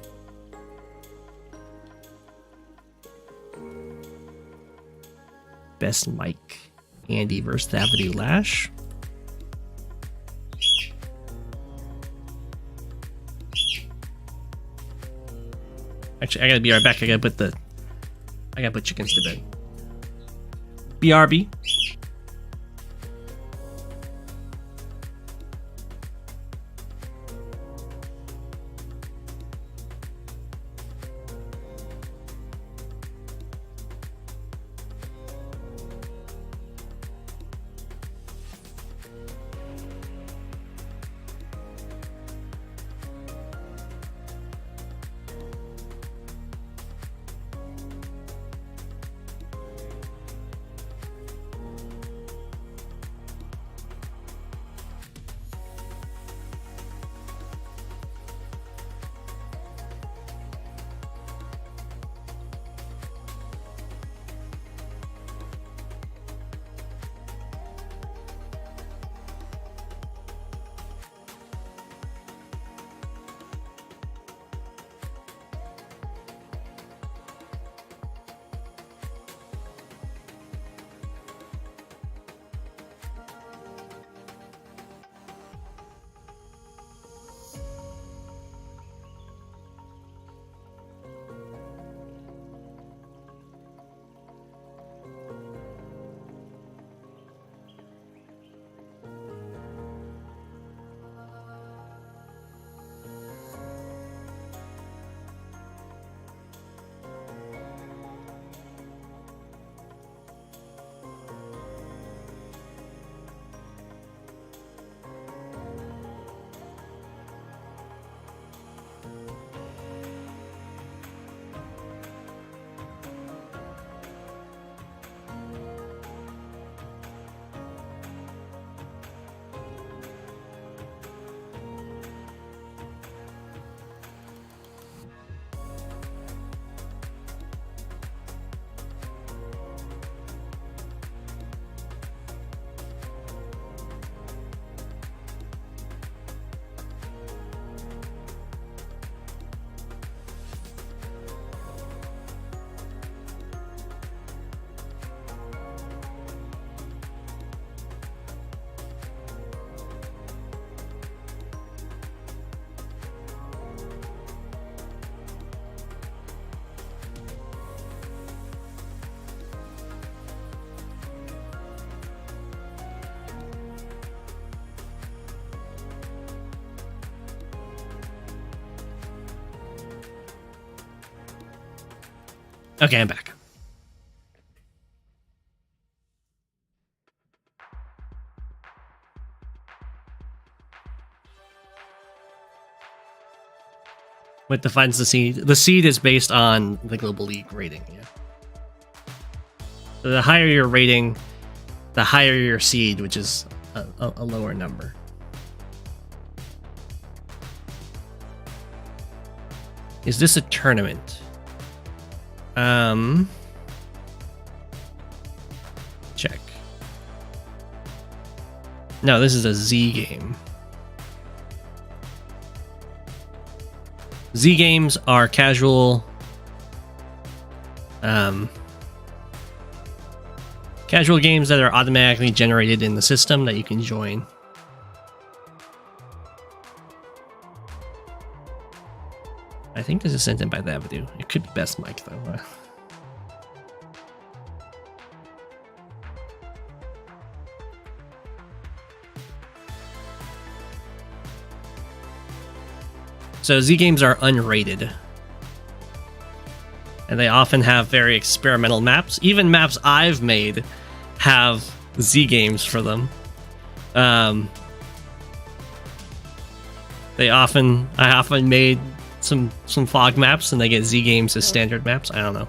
BestMike, Andy versus Thavidu Lash. Actually, I gotta be right back. I gotta put chickens to bed. BRB. Okay, I'm back. What defines the seed? The seed is based on the Global League rating, yeah. So the higher your rating, the higher your seed, which is a lower number. Is this a tournament? Check. No, this is a Z game. Z games are casual casual games that are automatically generated in the system that you can join. I think this is sent in by Thavidu. It could be BestMike though. So Z games are unrated. And they often have very experimental maps. Even maps I've made have Z games for them. I often made some fog maps and they get Z games as standard maps. I don't know.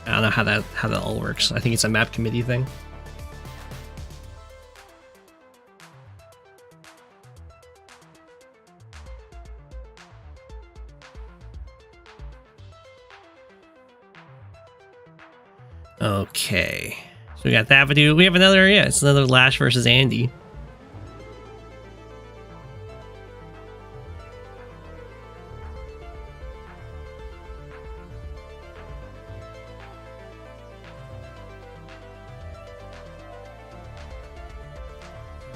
I don't know how that all works. I think it's a map committee thing. Okay, so we got Thavidu. We have another, yeah, it's another Lash versus Andy.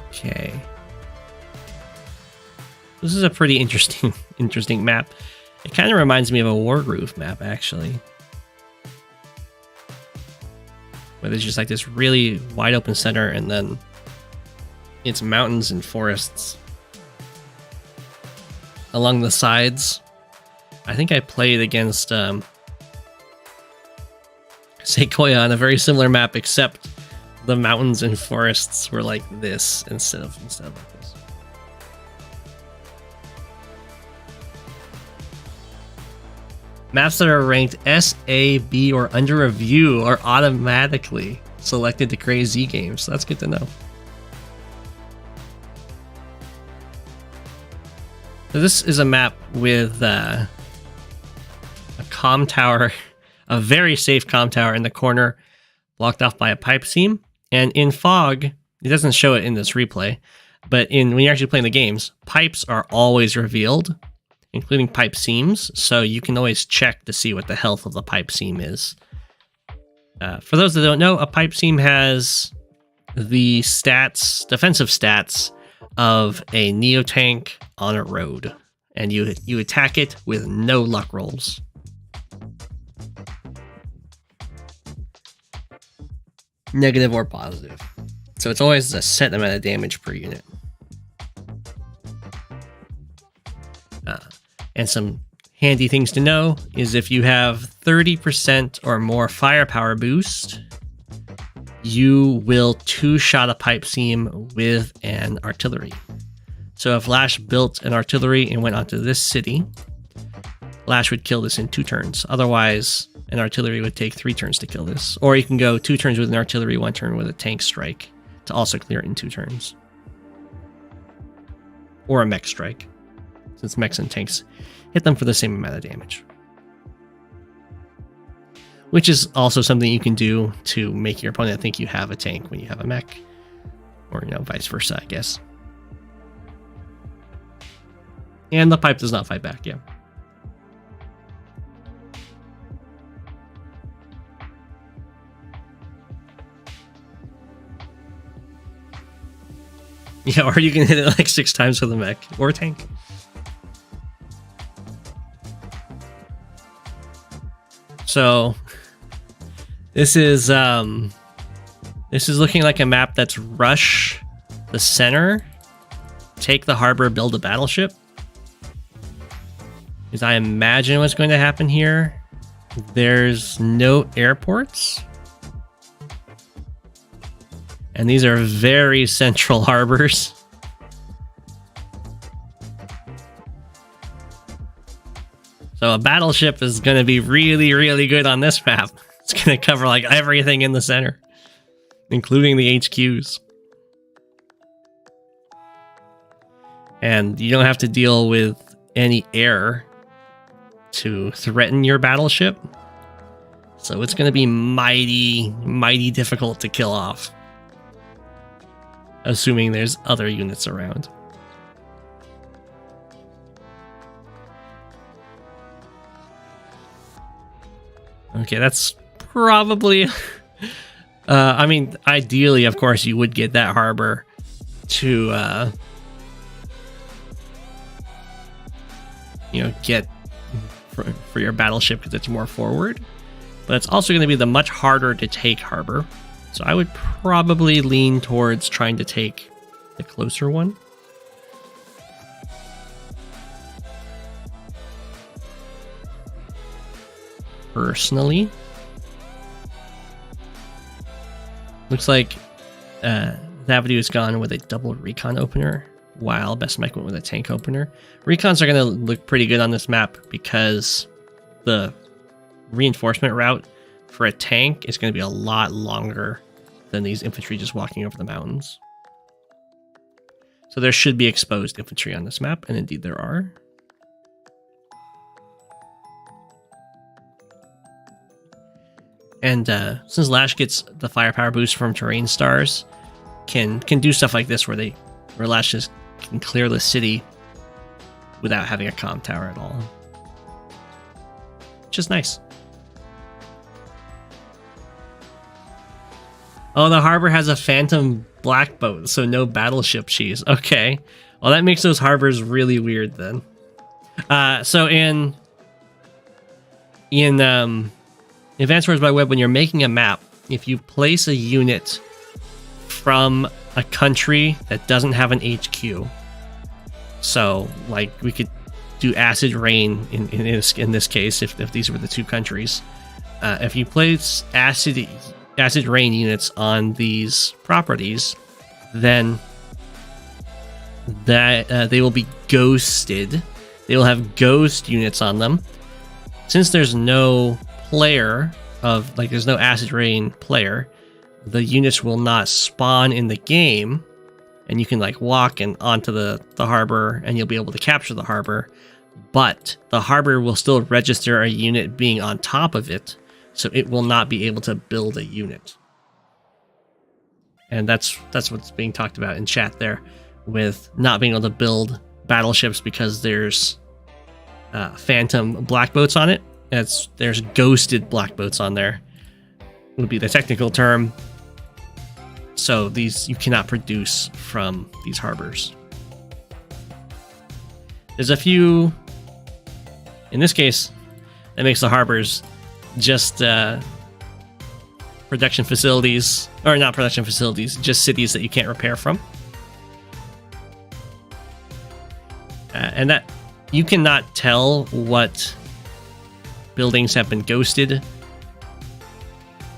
Okay, this is a pretty interesting map. It kind of reminds me of a Wargroove map, actually. Where there's just like this really wide open center and then it's mountains and forests along the sides. I think I played against Sequoia on a very similar map, except the mountains and forests were like this instead of like this. Maps that are ranked S, A, B, or under review are automatically selected to create Z games. So that's good to know. So this is a map with a comm tower, a very safe comm tower in the corner, blocked off by a pipe seam. And in fog, it doesn't show it in this replay, but when you're actually playing the games, pipes are always revealed, including pipe seams, so you can always check to see what the health of the pipe seam is. For those that don't know, a pipe seam has the defensive stats of a Neo tank on a road, and you attack it with no luck rolls. Negative or positive. So it's always a set amount of damage per unit. And some handy things to know is if you have 30% or more firepower boost, you will two-shot a pipe seam with an artillery. So if Lash built an artillery and went onto this city, Lash would kill this in 2 turns. Otherwise, an artillery would take 3 turns to kill this. Or you can go 2 turns with an artillery, 1 turn with a tank strike to also clear it in 2 turns. Or a mech strike, since mechs and tanks hit them for the same amount of damage. Which is also something you can do to make your opponent think you have a tank when you have a mech. Or, vice versa, I guess. And the pipe does not fight back, yeah. Yeah, or you can hit it like 6 times with a mech or a tank. So this is looking like a map that's rush the center, take the harbor, build a battleship. Because I imagine what's going to happen here. There's no airports. And these are very central harbors. So a battleship is going to be really, really good on this map. It's going to cover like everything in the center, including the HQs. And you don't have to deal with any air to threaten your battleship. So it's going to be mighty, mighty difficult to kill off. Assuming there's other units around. Okay, that's probably... I mean, ideally, of course, you would get that harbor to, you know, get for your battleship because it's more forward. But it's also going to be the much harder to take harbor. So I would probably lean towards trying to take the closer one. Personally. Looks like Thavidu has gone with a double recon opener, while BestMike went with a tank opener. Recons are going to look pretty good on this map because the reinforcement route for a tank is going to be a lot longer than these infantry just walking over the mountains. So there should be exposed infantry on this map, and indeed there are. And since Lash gets the firepower boost from terrain stars, can do stuff like this where Lash just can clear the city without having a comm tower at all. Which is nice. Oh, the harbor has a phantom black boat, so no battleship cheese. Okay. Well, that makes those harbors really weird then. So in Advanced Wars by Web, when you're making a map, if you place a unit from a country that doesn't have an HQ, so like we could do acid rain in this case if these were the two countries. If you place acid rain units on these properties, then that they will be ghosted. They will have ghost units on them. Since there's no player there's no acid rain player, the units will not spawn in the game, and you can like walk onto the harbor and you'll be able to capture the harbor, but the harbor will still register a unit being on top of it, so it will not be able to build a unit. And that's what's being talked about in chat there, with not being able to build battleships because there's phantom black boats on it. There's ghosted black boats on there, would be the technical term. So these you cannot produce from these harbors. There's a few, in this case, that makes the harbors just production facilities, or not production facilities, just cities that you can't repair from. And that you cannot tell what buildings have been ghosted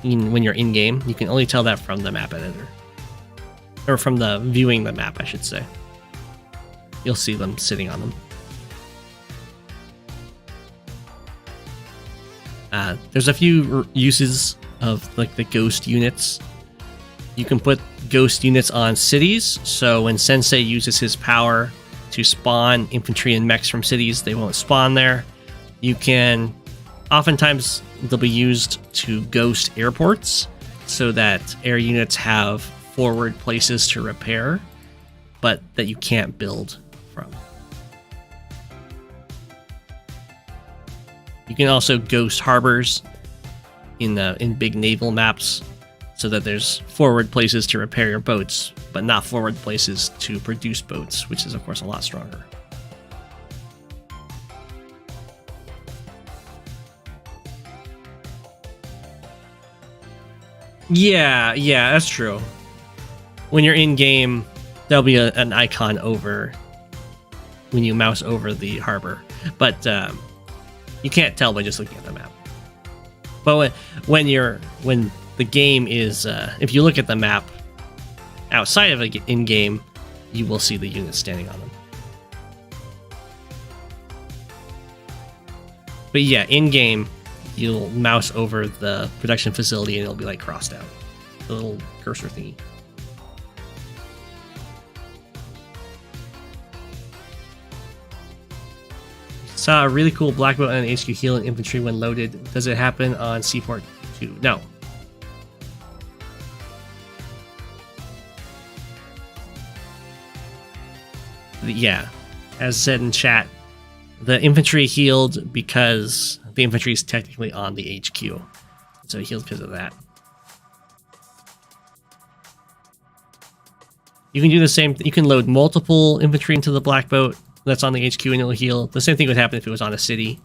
when you're in game. You can only tell that from the map editor, or from the viewing the map, I should say. You'll see them sitting on them. There's a few uses of like the ghost units. You can put ghost units on cities, so when Sensei uses his power to spawn infantry and mechs from cities, they won't spawn there. You can, oftentimes they'll be used to ghost airports so that air units have forward places to repair, but that you can't build from. You can also ghost harbors in big naval maps so that there's forward places to repair your boats, but not forward places to produce boats, which is of course a lot stronger. Yeah, that's true. When you're in game, there'll be an icon over when you mouse over the harbor, but you can't tell by just looking at the map. But when the game is, if you look at the map outside of in game, you will see the units standing on them. But yeah, in game, you'll mouse over the production facility and it'll be like crossed out, the little cursor thingy. Saw a really cool black boat and an HQ heal and infantry when loaded. Does it happen on Seaport 2? No. Yeah, as said in chat, the infantry healed because the infantry is technically on the HQ. So it healed because of that. You can do the same. You can load multiple infantry into the black boat that's on the HQ and it'll heal. The same thing would happen if it was on a city.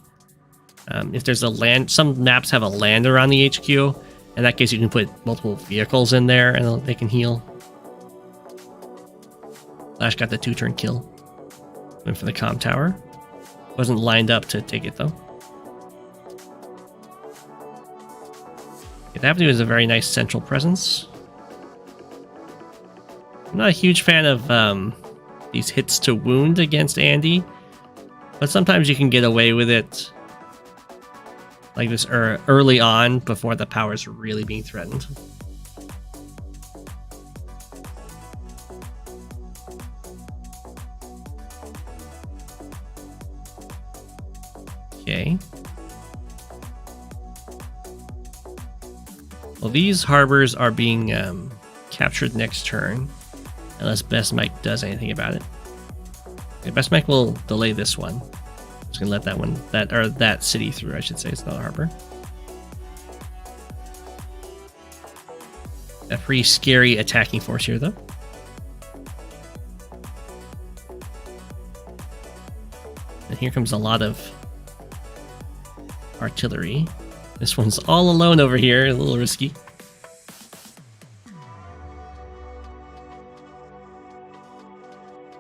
If there's a land, some maps have a lander on the HQ. In that case, you can put multiple vehicles in there and they can heal. Lash got the 2-turn kill. Went for the comm tower. Wasn't lined up to take it though. Thavidu is a very nice central presence. I'm not a huge fan of these hits to wound against Andy, but sometimes you can get away with it like this early on before the power's really being threatened. Okay. Well, these harbors are being captured next turn, unless BestMike does anything about it. Okay, BestMike will delay this one. Just gonna let that city through, I should say. It's not a harbor. A pretty scary attacking force here, though. And here comes a lot of artillery. This one's all alone over here, a little risky.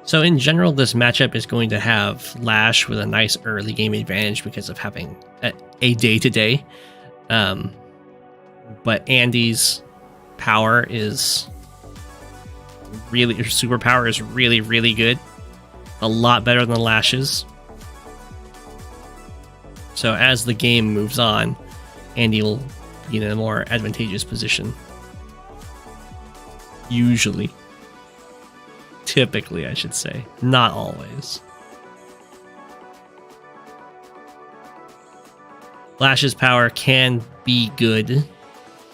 So in general, this matchup is going to have Lash with a nice early game advantage because of having a day-to-day. But Andy's power is really, your superpower is really, really good. A lot better than Lash's. So as the game moves on, Andy will be in a more advantageous position. Usually. Typically, I should say. Not always. Lash's power can be good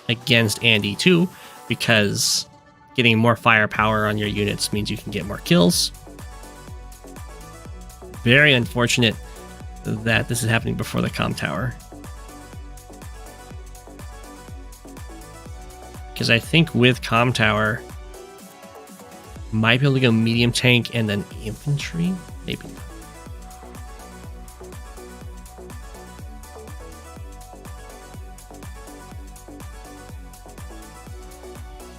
against Andy too, because getting more firepower on your units means you can get more kills. Very unfortunate that this is happening before the comm tower. Because I think with comm tower, might be able to go medium tank and then infantry? Maybe not.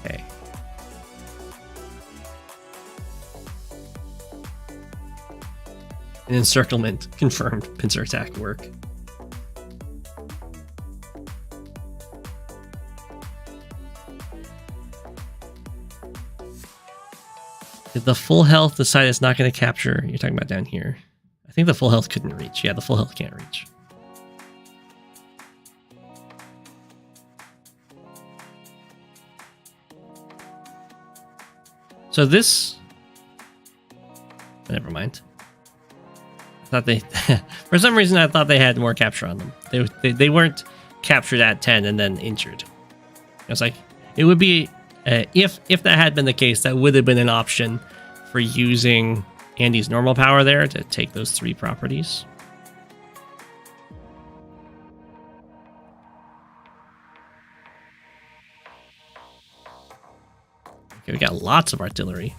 Okay. An encirclement confirmed. Pincer attack work. Did the full health decide it's not going to capture? You're talking about down here. I think the full health couldn't reach. Yeah, the full health can't reach. So this... Never mind. I thought they... For some reason, I thought they had more capture on them. They weren't captured at 10 and then injured. I was like, it would be... if that had been the case, that would have been an option for using Andy's normal power there to take those 3 properties. Okay, we got lots of artillery.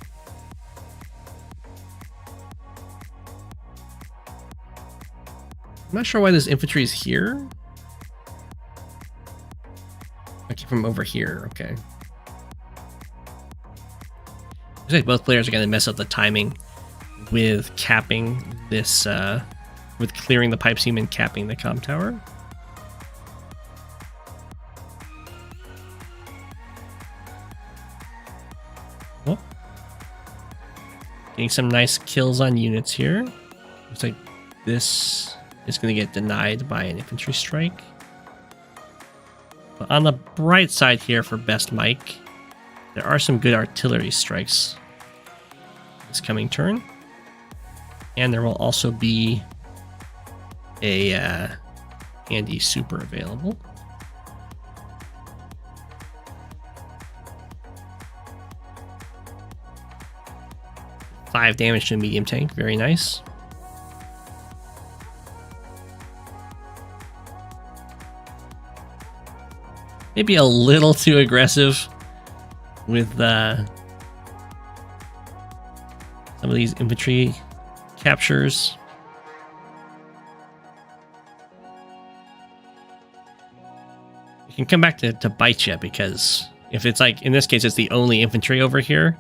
I'm not sure why this infantry is here. Okay, from over here, okay. Looks like both players are going to mess up the timing with capping this, with clearing the pipe seam and capping the comm tower. Oh. Getting some nice kills on units here. Looks like this is going to get denied by an infantry strike. But on the bright side here for BestMike, there are some good artillery strikes this coming turn. And there will also be a handy super available. Five damage to a medium tank, very nice. Maybe a little too aggressive with some of these infantry captures. You can come back to bite you, because if it's like, in this case, it's the only infantry over here.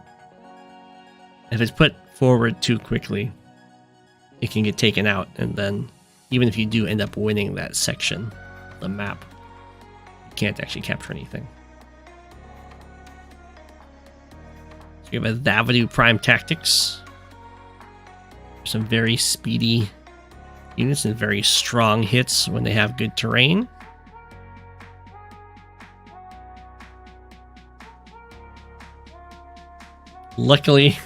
If it's put forward too quickly, it can get taken out, and then even if you do end up winning that section of the map, you can't actually capture anything. So we have a Thavidu Prime Tactics. Some very speedy units and very strong hits when they have good terrain. Luckily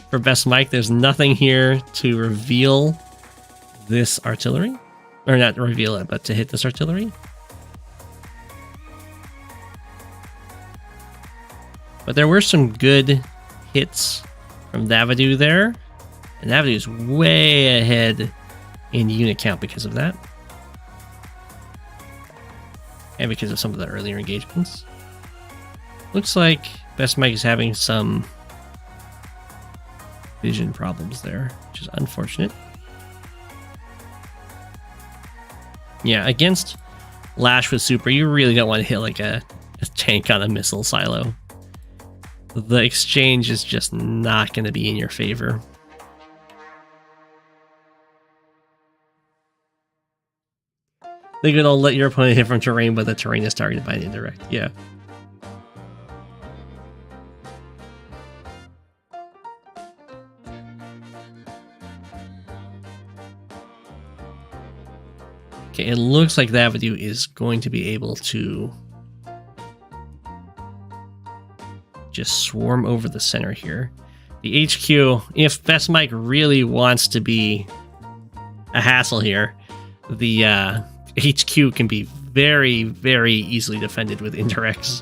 for BestMike, there's nothing here to reveal this artillery. Or not reveal it, but to hit this artillery. But there were some good hits from Thavidu there. And Thavidu is way ahead in unit count because of that. And because of some of the earlier engagements. Looks like BestMike is having some vision problems there, which is unfortunate. Yeah, against Lash with super, you really don't want to hit like a tank on a missile silo. The exchange is just not going to be in your favor. They're going to let your opponent hit from terrain, but the terrain is targeted by an indirect. Yeah. Okay, it looks like Thavidu is going to be able to just swarm over the center here. The HQ, if BestMike really wants to be a hassle here, the HQ can be very, very easily defended with indirects.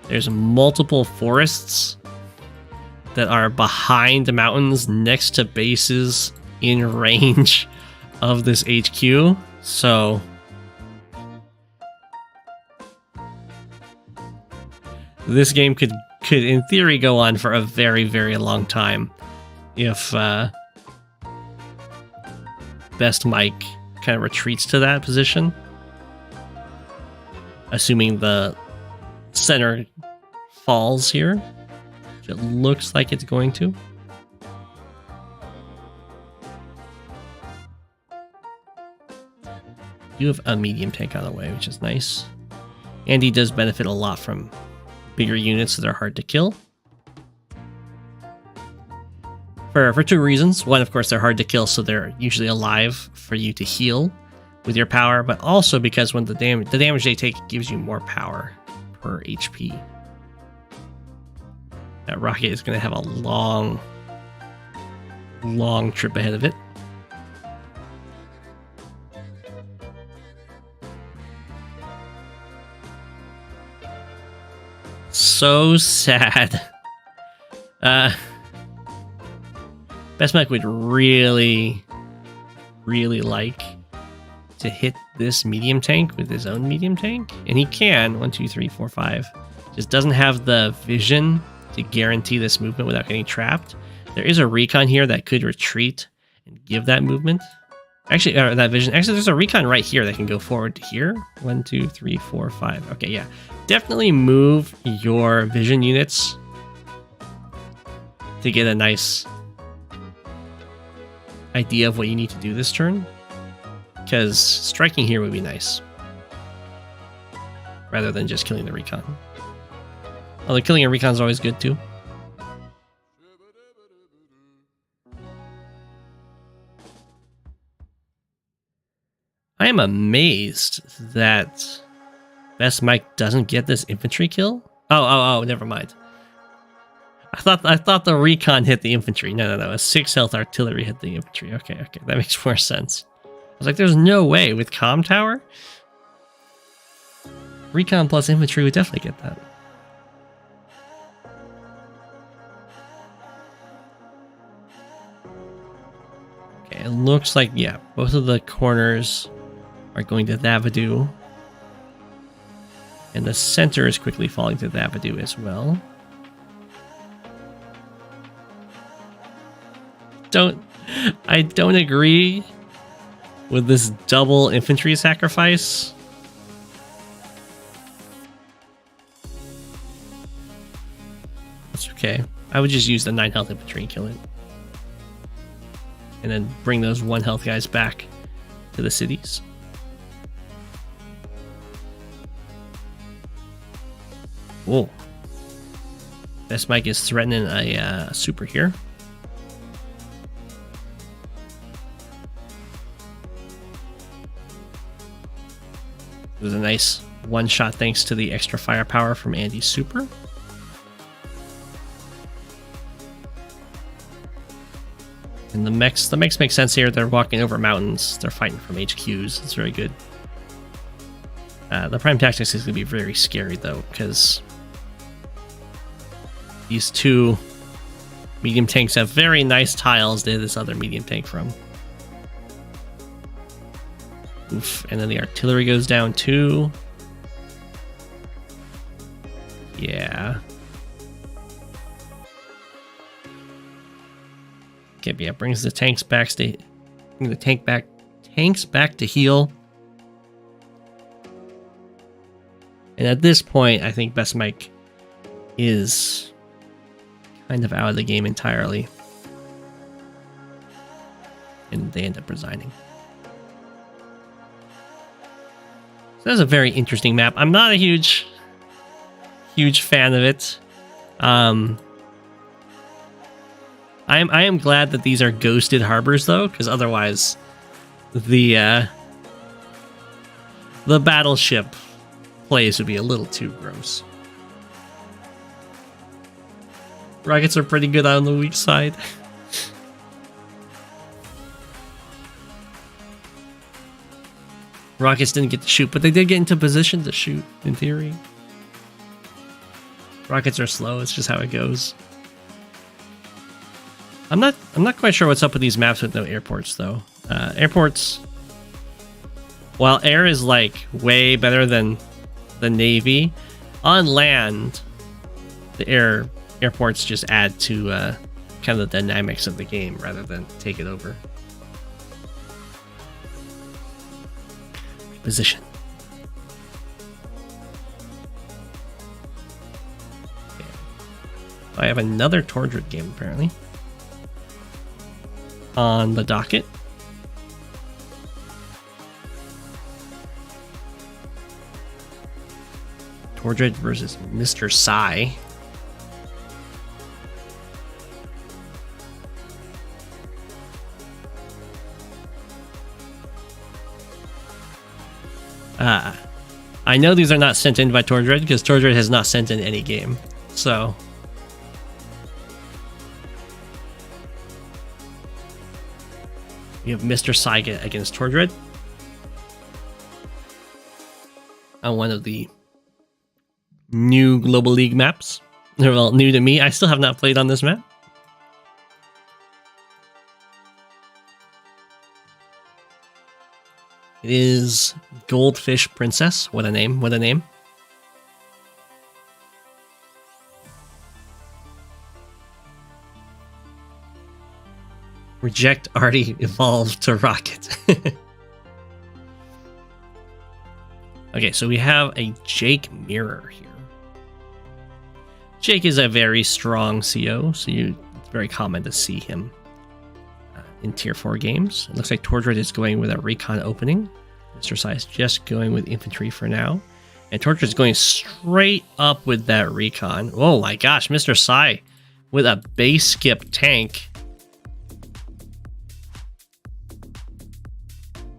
There's multiple forests that are behind the mountains next to bases in range of this HQ. So this game could in theory go on for a very, very long time if BestMike kind of retreats to that position, assuming the center falls here, which it looks like it's going to. You have a medium tank on the way, which is nice. And he does benefit a lot from bigger units that are hard to kill. For two reasons. One, of course, they're hard to kill, so they're usually alive for you to heal with your power, but also because when the damage they take gives you more power per HP. That rocket is going to have a long trip ahead of it. So sad. BestMike would really like to hit this medium tank with his own medium tank, and he can. 1, 2, 3, 4, 5. Just doesn't have the vision to guarantee this movement without getting trapped. There is a recon here that could retreat and give that movement. Actually, that vision. Actually, there's a recon right here that can go forward to here. 1, 2, 3, 4, 5. Okay, yeah. Definitely move your vision units to get a nice idea of what you need to do this turn. Because striking here would be nice, rather than just killing the recon. Although killing a recon is always good too. I am amazed that BestMike doesn't get this infantry kill. Oh, never mind. I thought the recon hit the infantry. No. A 6 health artillery hit the infantry. Okay, that makes more sense. was like, there's no way with Comm Tower. Recon plus infantry would definitely get that. Okay, it looks like, yeah, both of the corners are going to Thavidu. And the center is quickly falling to Thavidu as well. I don't agree with this double infantry sacrifice. That's okay. I would just use the 9 health infantry and kill it. And then bring those 1 health guys back to the cities. Whoa. BestMike is threatening a super here. It was a nice one-shot thanks to the extra firepower from Andy's super. And the mechs make sense here. They're walking over mountains. They're fighting from HQs. It's very good. The Prime Tactics is going to be very scary, though, because these 2 medium tanks have very nice tiles to hit this other medium tank from. Oof, and then the artillery goes down too. Yeah. Okay, yeah, brings the tanks back tanks back to heal. And at this point, I think BestMike is kind of out of the game entirely. And they end up resigning. So that's a very interesting map. I'm not a huge fan of it. I am glad that these are ghosted harbors, though, because otherwise the battleship plays would be a little too gross. Rockets are pretty good on the weak side. Rockets didn't get to shoot, but they did get into position to shoot, in theory. Rockets are slow, it's just how it goes. I'm not quite sure what's up with these maps with no airports, though. Airports, while air is like way better than the Navy, on land, the airports just add to kind of the dynamics of the game rather than take it over. Position. Okay. I have another Tordread game apparently on the docket. Tordread versus Mr. Psy. I know these are not sent in by Tordread because Tordread has not sent in any game. So you have Mr. Psy against Tordread on one of the new Global League maps. They're well new to me. I still have not played on this map. It is Goldfish Princess. What a name. What a name. Reject already evolved to Rocket. Okay, so we have a Jake mirror here. Jake is a very strong CO, so it's very common to see him in Tier 4 games. It looks like Tordread is going with a recon opening. Mr. Psy is just going with infantry for now. And Tordread is going straight up with that recon. Oh my gosh, Mr. Psy with a base skip tank.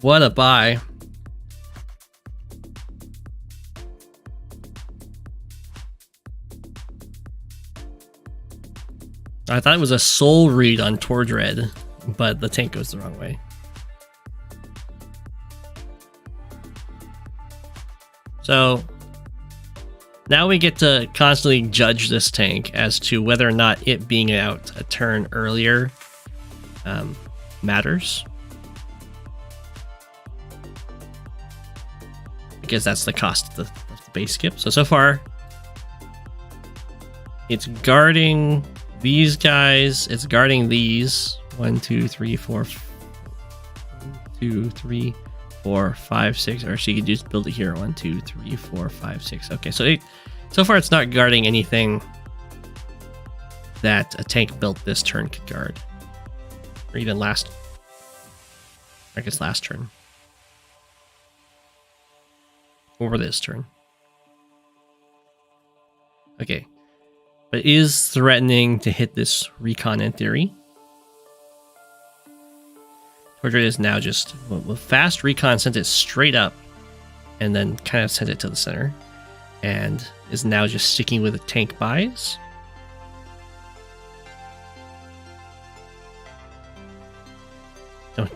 What a buy. I thought it was a soul read on Tordread, but the tank goes the wrong way. So now we get to constantly judge this tank as to whether or not it being out a turn earlier matters. Because that's the cost of the base skip. So far, it's guarding these guys. It's guarding these. 1, 2, 3, 4. 1, 2, 3, 4, 5, 6. Or she could just build it here. 1, 2, 3, 4, 5, 6. Okay, so far it's not guarding anything that a tank built this turn could guard. Or even last turn. Or this turn. Okay. But it is threatening to hit this recon in theory. Tordread is now just with fast recon sent it straight up and then kind of sent it to the center. And is now just sticking with the tank buys.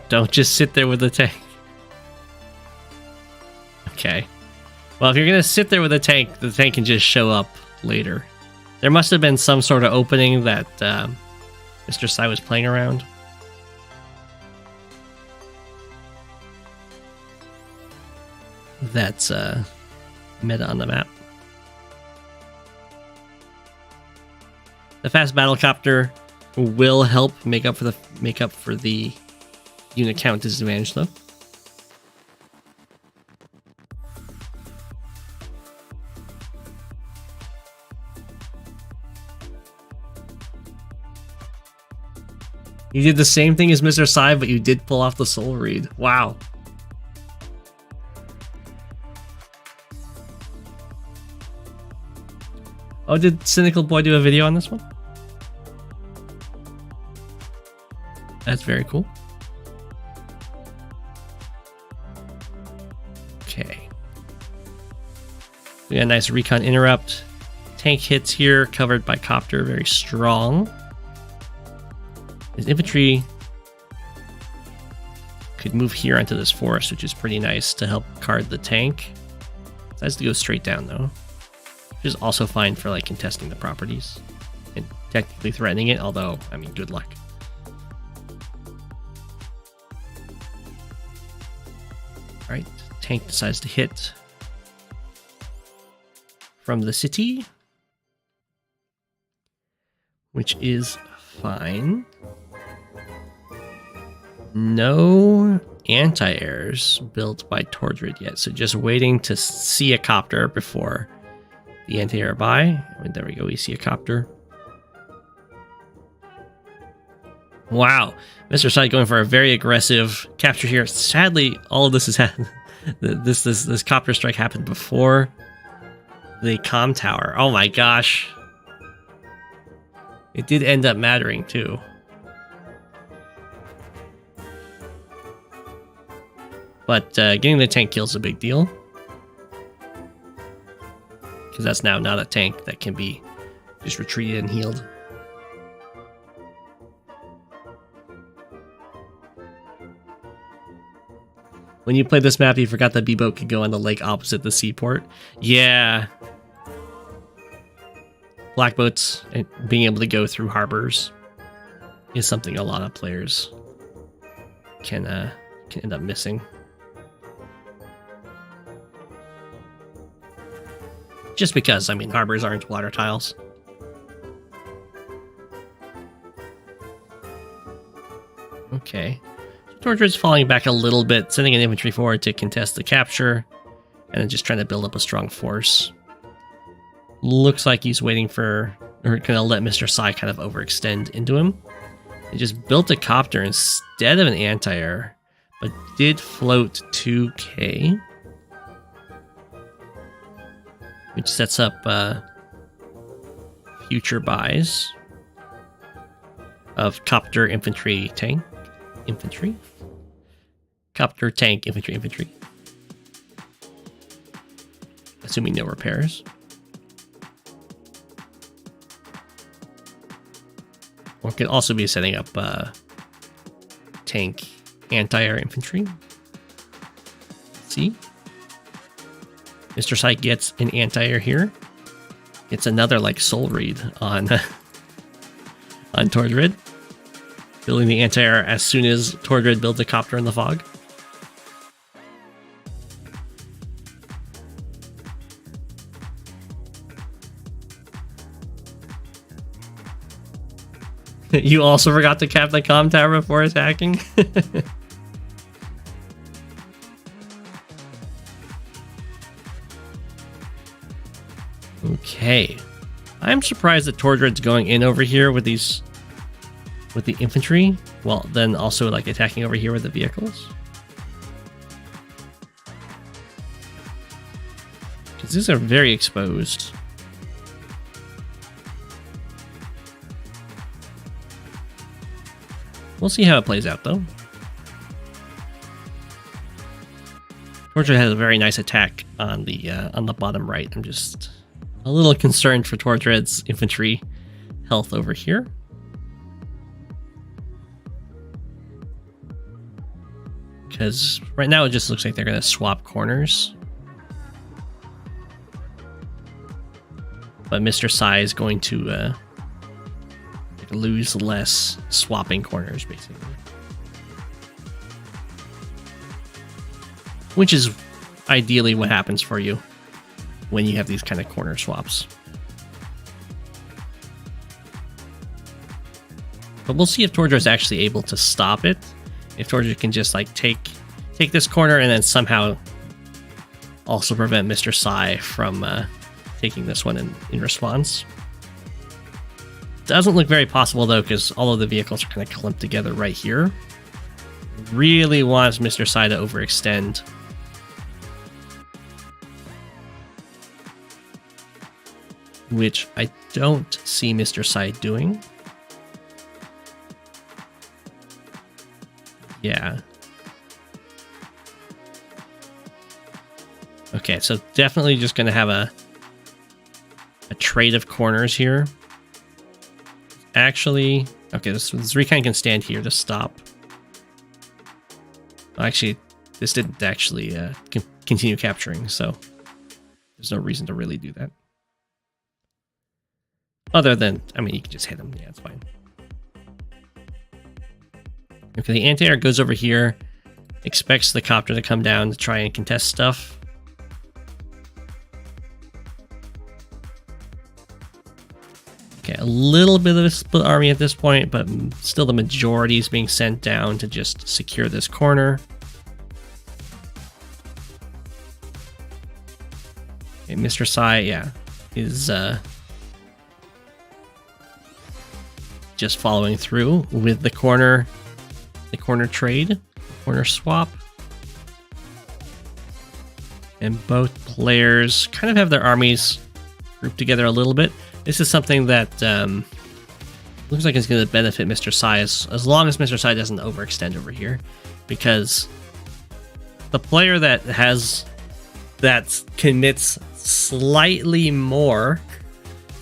Don't just sit there with the tank. Okay. Well, if you're going to sit there with the tank can just show up later. There must have been some sort of opening that Mr. Sai was playing around. That's meta on the map. The fast battlecopter will help make up for the unit count disadvantage, though. You did the same thing as Mr. Sai, but you did pull off the soul read. Wow. Oh, did Cynical Boy do a video on this one? That's very cool. Okay. We got a nice recon interrupt. Tank hits here, covered by Copter, very strong. His infantry could move here onto this forest, which is pretty nice to help guard the tank. Decides to go straight down, though. Which is also fine for, like, contesting the properties. And technically threatening it, although, I mean, good luck. Alright, tank decides to hit from the city. Which is fine. No anti-airs built by Tordread yet, so just waiting to see a copter before the anti-air buy. And there we go, we see a copter. Wow, Mr. Sai going for a very aggressive capture here. Sadly, all of this has happened. This copter strike happened before the comm tower. Oh my gosh. It did end up mattering too. But getting the tank kill is a big deal. Because that's now not a tank that can be just retreated and healed. When you played this map, you forgot that B-Boat could go on the lake opposite the seaport. Yeah. Black boats and being able to go through harbors is something a lot of players can end up missing. Just because, I mean, harbors aren't water tiles. Okay. Tordread's falling back a little bit, sending an infantry forward to contest the capture, and then just trying to build up a strong force. Looks like he's waiting for, or gonna let Mr. Sai kind of overextend into him. He just built a copter instead of an anti-air, but did float 2k. Which sets up future buys of copter infantry tank infantry. Copter tank infantry. Assuming no repairs. Or could also be setting up tank anti-air infantry. Let's see. Mr. Sai gets an anti-air here. It's another like soul read on on Tordread. Building the anti-air as soon as Tordread builds a copter in the fog. You also forgot to cap the comm tower before attacking? Okay. I'm surprised that Tordread's going in over here with these... with the infantry. Well, then also like attacking over here with the vehicles. Because these are very exposed. We'll see how it plays out, though. Tordread has a very nice attack on the bottom right. I'm just a little concerned for Tordread's infantry health over here. Because right now it just looks like they're going to swap corners. But Mr. Sai is going to lose less swapping corners, basically. Which is ideally what happens for you when you have these kind of corner swaps. But we'll see if Tordread's actually able to stop it. If Tordread can just like take this corner and then somehow also prevent Mr. Sai from taking this one in response. Doesn't look very possible though, because all of the vehicles are kind of clumped together right here. Really wants Mr. Sai to overextend. Which I don't see Mr. Sai doing. Yeah. Okay, so definitely just going to have a trade of corners here. Actually, okay, this Recon can stand here to stop. Actually, this didn't actually continue capturing, so there's no reason to really do that. Other than, I mean, you can just hit him. Yeah, it's fine. Okay, the anti-air goes over here, expects the copter to come down to try and contest stuff. Okay, a little bit of a split army at this point, but still the majority is being sent down to just secure this corner. Okay, Mr. Sai, yeah, is just following through with the corner trade, corner swap. And both players kind of have their armies grouped together a little bit. This is something that looks like it's going to benefit Mr. Sai as long as Mr. Sai doesn't overextend over here, because the player that commits slightly more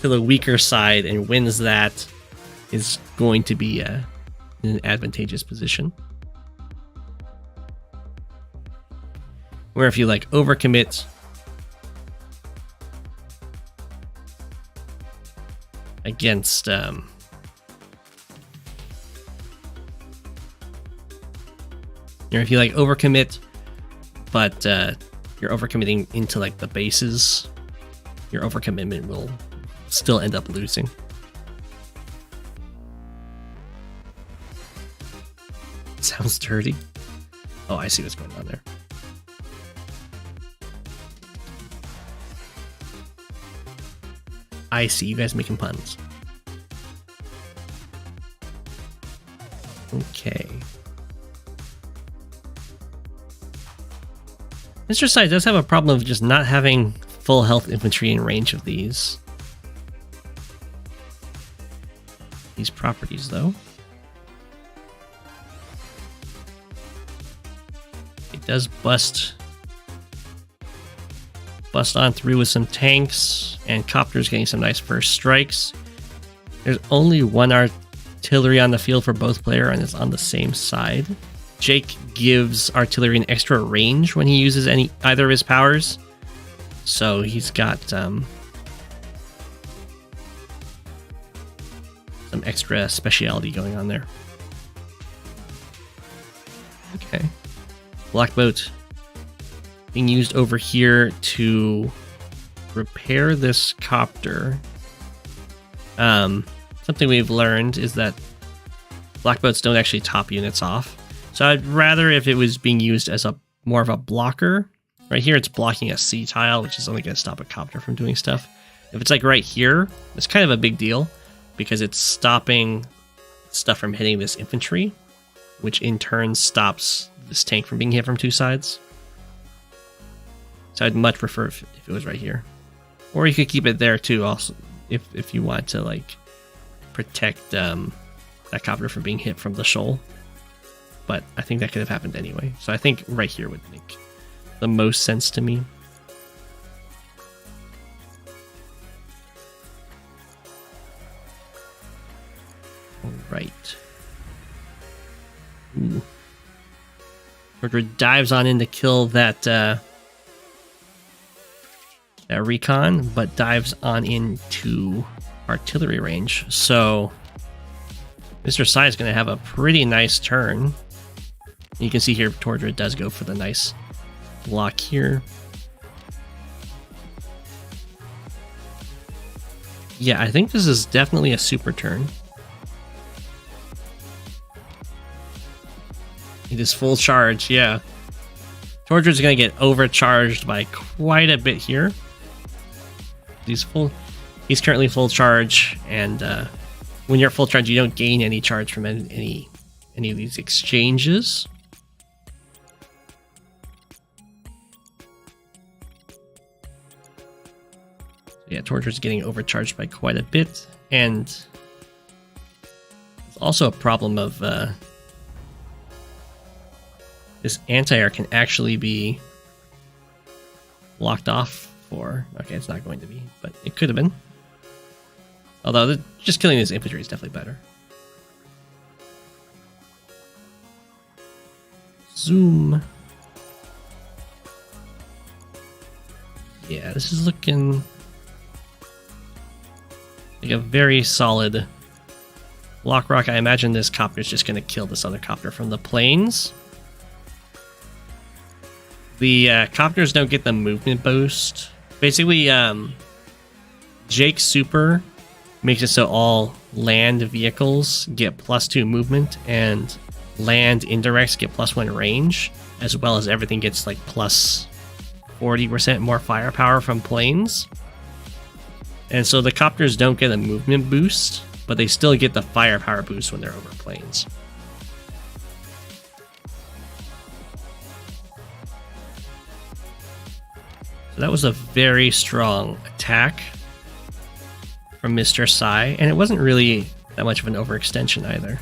to the weaker side and wins that is going to be in an advantageous position. Where if you like overcommit against or if you like overcommit but you're overcommitting into like the bases, your overcommitment will still end up losing. Sounds dirty. Oh, I see what's going on there. I see you guys making puns. Okay. Mr. Sai does have a problem of just not having full health infantry in range of these properties, though. It does bust on through with some tanks, and copters getting some nice first strikes. There's only one artillery on the field for both player, and it's on the same side. Jake gives artillery an extra range when he uses either of his powers. So he's got some extra speciality going on there. Okay. Black boat being used over here to repair this copter. Something we've learned is that black boats don't actually top units off. So I'd rather if it was being used as a more of a blocker. Right here it's blocking a C tile, which is only going to stop a copter from doing stuff. If it's like right here, it's kind of a big deal because it's stopping stuff from hitting this infantry, which in turn stops this tank from being hit from two sides. So I'd much prefer if it was right here. Or you could keep it there too, also, if you want to like protect that copter from being hit from the shoal. But I think that could have happened anyway. So I think right here would make the most sense to me. All right. Ooh. Tordread dives on in to kill that that recon, but dives on into artillery range. So Mr. Sai is going to have a pretty nice turn. You can see here Tordread does go for the nice block here. Yeah, I think this is definitely a super turn. It is full charge, yeah. Tordread's going to get overcharged by quite a bit here. He's currently full charge, and when you're at full charge, you don't gain any charge from any of these exchanges. Yeah, Tordread's getting overcharged by quite a bit, and it's also a problem of this anti-air can actually be blocked off for... Okay, it's not going to be, but it could have been. Although just killing this infantry is definitely better. Zoom. Yeah, this is looking like a very solid block rock. I imagine this copter is just going to kill this other copter from the plains. The copters don't get the movement boost. Basically, Jake's super makes it so all land vehicles get +2 movement and land indirects get +1 range, as well as everything gets like plus 40% more firepower from planes. And so the copters don't get a movement boost, but they still get the firepower boost when they're over planes. So that was a very strong attack from Mr. Sai, and it wasn't really that much of an overextension either.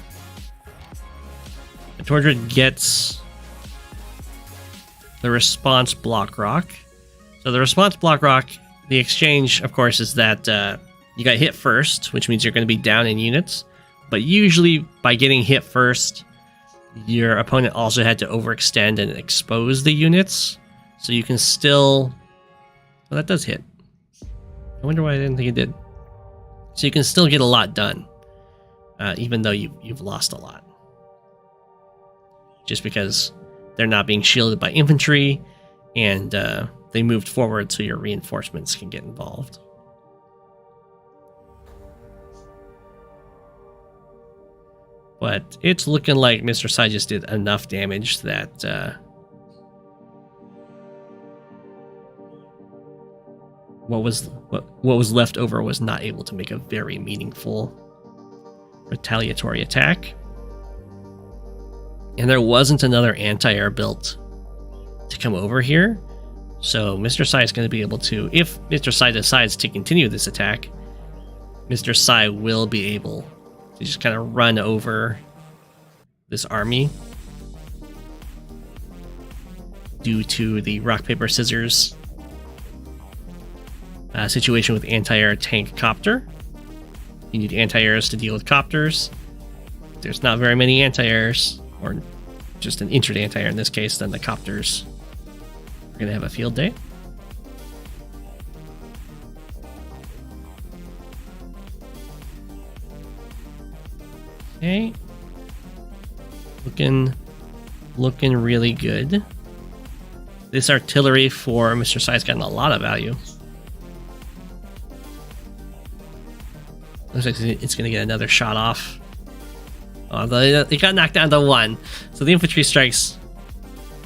Tordread gets the response block rock. So the response block rock, the exchange, of course, is that you got hit first, which means you're going to be down in units. But usually, by getting hit first, your opponent also had to overextend and expose the units. So you can still... Well, that does hit. I wonder why I didn't think it did. So you can still get a lot done, even though you've lost a lot. Just because they're not being shielded by infantry, and they moved forward so your reinforcements can get involved. But it's looking like Mr. Sai just did enough damage that what was left over was not able to make a very meaningful retaliatory attack. And there wasn't another anti-air built to come over here. So Mr. Sai is going to be able to, if Mr. Sai decides to continue this attack, Mr. Sai will be able to just kind of run over this army due to the rock, paper, scissors situation with anti-air tank copter. You need anti-airs to deal with copters. There's not very many anti-airs, or just an injured anti-air in this case, then the copters are going to have a field day. Okay. Looking really good. This artillery for Mr. Sai's gotten a lot of value. Looks like it's going to get another shot off. Although it got knocked down to 1. So the infantry strikes.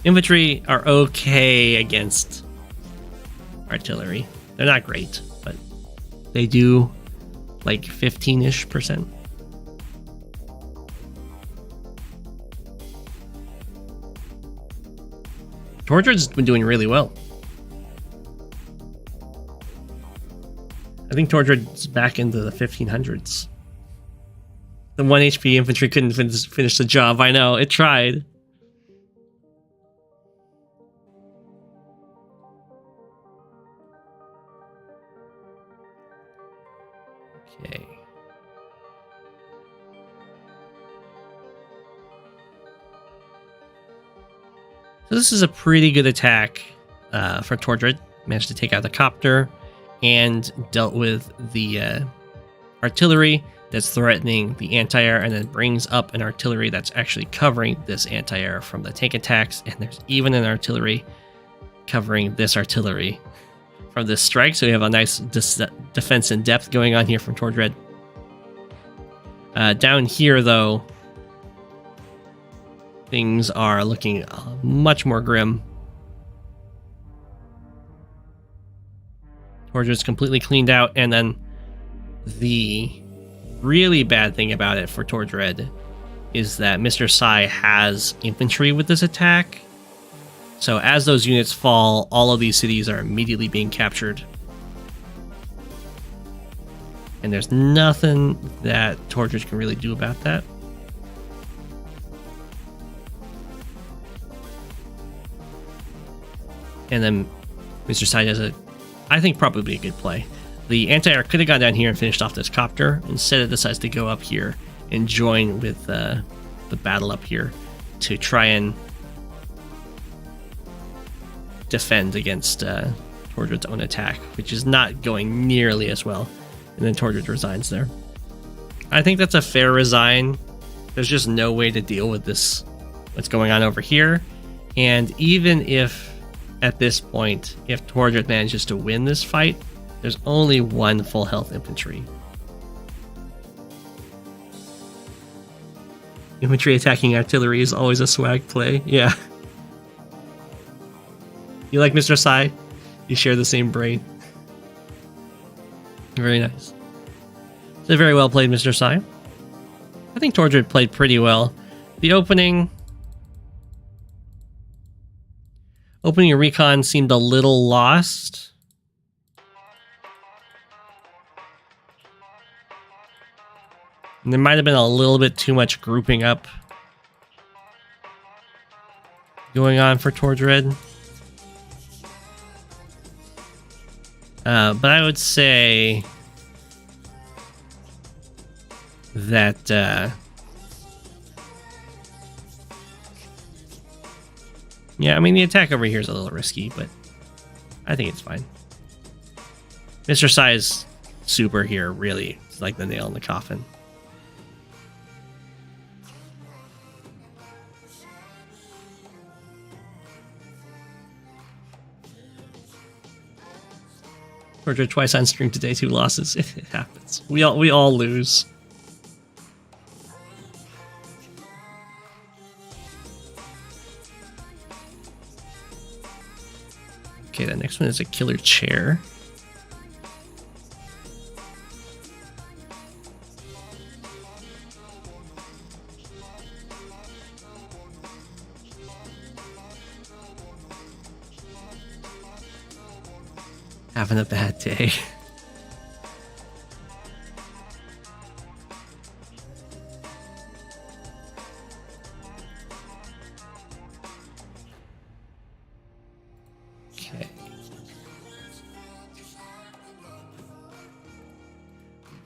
Infantry are okay against artillery. They're not great, but they do like 15-ish%. Tordread's been doing really well. I think Tordread's back into the 1500s. The 1 HP infantry couldn't finish the job. I know, it tried. Okay. So this is a pretty good attack for Tordread. Managed to take out the copter and dealt with the artillery that's threatening the anti-air, and then brings up an artillery that's actually covering this anti-air from the tank attacks, and there's even an artillery covering this artillery from this strike. So we have a nice defense in depth going on here from Tordread. Down here, though, things are looking much more grim. Tordread's completely cleaned out, and then the really bad thing about it for Tordread is that Mr. Sai has infantry with this attack. So as those units fall, all of these cities are immediately being captured. And there's nothing that Tordread can really do about that. And then Mr. Sai does a, I think, probably a good play. The anti-air could have gone down here and finished off this copter. Instead, it decides to go up here and join with the battle up here to try and defend against Tordread's own attack, which is not going nearly as well. And then Tordread resigns there. I think that's a fair resign. There's just no way to deal with this, what's going on over here. And even if, at this point, if Tordread manages to win this fight, there's only 1 full health infantry. Infantry attacking artillery is always a swag play. Yeah. You like Mr. Sai? You share the same brain. Very nice. So very well played, Mr. Sai. I think Tordread played pretty well. The opening recon seemed a little lost. And there might have been a little bit too much grouping up going on for Tordread. But I would say that yeah, I mean, the attack over here is a little risky, but I think it's fine. Mr. Sai's super here really is like the nail in the coffin. Tordread twice on stream today, 2 losses. It happens. We all lose. Okay, the next one is a KillerChair. Having a bad day. Okay.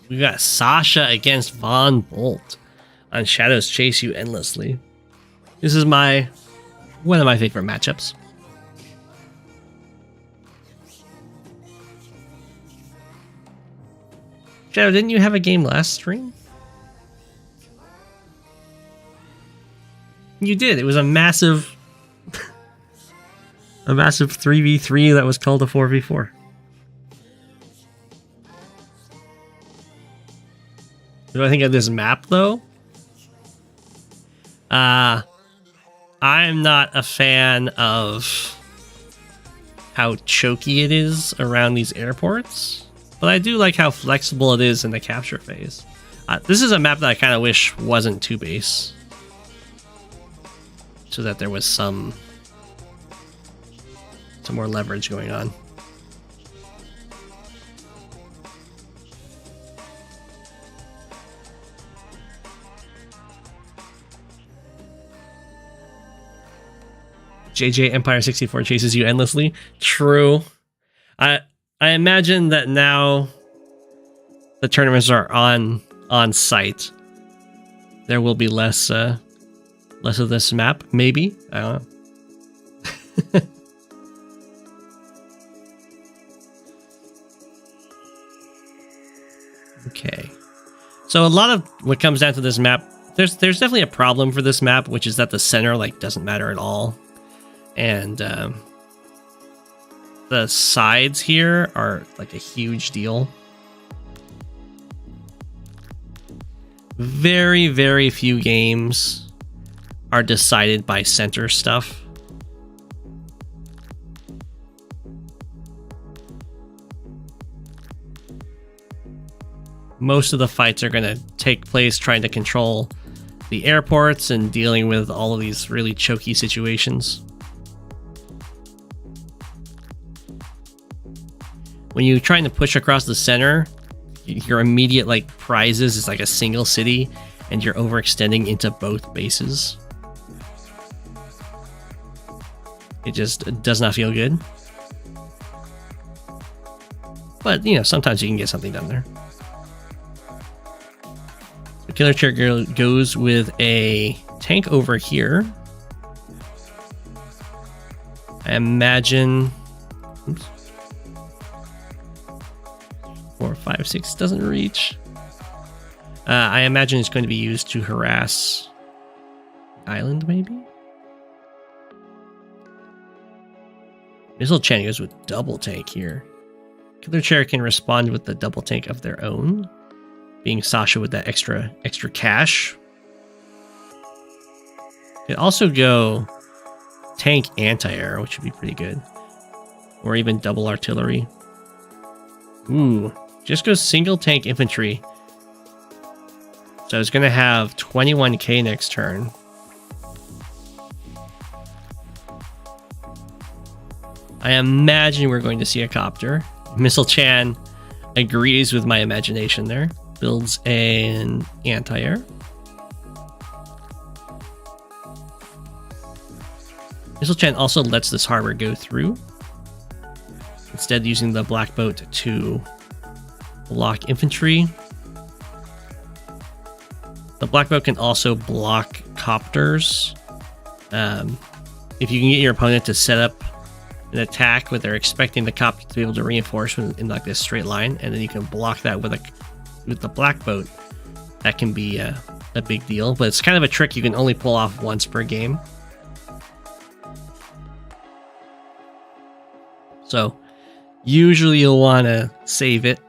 We got Sasha against Von Bolt on Shadows Chase You Endlessly. This is one of my favorite matchups. Shadow, didn't you have a game last stream? You did. It was a massive, a massive 3v3 that was called a 4v4. What do I think of this map, though? I'm not a fan of how choky it is around these airports, but I do like how flexible it is in the capture phase. This is a map that I kind of wish wasn't 2-base, so that there was some more leverage going on. JJ Empire 64 chases you endlessly. True. I imagine that now the tournaments are on site. There will be less of this map, maybe. I don't know. Okay. So a lot of what comes down to this map, there's definitely a problem for this map, which is that the center doesn't matter at all. And the sides here are like a huge deal. Very, very few games are decided by center stuff. Most of the fights are going to take place trying to control the airports and dealing with all of these really choky situations. When you're trying to push across the center, your immediate prizes is like a single city, and you're overextending into both bases. It just does not feel good. But, you know, sometimes you can get something done there. So KillerChair goes with a tank over here. I imagine... Oops. 4, 5, 6 doesn't reach. I imagine it's going to be used to harass island, maybe? Missile Chan goes with double tank here. KillerChair can respond with the double tank of their own, being Sasha with that extra cash. Could also go tank anti-air, which would be pretty good. Or even double artillery. Ooh. Just go single tank infantry. So it's going to have 21k next turn. I imagine we're going to see a copter. Missile Chan agrees with my imagination there. Builds an anti-air. Missile Chan also lets this harbor go through, instead using the black boat to block infantry. The black boat can also block copters. If you can get your opponent to set up an attack where they're expecting the copter to be able to reinforce in like this straight line, and then you can block that with the black boat, that can be a big deal. But it's kind of a trick you can only pull off once per game. So usually you'll want to save it.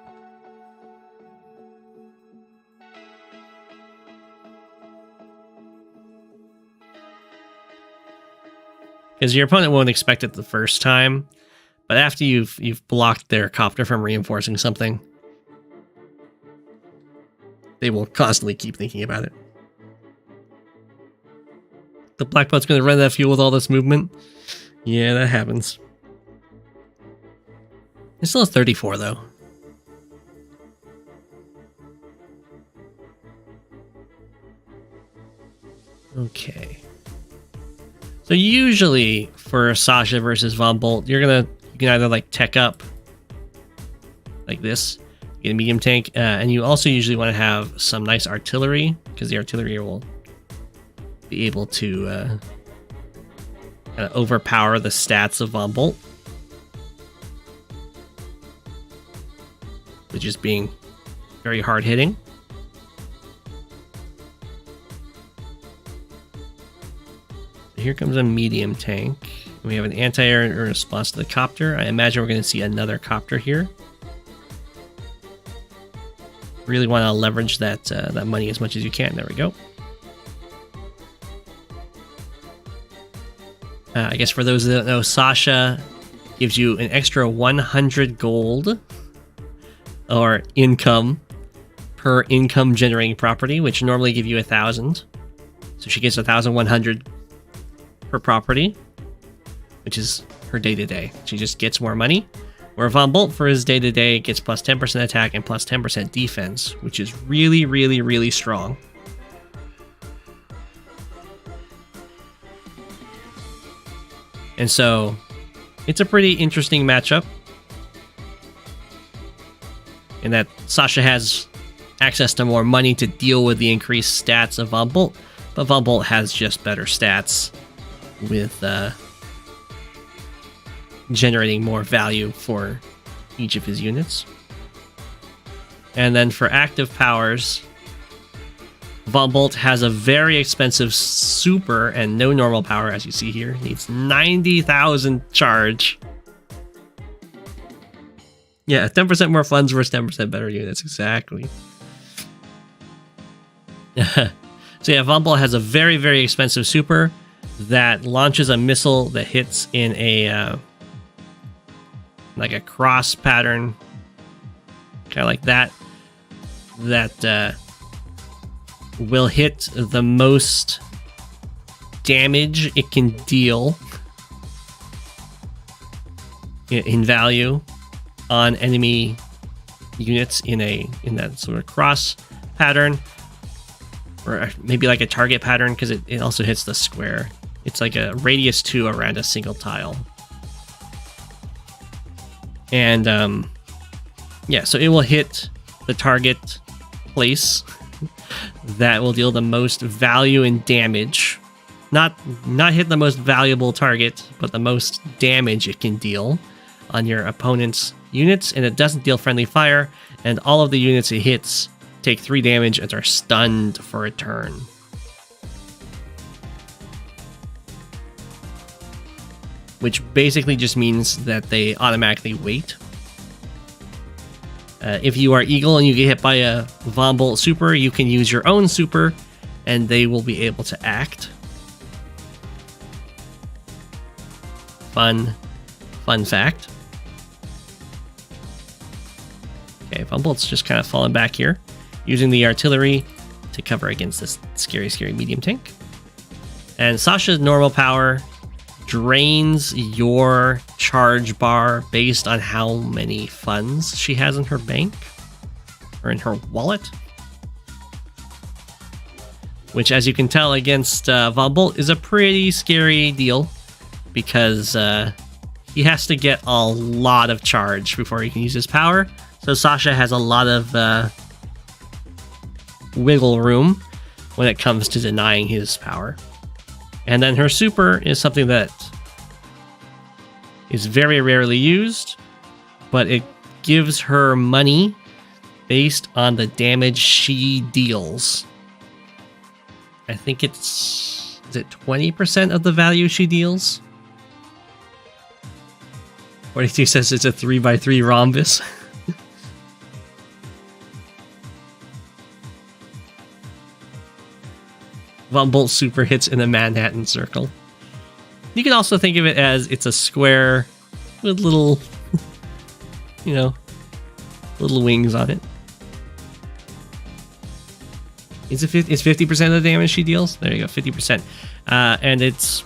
Because your opponent won't expect it the first time, but after you've blocked their copter from reinforcing something, they will constantly keep thinking about it. The black boat's going to run out of fuel with all this movement. Yeah, that happens. It still has 34 though. Okay. So usually for Sasha versus Von Bolt, you can either tech up like this, get a medium tank, and you also usually want to have some nice artillery, because the artillery will be able to kind of overpower the stats of Von Bolt, which is being very hard hitting. Here comes a medium tank. We have an anti-air in response to the copter. I imagine we're going to see another copter here. Really want to leverage that that money as much as you can. There we go. I guess for those that don't know, Sasha gives you an extra 100 gold or income per income generating property, which normally give you 1,000. So she gets 1,100 per property, which is her day-to-day. She just gets more money. Where Von Bolt for his day-to-day gets plus 10% attack and plus 10% defense, which is really, really, really strong. And so it's a pretty interesting matchup in that Sasha has access to more money to deal with the increased stats of Von Bolt, but Von Bolt has just better stats with generating more value for each of his units. And then for active powers, Von Bolt has a very expensive super and no normal power, as you see here. Needs 90,000 charge. Yeah, 10% more funds versus 10% better units, exactly. So yeah, Von Bolt has a very, very expensive super that launches a missile that hits in a like a cross pattern, kind of like that, that will hit the most damage it can deal in value on enemy units in that sort of cross pattern, or maybe like a target pattern, because it also hits the square. It's like a radius 2 around a single tile. And yeah, so it will hit the target place that will deal the most value and damage. Not hit the most valuable target, but the most damage it can deal on your opponent's units, and it doesn't deal friendly fire, and all of the units it hits take 3 damage and are stunned for a turn. Which basically just means that they automatically wait. If you are Eagle and you get hit by a Von Bolt super, you can use your own super and they will be able to act. Fun fact. Okay, Von Bolt's just kind of falling back here, using the artillery to cover against this scary medium tank. And Sasha's normal power drains your charge bar based on how many funds she has in her bank or in her wallet, which, as you can tell, against Von Bolt is a pretty scary deal, because he has to get a lot of charge before he can use his power. So Sasha has a lot of wiggle room when it comes to denying his power. And then her super is something that is very rarely used, but it gives her money based on the damage she deals. I think is it 20% of the value she deals? 42 says it's a 3x3 rhombus. Von Bolt super hits in a Manhattan circle. You can also think of it as it's a square with little, little wings on it. It's 50% of the damage she deals. There you go, 50%. And it's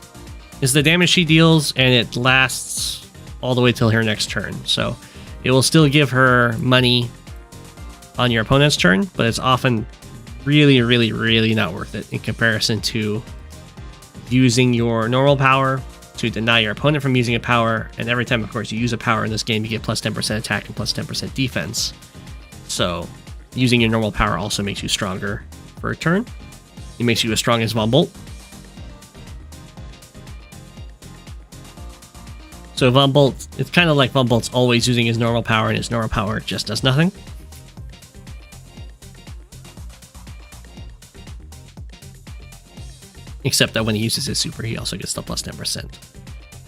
the damage she deals, and it lasts all the way till her next turn. So it will still give her money on your opponent's turn, but it's often really, really, really not worth it in comparison to using your normal power to deny your opponent from using a power. And every time, of course, you use a power in this game, you get plus 10% attack and plus 10% defense. So using your normal power also makes you stronger for a turn. It makes you as strong as Von Bolt. So Von Bolt, it's kind of like Von Bolt's always using his normal power, and his normal power just does nothing. Except that when he uses his super, he also gets the plus 10%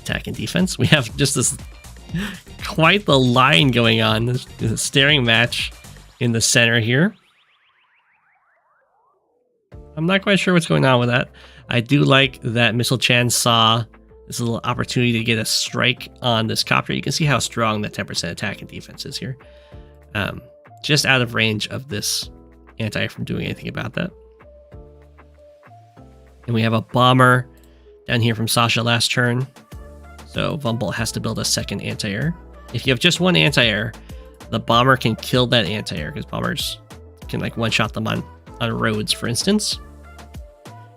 attack and defense. We have just this quite the line going on. There's a staring match in the center here. I'm not quite sure what's going on with that. I do like that Missile Chan saw this little opportunity to get a strike on this copter. You can see how strong that 10% attack and defense is here. Just out of range of this anti-air from doing anything about that. And we have a bomber down here from Sasha last turn. So Vumbolt has to build a second anti-air. If you have just one anti-air, the bomber can kill that anti-air because bombers can like one-shot them on roads, for instance.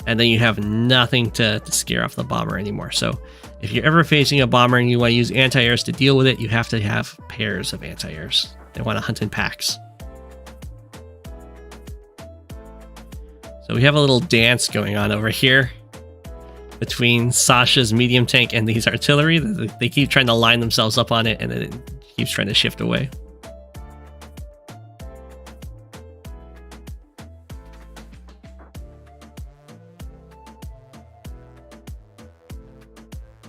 And then you have nothing to scare off the bomber anymore. So if you're ever facing a bomber and you want to use anti-airs to deal with it, you have to have pairs of anti-airs. They want to hunt in packs. So we have a little dance going on over here between Sasha's medium tank and these artillery. They keep trying to line themselves up on it, and then it keeps trying to shift away.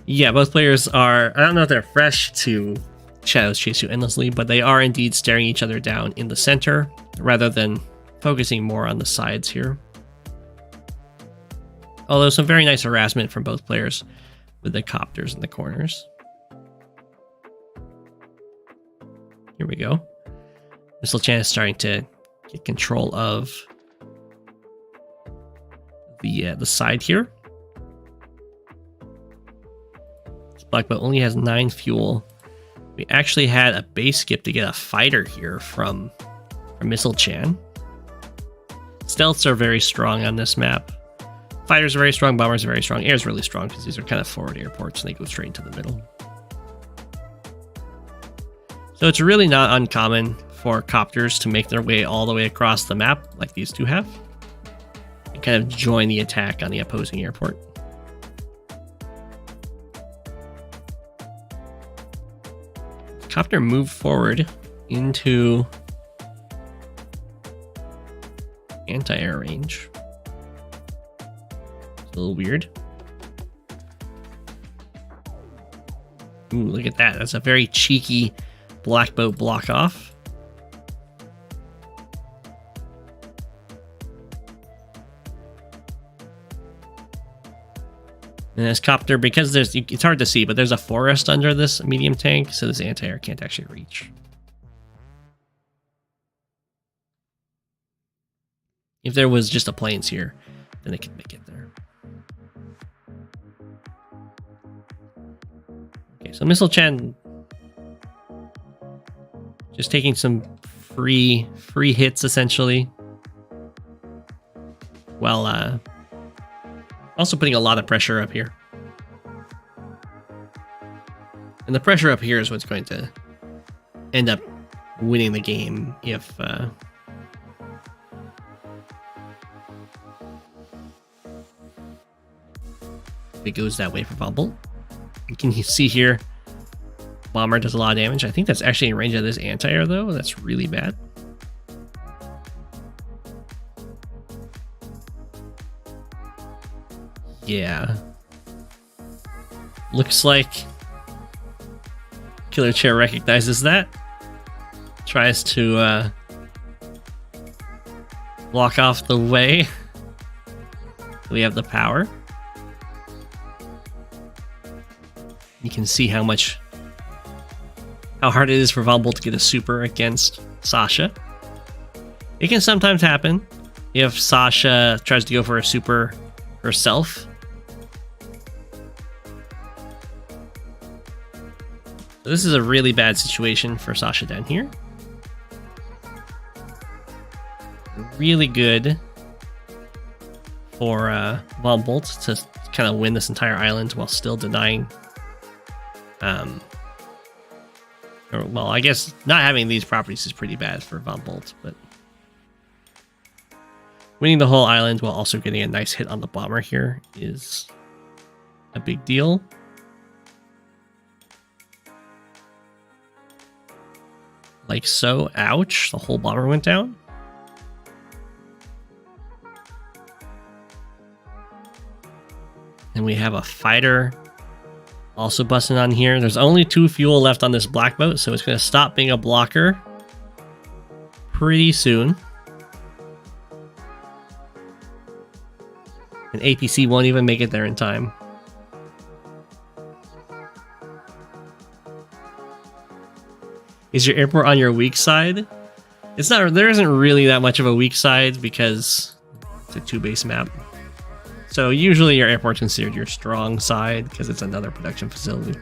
Yeah, both players are, I don't know if they're fresh to Shadows Chase You Endlessly, but they are indeed staring each other down in the center rather than focusing more on the sides here. Although some very nice harassment from both players with the copters in the corners. Here we go. Missile Chan is starting to get control of the side here. Black Boat only has 9 fuel. We actually had a base skip to get a fighter here from Missile Chan. Stealths are very strong on this map. Fighters are very strong, bombers are very strong. Air is really strong because these are kind of forward airports and they go straight into the middle. So it's really not uncommon for copters to make their way all the way across the map like these two have and kind of join the attack on the opposing airport. Copter moved forward into anti-air range. It's a little weird. Ooh, look at that. That's a very cheeky Black Boat block off. And this copter, because it's hard to see, but there's a forest under this medium tank, so this anti-air can't actually reach. If there was just a planes here, then it could make it there. Okay, so Missile Chan just taking some free hits essentially, while also putting a lot of pressure up here. And the pressure up here is what's going to end up winning the game if it goes that way for Vumbolt. You can see here, Bomber does a lot of damage. I think that's actually in range of this anti-air though. That's really bad. Yeah. Looks like KillerChair recognizes that. Tries to block off the way. We have the power. You can see how hard it is for Vumbolt to get a super against Sasha. It can sometimes happen if Sasha tries to go for a super herself. So this is a really bad situation for Sasha down here. Really good for Vumbolt to kind of win this entire island while still denying well, I guess not having these properties is pretty bad for Vumbolt, but winning the whole island while also getting a nice hit on the bomber here is a big deal. Like so. Ouch, the whole bomber went down. And we have a fighter also busting on here. There's only 2 fuel left on this black boat, so it's going to stop being a blocker pretty soon. And APC won't even make it there in time. Is your airport on your weak side? It's not. There isn't really that much of a weak side because it's a 2-base map. So usually your airport's considered your strong side because it's another production facility.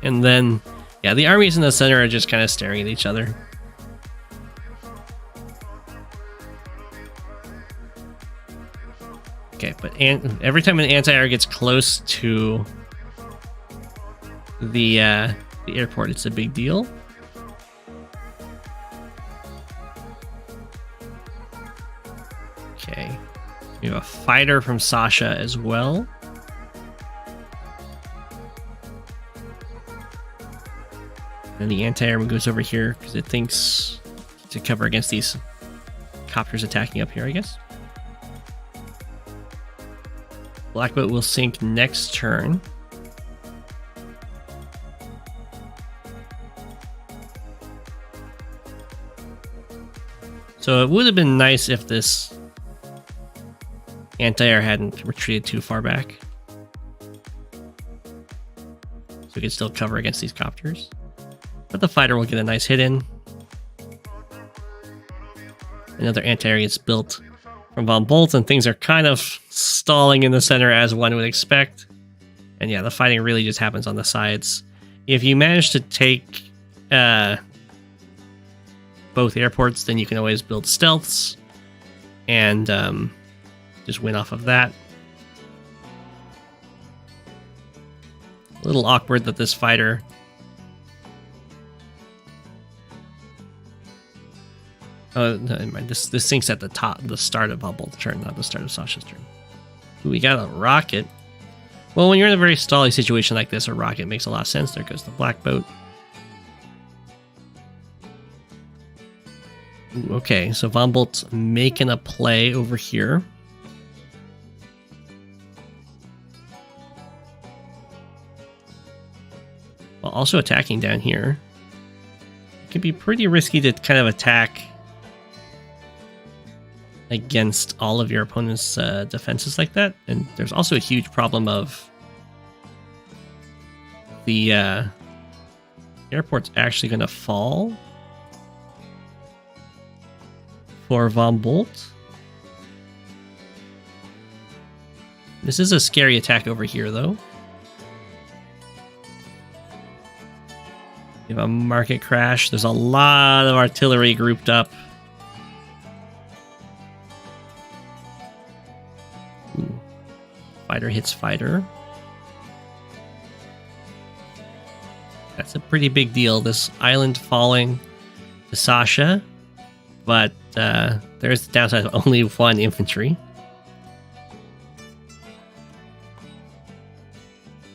And then, yeah, the armies in the center are just kind of staring at each other. Okay, but every time an anti-air gets close to the airport, it's a big deal. Okay, we have a fighter from Sasha as well. And the anti-air goes over here because it thinks to cover against these copters attacking up here, I guess. Blackboat will sink next turn. So it would have been nice if this anti-air hadn't retreated too far back. So we could still cover against these copters. But the fighter will get a nice hit in. Another anti-air gets built from Von Bolt, and things are kind of stalling in the center as one would expect. And yeah, the fighting really just happens on the sides. If you manage to take both airports, then you can always build stealths and just win off of that. A little awkward that this fighter oh, no, never mind. This sinks at the start of Von Bolt's turn, not the start of Sasha's turn. Ooh, we got a rocket. Well, when you're in a very stally situation like this, a rocket makes a lot of sense. There goes the black boat. Ooh, okay, so Von Bolt's making a play over here. While also attacking down here. It can be pretty risky to kind of attack against all of your opponent's defenses like that. And there's also a huge problem of the airport's actually going to fall for Von Bolt. This is a scary attack over here, though. You have a market crash. There's a lot of artillery grouped up. Ooh. Fighter hits fighter. That's a pretty big deal. This island falling to Sasha. But there's the downside of only 1 infantry.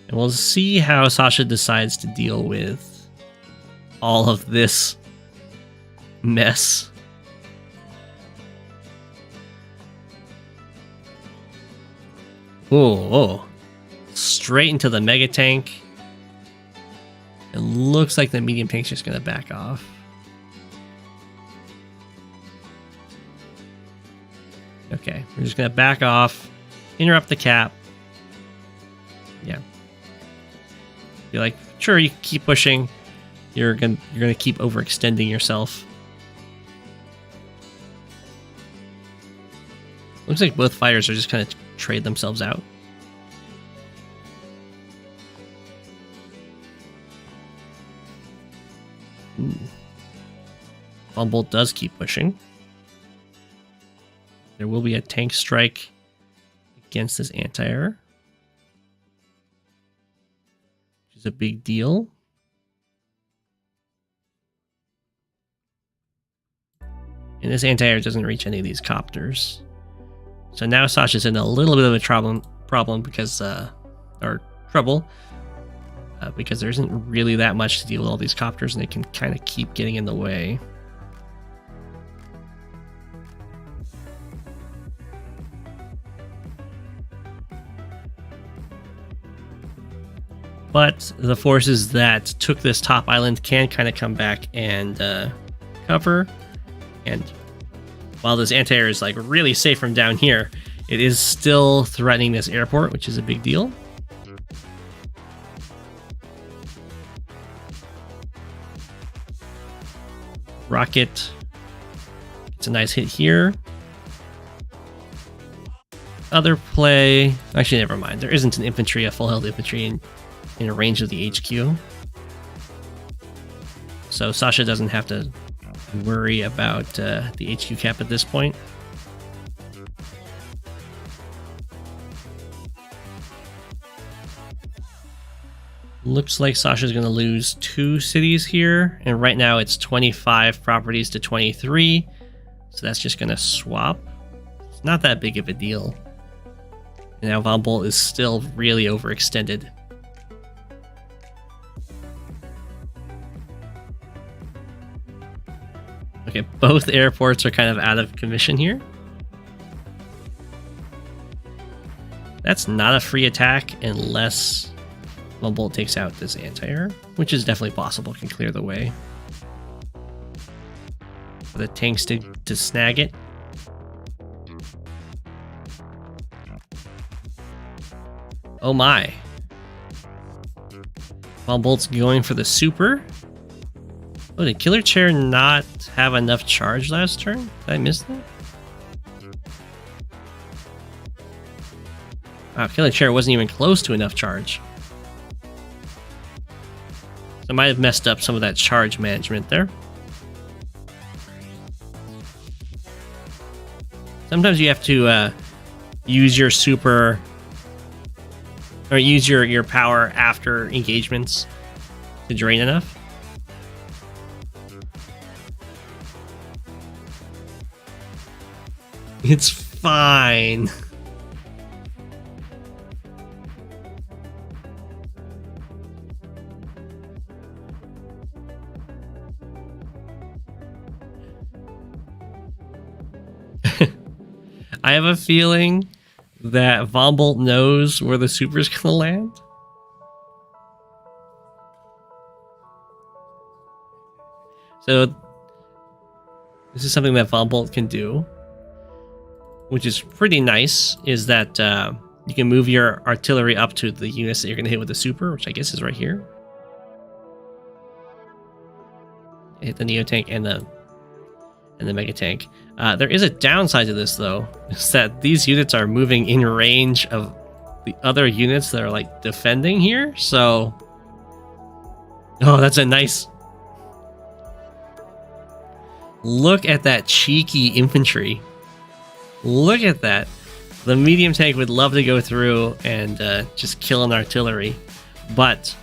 And we'll see how Sasha decides to deal with all of this mess. Oh, straight into the mega tank. It looks like the medium tank's just gonna back off. Okay, we're just gonna back off, interrupt the cap. Yeah. You're like, sure, you can keep pushing. You're gonna keep overextending yourself. Looks like both fighters are just gonna trade themselves out. Ooh. Von Bolt does keep pushing. There will be a tank strike against this anti-air, which is a big deal. And this anti-air doesn't reach any of these copters. So now Sasha's in a little bit of a problem because, or trouble. because there isn't really that much to deal with all these copters, and they can kind of keep getting in the way. But the forces that took this top island can kind of come back and cover. And while this anti-air is like really safe from down here, it is still threatening this airport, which is a big deal. Rocket. It's a nice hit here. Other play. Actually, never mind. There isn't an infantry, a full health infantry in range of the HQ. So Sasha doesn't have to worry about the HQ cap at this point. Looks like Sasha's going to lose 2 cities here, and right now it's 25 properties to 23, so that's just going to swap. It's not that big of a deal. And now Von Bolt is still really overextended. Okay, both airports are kind of out of commission here. That's not a free attack unless Von Bolt takes out this anti-air, which is definitely possible, can clear the way for the tanks to snag it. Oh my. Von Bolt's going for the super. Oh, did KillerChair not have enough charge last turn? Did I miss that? Wow, KillerChair wasn't even close to enough charge. So I might have messed up some of that charge management there. Sometimes you have to use your super, or use your power after engagements to drain enough. It's fine. I have a feeling that Von Bolt knows where the super's gonna land. So this is something that Von Bolt can do, which is pretty nice, is that you can move your artillery up to the units that you're going to hit with the super, which I guess is right here. Hit the Neo tank and the Mega tank. There is a downside to this, though, is that these units are moving in range of the other units that are like defending here. So, oh, that's a nice. Look at that cheeky infantry. Look at that. The medium tank would love to go through and just kill an artillery, but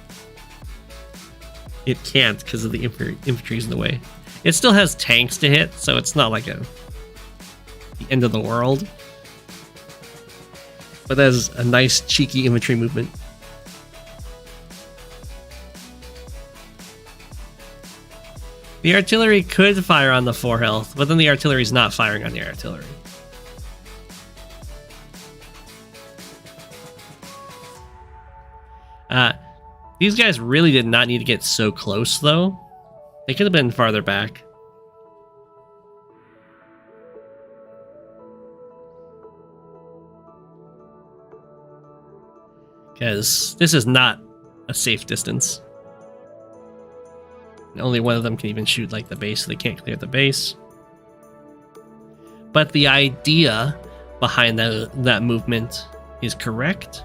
it can't because of the infantry's in the way. It still has tanks to hit, so it's not like the end of the world. But that is a nice cheeky infantry movement. The artillery could fire on the 4 health, but then the artillery's not firing on the artillery. These guys really did not need to get so close, though. They could have been farther back. Because this is not a safe distance. Only one of them can even shoot like the base, so they can't clear the base. But the idea behind that movement is correct.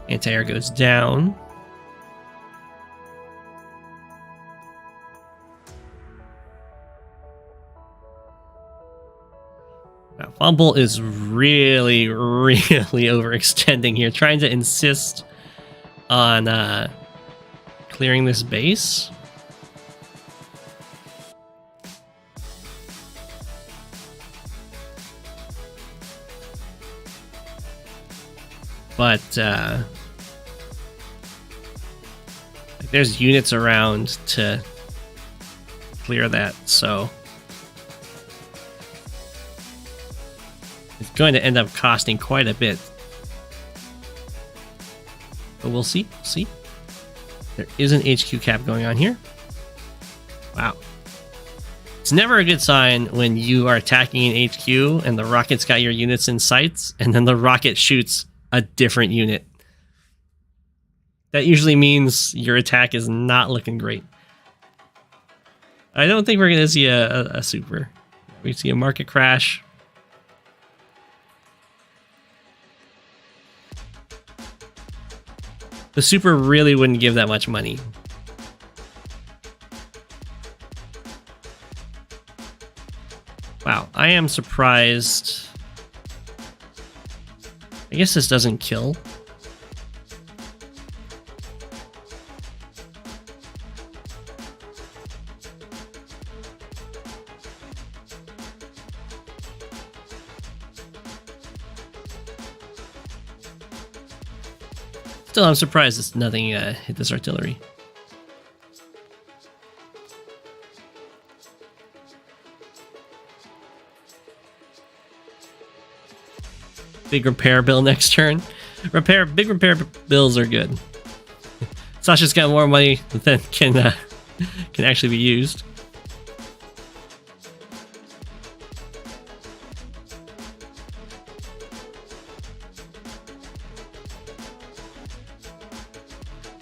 Anti-air goes down. Now, Von Bolt is really overextending here, trying to insist on clearing this base. but there's units around to clear that, so it's going to end up costing quite a bit. But we'll see. See, there is an HQ cap going on here. Wow. It's never a good sign when you are attacking an HQ and the rocket's got your units in sights, and then the rocket shoots a different unit. That usually means your attack is not looking great. I don't think we're going to see a super. We see a market crash. The super really wouldn't give that much money. Wow, I am surprised. I guess this doesn't kill. Still, I'm surprised that nothing hit this artillery. Big repair bill next turn. Big repair bills are good. Sasha's got more money than can actually be used.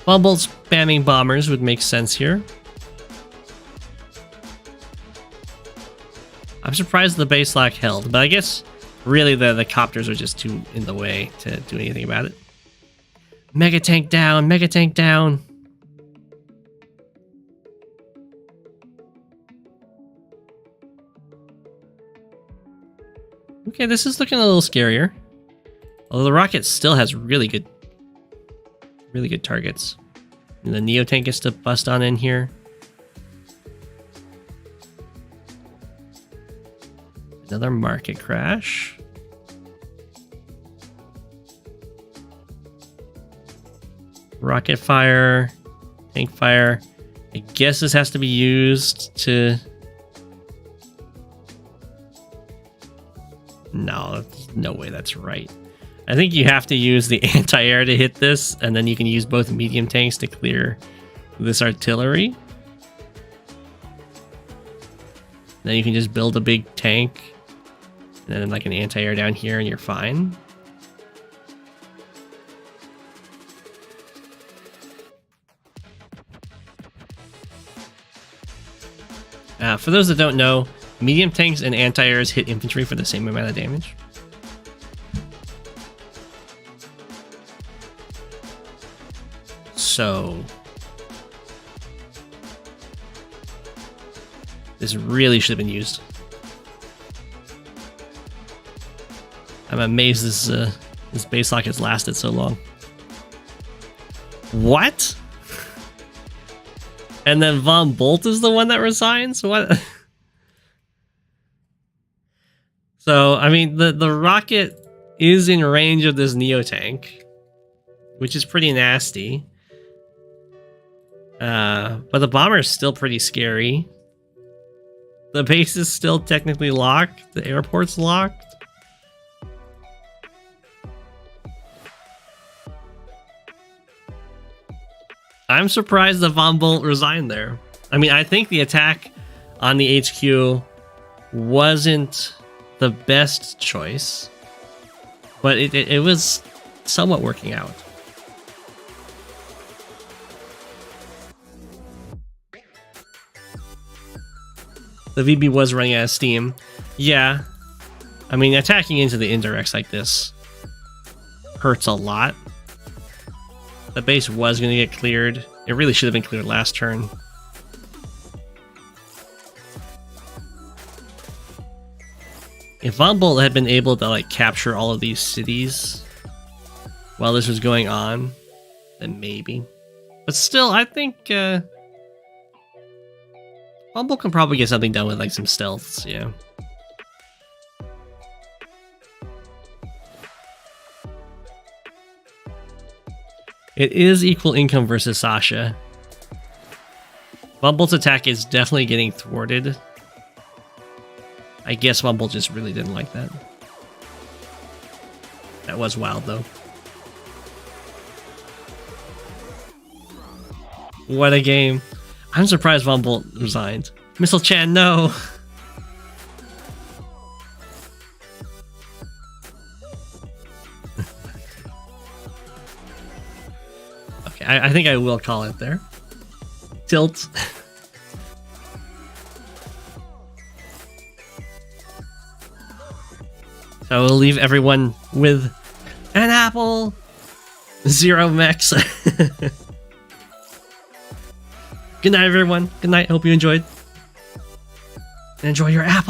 Bumble spamming bombers would make sense here. I'm surprised the base lock held, but I guess really the copters are just too in the way to do anything about it. Mega tank down, mega tank down. Okay, this is looking a little scarier. Although the rocket still has really good targets. And the Neo tank gets to bust on in here. Another market crash. Rocket fire, tank fire. I guess this has to be used to... No, there's no way that's right. I think you have to use the anti-air to hit this, and then you can use both medium tanks to clear this artillery. Then you can just build a big tank, and then like an anti-air down here, and you're fine. For those that don't know, medium tanks and anti-airs hit infantry for the same amount of damage. So this really should have been used. I'm amazed this base lock has lasted so long. What? And then Von Bolt is the one that resigns? What? So, I mean, the rocket is in range of this Neo tank, which is pretty nasty. But the bomber is still pretty scary. The base is still technically locked. The airport's locked. I'm surprised that Von Bolt resigned there. I mean, I think the attack on the HQ wasn't the best choice, but it was somewhat working out. The VB was running out of steam. Yeah. I mean, attacking into the indirects like this hurts a lot. The base was going to get cleared. It really should have been cleared last turn. If Von Bolt had been able to like capture all of these cities while this was going on, then maybe. But still, I think Von Bolt can probably get something done with like some stealths, yeah. It is equal income versus Sasha. Bumble's attack is definitely getting thwarted. I guess Bumble just really didn't like that. That was wild, though. What a game. I'm surprised Bumble resigned. Missile-chan, no! Okay, I think I will call it there. Tilt. So we'll leave everyone with an apple. 0 mechs. Good night, everyone. Good night. Hope you enjoyed. And enjoy your apple.